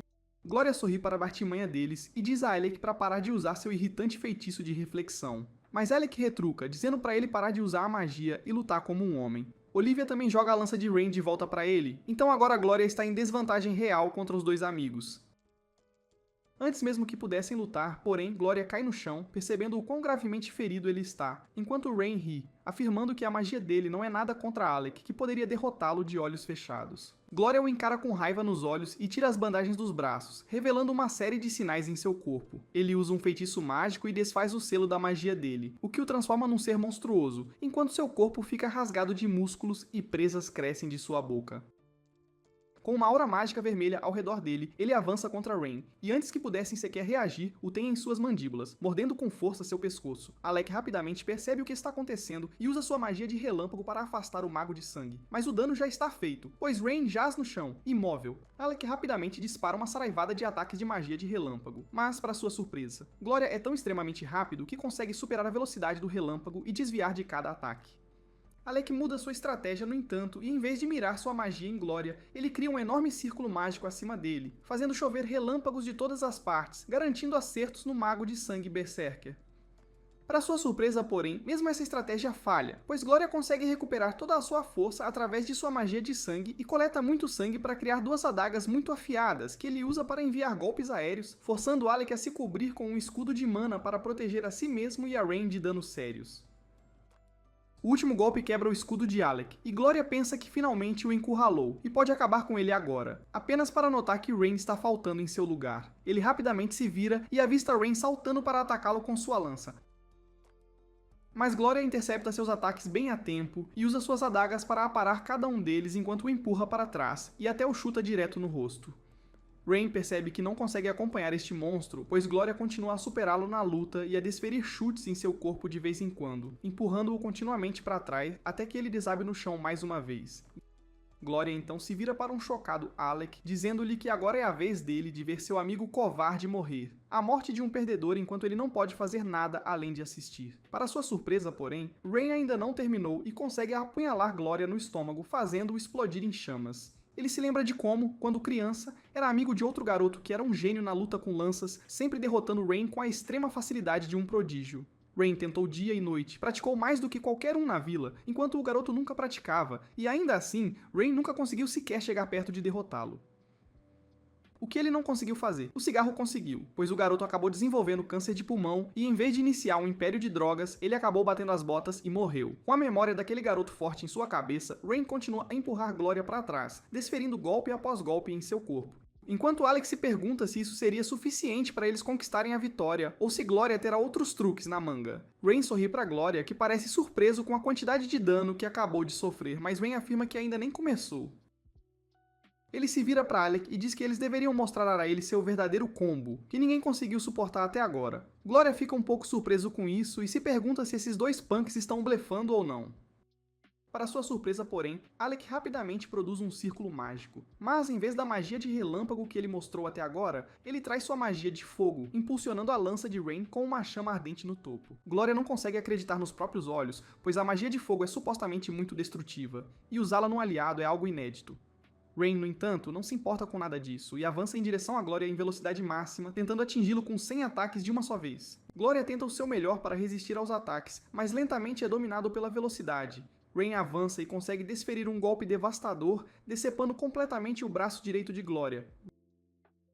Glória sorri para a artimanha deles e diz a Alec para parar de usar seu irritante feitiço de reflexão. Mas Alec retruca, dizendo para ele parar de usar a magia e lutar como um homem. Olivia também joga a lança de Rain de volta para ele, então agora Glória está em desvantagem real contra os 2 amigos. Antes mesmo que pudessem lutar, porém, Glória cai no chão, percebendo o quão gravemente ferido ele está, enquanto Rain ri, afirmando que a magia dele não é nada contra Alec, que poderia derrotá-lo de olhos fechados. Glória o encara com raiva nos olhos e tira as bandagens dos braços, revelando uma série de sinais em seu corpo. Ele usa um feitiço mágico e desfaz o selo da magia dele, o que o transforma num ser monstruoso, enquanto seu corpo fica rasgado de músculos e presas crescem de sua boca. Com uma aura mágica vermelha ao redor dele, ele avança contra Rain, e antes que pudessem sequer reagir, o tem em suas mandíbulas, mordendo com força seu pescoço. Alec rapidamente percebe o que está acontecendo e usa sua magia de relâmpago para afastar o mago de sangue. Mas o dano já está feito, pois Rain jaz no chão, imóvel. Alec rapidamente dispara uma saraivada de ataques de magia de relâmpago, mas, para sua surpresa, Glória é tão extremamente rápido que consegue superar a velocidade do relâmpago e desviar de cada ataque. Alec muda sua estratégia, no entanto, e em vez de mirar sua magia em Glória, ele cria um enorme círculo mágico acima dele, fazendo chover relâmpagos de todas as partes, garantindo acertos no mago de sangue Berserker. Para sua surpresa, porém, mesmo essa estratégia falha, pois Glória consegue recuperar toda a sua força através de sua magia de sangue e coleta muito sangue para criar duas adagas muito afiadas, que ele usa para enviar golpes aéreos, forçando Alec a se cobrir com um escudo de mana para proteger a si mesmo e a Rain de danos sérios. O último golpe quebra o escudo de Alec, e Glória pensa que finalmente o encurralou, e pode acabar com ele agora, apenas para notar que Rain está faltando em seu lugar. Ele rapidamente se vira e avista Rain saltando para atacá-lo com sua lança. Mas Glória intercepta seus ataques bem a tempo, e usa suas adagas para aparar cada um deles enquanto o empurra para trás, e até o chuta direto no rosto. Rain percebe que não consegue acompanhar este monstro, pois Glória continua a superá-lo na luta e a desferir chutes em seu corpo de vez em quando, empurrando-o continuamente para trás até que ele desabe no chão mais uma vez. Glória então se vira para um chocado Alec, dizendo-lhe que agora é a vez dele de ver seu amigo covarde morrer. A morte de um perdedor enquanto ele não pode fazer nada além de assistir. Para sua surpresa, porém, Rain ainda não terminou e consegue apunhalar Glória no estômago, fazendo-o explodir em chamas. Ele se lembra de como, quando criança, era amigo de outro garoto que era um gênio na luta com lanças, sempre derrotando Rain com a extrema facilidade de um prodígio. Rain tentou dia e noite, praticou mais do que qualquer um na vila, enquanto o garoto nunca praticava, e ainda assim, Rain nunca conseguiu sequer chegar perto de derrotá-lo. O que ele não conseguiu fazer, o cigarro conseguiu, pois o garoto acabou desenvolvendo câncer de pulmão e em vez de iniciar um império de drogas, ele acabou batendo as botas e morreu. Com a memória daquele garoto forte em sua cabeça, Rain continua a empurrar Glória para trás, desferindo golpe após golpe em seu corpo. Enquanto Alex se pergunta se isso seria suficiente para eles conquistarem a vitória, ou se Glória terá outros truques na manga. Rain sorri para Glória, que parece surpreso com a quantidade de dano que acabou de sofrer, mas Rain afirma que ainda nem começou. Ele se vira para Alec e diz que eles deveriam mostrar a ele seu verdadeiro combo, que ninguém conseguiu suportar até agora. Glória fica um pouco surpreso com isso e se pergunta se esses dois punks estão blefando ou não. Para sua surpresa, porém, Alec rapidamente produz um círculo mágico. Mas, em vez da magia de relâmpago que ele mostrou até agora, ele traz sua magia de fogo, impulsionando a lança de Rain com uma chama ardente no topo. Glória não consegue acreditar nos próprios olhos, pois a magia de fogo é supostamente muito destrutiva, e usá-la num aliado é algo inédito. Rain, no entanto, não se importa com nada disso e avança em direção a Glória em velocidade máxima, tentando atingi-lo com 100 ataques de uma só vez. Glória tenta o seu melhor para resistir aos ataques, mas lentamente é dominado pela velocidade. Rain avança e consegue desferir um golpe devastador, decepando completamente o braço direito de Glória.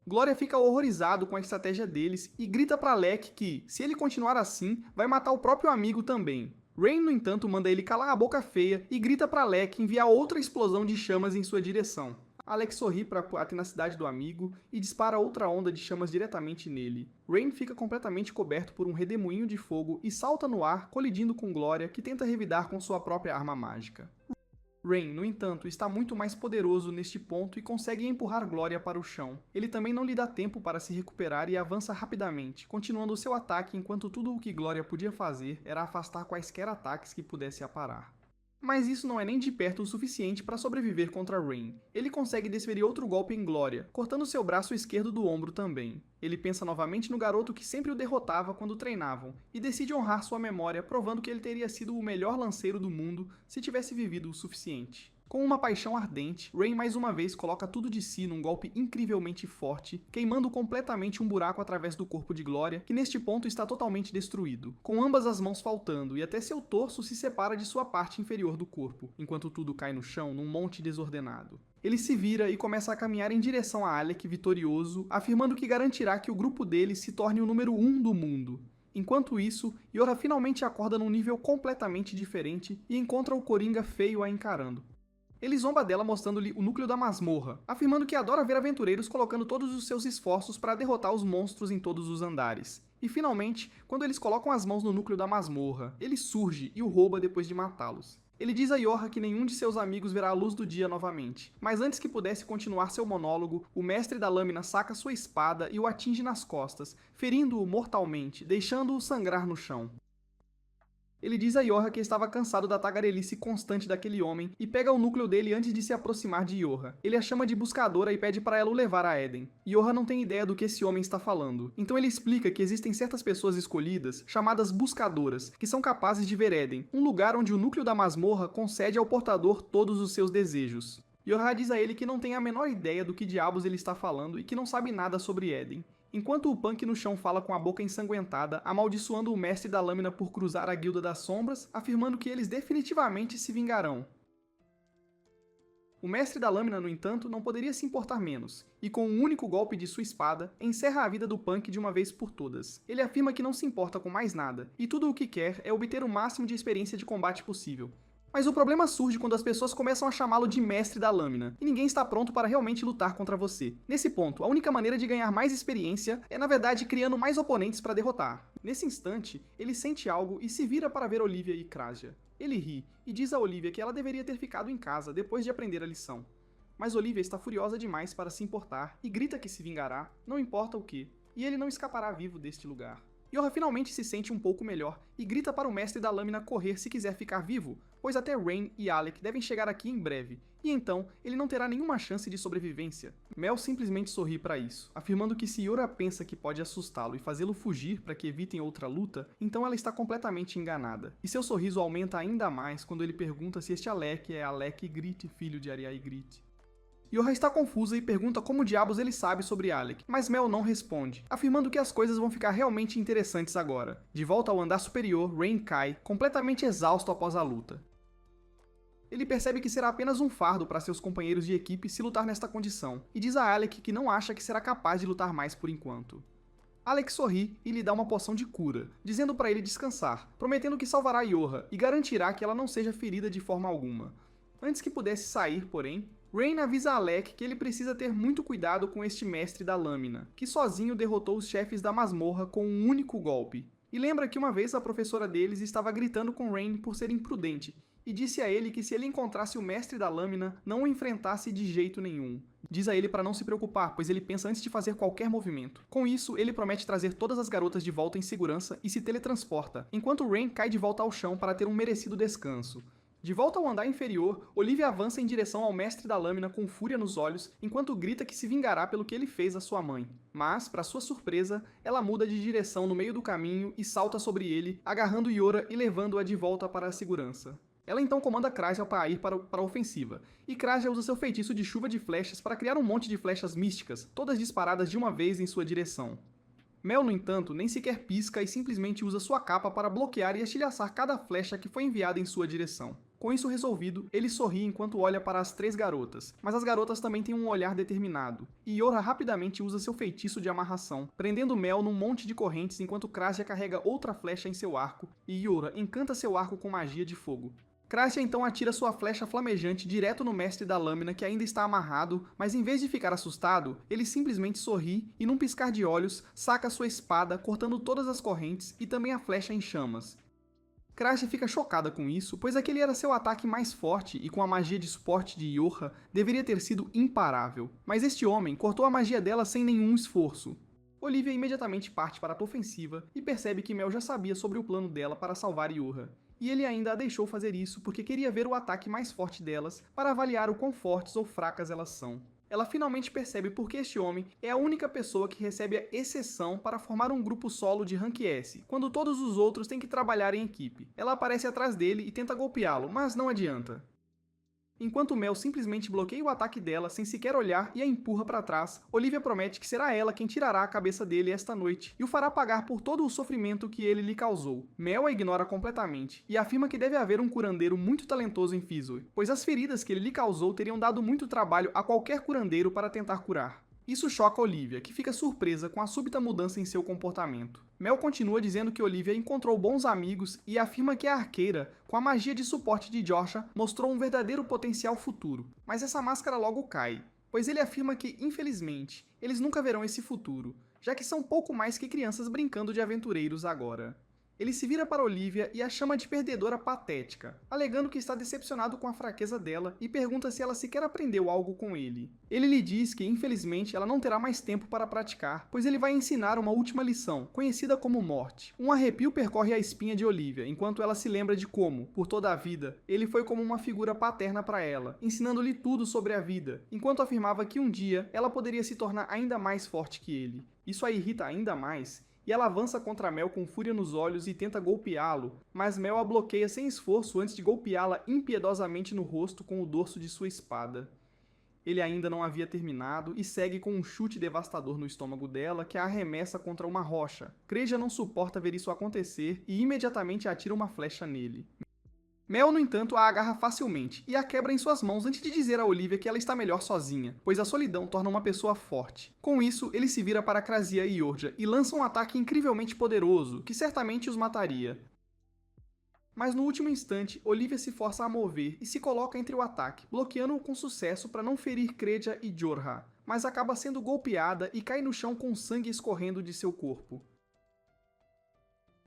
Glória fica horrorizado com a estratégia deles e grita para Alec que, se ele continuar assim, vai matar o próprio amigo também. Rain, no entanto, manda ele calar a boca feia e grita para Alec enviar outra explosão de chamas em sua direção. Alec sorri para a tenacidade do amigo e dispara outra onda de chamas diretamente nele. Rain fica completamente coberto por um redemoinho de fogo e salta no ar, colidindo com Glória, que tenta revidar com sua própria arma mágica. Rain, no entanto, está muito mais poderoso neste ponto e consegue empurrar Glória para o chão. Ele também não lhe dá tempo para se recuperar e avança rapidamente, continuando seu ataque enquanto tudo o que Glória podia fazer era afastar quaisquer ataques que pudesse aparar. Mas isso não é nem de perto o suficiente para sobreviver contra Rain. Ele consegue desferir outro golpe em Glória, cortando seu braço esquerdo do ombro também. Ele pensa novamente no garoto que sempre o derrotava quando treinavam, e decide honrar sua memória, provando que ele teria sido o melhor lanceiro do mundo se tivesse vivido o suficiente. Com uma paixão ardente, Rain mais uma vez coloca tudo de si num golpe incrivelmente forte, queimando completamente um buraco através do corpo de Glória, que neste ponto está totalmente destruído, com ambas as mãos faltando e até seu torso se separa de sua parte inferior do corpo, enquanto tudo cai no chão num monte desordenado. Ele se vira e começa a caminhar em direção a Alec vitorioso, afirmando que garantirá que o grupo dele se torne o número 1 do mundo. Enquanto isso, Yorha finalmente acorda num nível completamente diferente e encontra o Coringa feio a encarando. Ele zomba dela mostrando-lhe o núcleo da masmorra, afirmando que adora ver aventureiros colocando todos os seus esforços para derrotar os monstros em todos os andares. E finalmente, quando eles colocam as mãos no núcleo da masmorra, ele surge e o rouba depois de matá-los. Ele diz a Yorha que nenhum de seus amigos verá a luz do dia novamente, mas antes que pudesse continuar seu monólogo, o mestre da lâmina saca sua espada e o atinge nas costas, ferindo-o mortalmente, deixando-o sangrar no chão. Ele diz a Yorha que estava cansado da tagarelice constante daquele homem e pega o núcleo dele antes de se aproximar de Yorha. Ele a chama de buscadora e pede para ela o levar a Eden. Yorha não tem ideia do que esse homem está falando, então ele explica que existem certas pessoas escolhidas, chamadas buscadoras, que são capazes de ver Eden, um lugar onde o núcleo da masmorra concede ao portador todos os seus desejos. Yorha diz a ele que não tem a menor ideia do que diabos ele está falando e que não sabe nada sobre Eden. Enquanto o Punk no chão fala com a boca ensanguentada, amaldiçoando o mestre da lâmina por cruzar a Guilda das Sombras, afirmando que eles definitivamente se vingarão. O mestre da lâmina, no entanto, não poderia se importar menos, e com um único golpe de sua espada, encerra a vida do Punk de uma vez por todas. Ele afirma que não se importa com mais nada, e tudo o que quer é obter o máximo de experiência de combate possível. Mas o problema surge quando as pessoas começam a chamá-lo de mestre da lâmina, e ninguém está pronto para realmente lutar contra você. Nesse ponto, a única maneira de ganhar mais experiência é, na verdade, criando mais oponentes para derrotar. Nesse instante, ele sente algo e se vira para ver Olivia e Krasia. Ele ri, e diz a Olivia que ela deveria ter ficado em casa depois de aprender a lição. Mas Olivia está furiosa demais para se importar, e grita que se vingará, não importa o que, e ele não escapará vivo deste lugar. Yorha finalmente se sente um pouco melhor e grita para o mestre da lâmina correr se quiser ficar vivo, pois até Rain e Alec devem chegar aqui em breve, e então ele não terá nenhuma chance de sobrevivência. Mel simplesmente sorri para isso, afirmando que se Yorha pensa que pode assustá-lo e fazê-lo fugir para que evitem outra luta, então ela está completamente enganada. E seu sorriso aumenta ainda mais quando ele pergunta se este Alec é Alec Grit, filho de Ariai Grit. Yorha está confusa e pergunta como diabos ele sabe sobre Alec, mas Mel não responde, afirmando que as coisas vão ficar realmente interessantes agora. De volta ao andar superior, Rain cai, completamente exausto após a luta. Ele percebe que será apenas um fardo para seus companheiros de equipe se lutar nesta condição, e diz a Alec que não acha que será capaz de lutar mais por enquanto. Alec sorri e lhe dá uma poção de cura, dizendo para ele descansar, prometendo que salvará Yorha e garantirá que ela não seja ferida de forma alguma. Antes que pudesse sair, porém, Rain avisa Alec que ele precisa ter muito cuidado com este mestre da lâmina, que sozinho derrotou os chefes da masmorra com um único golpe. E lembra que uma vez a professora deles estava gritando com Rain por ser imprudente, e disse a ele que se ele encontrasse o mestre da lâmina, não o enfrentasse de jeito nenhum. Diz a ele para não se preocupar, pois ele pensa antes de fazer qualquer movimento. Com isso, ele promete trazer todas as garotas de volta em segurança e se teletransporta, enquanto Rain cai de volta ao chão para ter um merecido descanso. De volta ao andar inferior, Olivia avança em direção ao mestre da lâmina com fúria nos olhos, enquanto grita que se vingará pelo que ele fez à sua mãe. Mas, para sua surpresa, ela muda de direção no meio do caminho e salta sobre ele, agarrando Yorha e levando-a de volta para a segurança. Ela então comanda Krasia para ir para a ofensiva, e Krasia usa seu feitiço de chuva de flechas para criar um monte de flechas místicas, todas disparadas de uma vez em sua direção. Mel, no entanto, nem sequer pisca e simplesmente usa sua capa para bloquear e estilhaçar cada flecha que foi enviada em sua direção. Com isso resolvido, ele sorri enquanto olha para as 3 garotas, mas as garotas também têm um olhar determinado, e Yorha rapidamente usa seu feitiço de amarração, prendendo Mel num monte de correntes enquanto Krasia carrega outra flecha em seu arco, e Yorha encanta seu arco com magia de fogo. Krasia então atira sua flecha flamejante direto no mestre da lâmina que ainda está amarrado, mas em vez de ficar assustado, ele simplesmente sorri e num piscar de olhos, saca sua espada, cortando todas as correntes e também a flecha em chamas. Krasia fica chocada com isso, pois aquele era seu ataque mais forte e com a magia de suporte de Yorha, deveria ter sido imparável. Mas este homem cortou a magia dela sem nenhum esforço. Olivia imediatamente parte para a ofensiva e percebe que Mel já sabia sobre o plano dela para salvar Yorha. E ele ainda a deixou fazer isso porque queria ver o ataque mais forte delas para avaliar o quão fortes ou fracas elas são. Ela finalmente percebe porque este homem é a única pessoa que recebe a exceção para formar um grupo solo de Rank S, quando todos os outros têm que trabalhar em equipe. Ela aparece atrás dele e tenta golpeá-lo, mas não adianta. Enquanto Mel simplesmente bloqueia o ataque dela sem sequer olhar e a empurra para trás, Olivia promete que será ela quem tirará a cabeça dele esta noite e o fará pagar por todo o sofrimento que ele lhe causou. Mel a ignora completamente e afirma que deve haver um curandeiro muito talentoso em Fisoy, pois as feridas que ele lhe causou teriam dado muito trabalho a qualquer curandeiro para tentar curar. Isso choca Olivia, que fica surpresa com a súbita mudança em seu comportamento. Mel continua dizendo que Olivia encontrou bons amigos e afirma que a arqueira, com a magia de suporte de Joshua, mostrou um verdadeiro potencial futuro. Mas essa máscara logo cai, pois ele afirma que, infelizmente, eles nunca verão esse futuro, já que são pouco mais que crianças brincando de aventureiros agora. Ele se vira para Olivia e a chama de perdedora patética, alegando que está decepcionado com a fraqueza dela e pergunta se ela sequer aprendeu algo com ele. Ele lhe diz que, infelizmente, ela não terá mais tempo para praticar, pois ele vai ensinar uma última lição, conhecida como morte. Um arrepio percorre a espinha de Olivia, enquanto ela se lembra de como, por toda a vida, ele foi como uma figura paterna para ela, ensinando-lhe tudo sobre a vida, enquanto afirmava que um dia ela poderia se tornar ainda mais forte que ele. Isso a irrita ainda mais, e ela avança contra Mel com fúria nos olhos e tenta golpeá-lo, mas Mel a bloqueia sem esforço antes de golpeá-la impiedosamente no rosto com o dorso de sua espada. Ele ainda não havia terminado e segue com um chute devastador no estômago dela que a arremessa contra uma rocha. Kreja não suporta ver isso acontecer e imediatamente atira uma flecha nele. Mel, no entanto, a agarra facilmente e a quebra em suas mãos antes de dizer a Olivia que ela está melhor sozinha, pois a solidão torna uma pessoa forte. Com isso, ele se vira para Krasia e Yorja e lança um ataque incrivelmente poderoso, que certamente os mataria. Mas no último instante, Olivia se força a mover e se coloca entre o ataque, bloqueando-o com sucesso para não ferir Kreja e Jorha, mas acaba sendo golpeada e cai no chão com sangue escorrendo de seu corpo.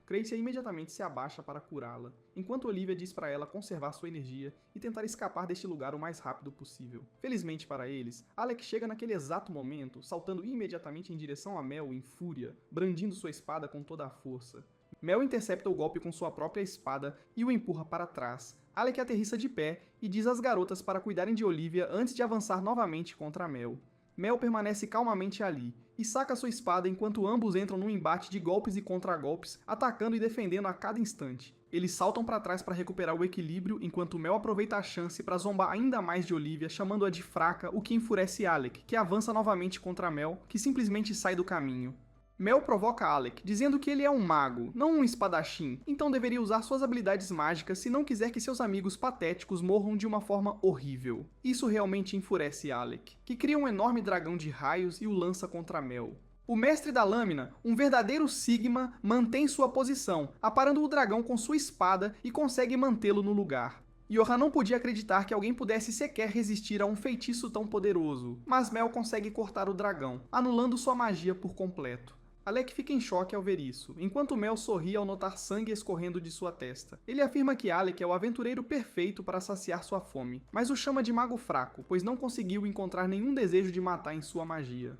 Kreja imediatamente se abaixa para curá-la, enquanto Olivia diz para ela conservar sua energia e tentar escapar deste lugar o mais rápido possível. Felizmente para eles, Alec chega naquele exato momento, saltando imediatamente em direção a Mel em fúria, brandindo sua espada com toda a força. Mel intercepta o golpe com sua própria espada e o empurra para trás. Alec aterrissa de pé e diz às garotas para cuidarem de Olivia antes de avançar novamente contra Mel. Mel permanece calmamente ali, e saca sua espada enquanto ambos entram num embate de golpes e contragolpes, atacando e defendendo a cada instante. Eles saltam para trás para recuperar o equilíbrio, enquanto Mel aproveita a chance para zombar ainda mais de Olivia, chamando-a de fraca, o que enfurece Alec, que avança novamente contra Mel, que simplesmente sai do caminho. Mel provoca Alec, dizendo que ele é um mago, não um espadachim, então deveria usar suas habilidades mágicas se não quiser que seus amigos patéticos morram de uma forma horrível. Isso realmente enfurece Alec, que cria um enorme dragão de raios e o lança contra Mel. O mestre da lâmina, um verdadeiro Sigma, mantém sua posição, aparando o dragão com sua espada e consegue mantê-lo no lugar. Yorha não podia acreditar que alguém pudesse sequer resistir a um feitiço tão poderoso, mas Mel consegue cortar o dragão, anulando sua magia por completo. Alec fica em choque ao ver isso, enquanto Mel sorri ao notar sangue escorrendo de sua testa. Ele afirma que Alec é o aventureiro perfeito para saciar sua fome, mas o chama de mago fraco, pois não conseguiu encontrar nenhum desejo de matar em sua magia.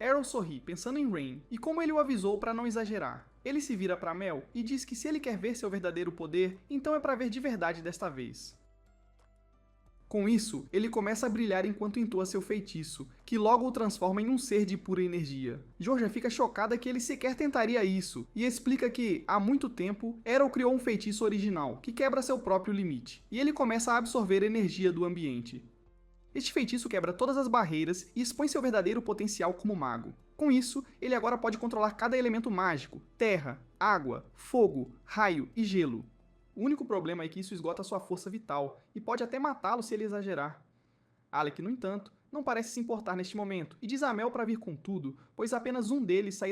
Arrow sorri, pensando em Rain, e como ele o avisou para não exagerar. Ele se vira para Mel e diz que se ele quer ver seu verdadeiro poder, então é para ver de verdade desta vez. Com isso, ele começa a brilhar enquanto entoa seu feitiço, que logo o transforma em um ser de pura energia. Jorja fica chocada que ele sequer tentaria isso, e explica que, há muito tempo, Arrow criou um feitiço original, que quebra seu próprio limite, e ele começa a absorver energia do ambiente. Este feitiço quebra todas as barreiras e expõe seu verdadeiro potencial como mago. Com isso, ele agora pode controlar cada elemento mágico: terra, água, fogo, raio e gelo. O único problema é que isso esgota sua força vital, e pode até matá-lo se ele exagerar. Alec, no entanto, não parece se importar neste momento, e diz a Mel para vir com tudo, pois apenas um deles sairá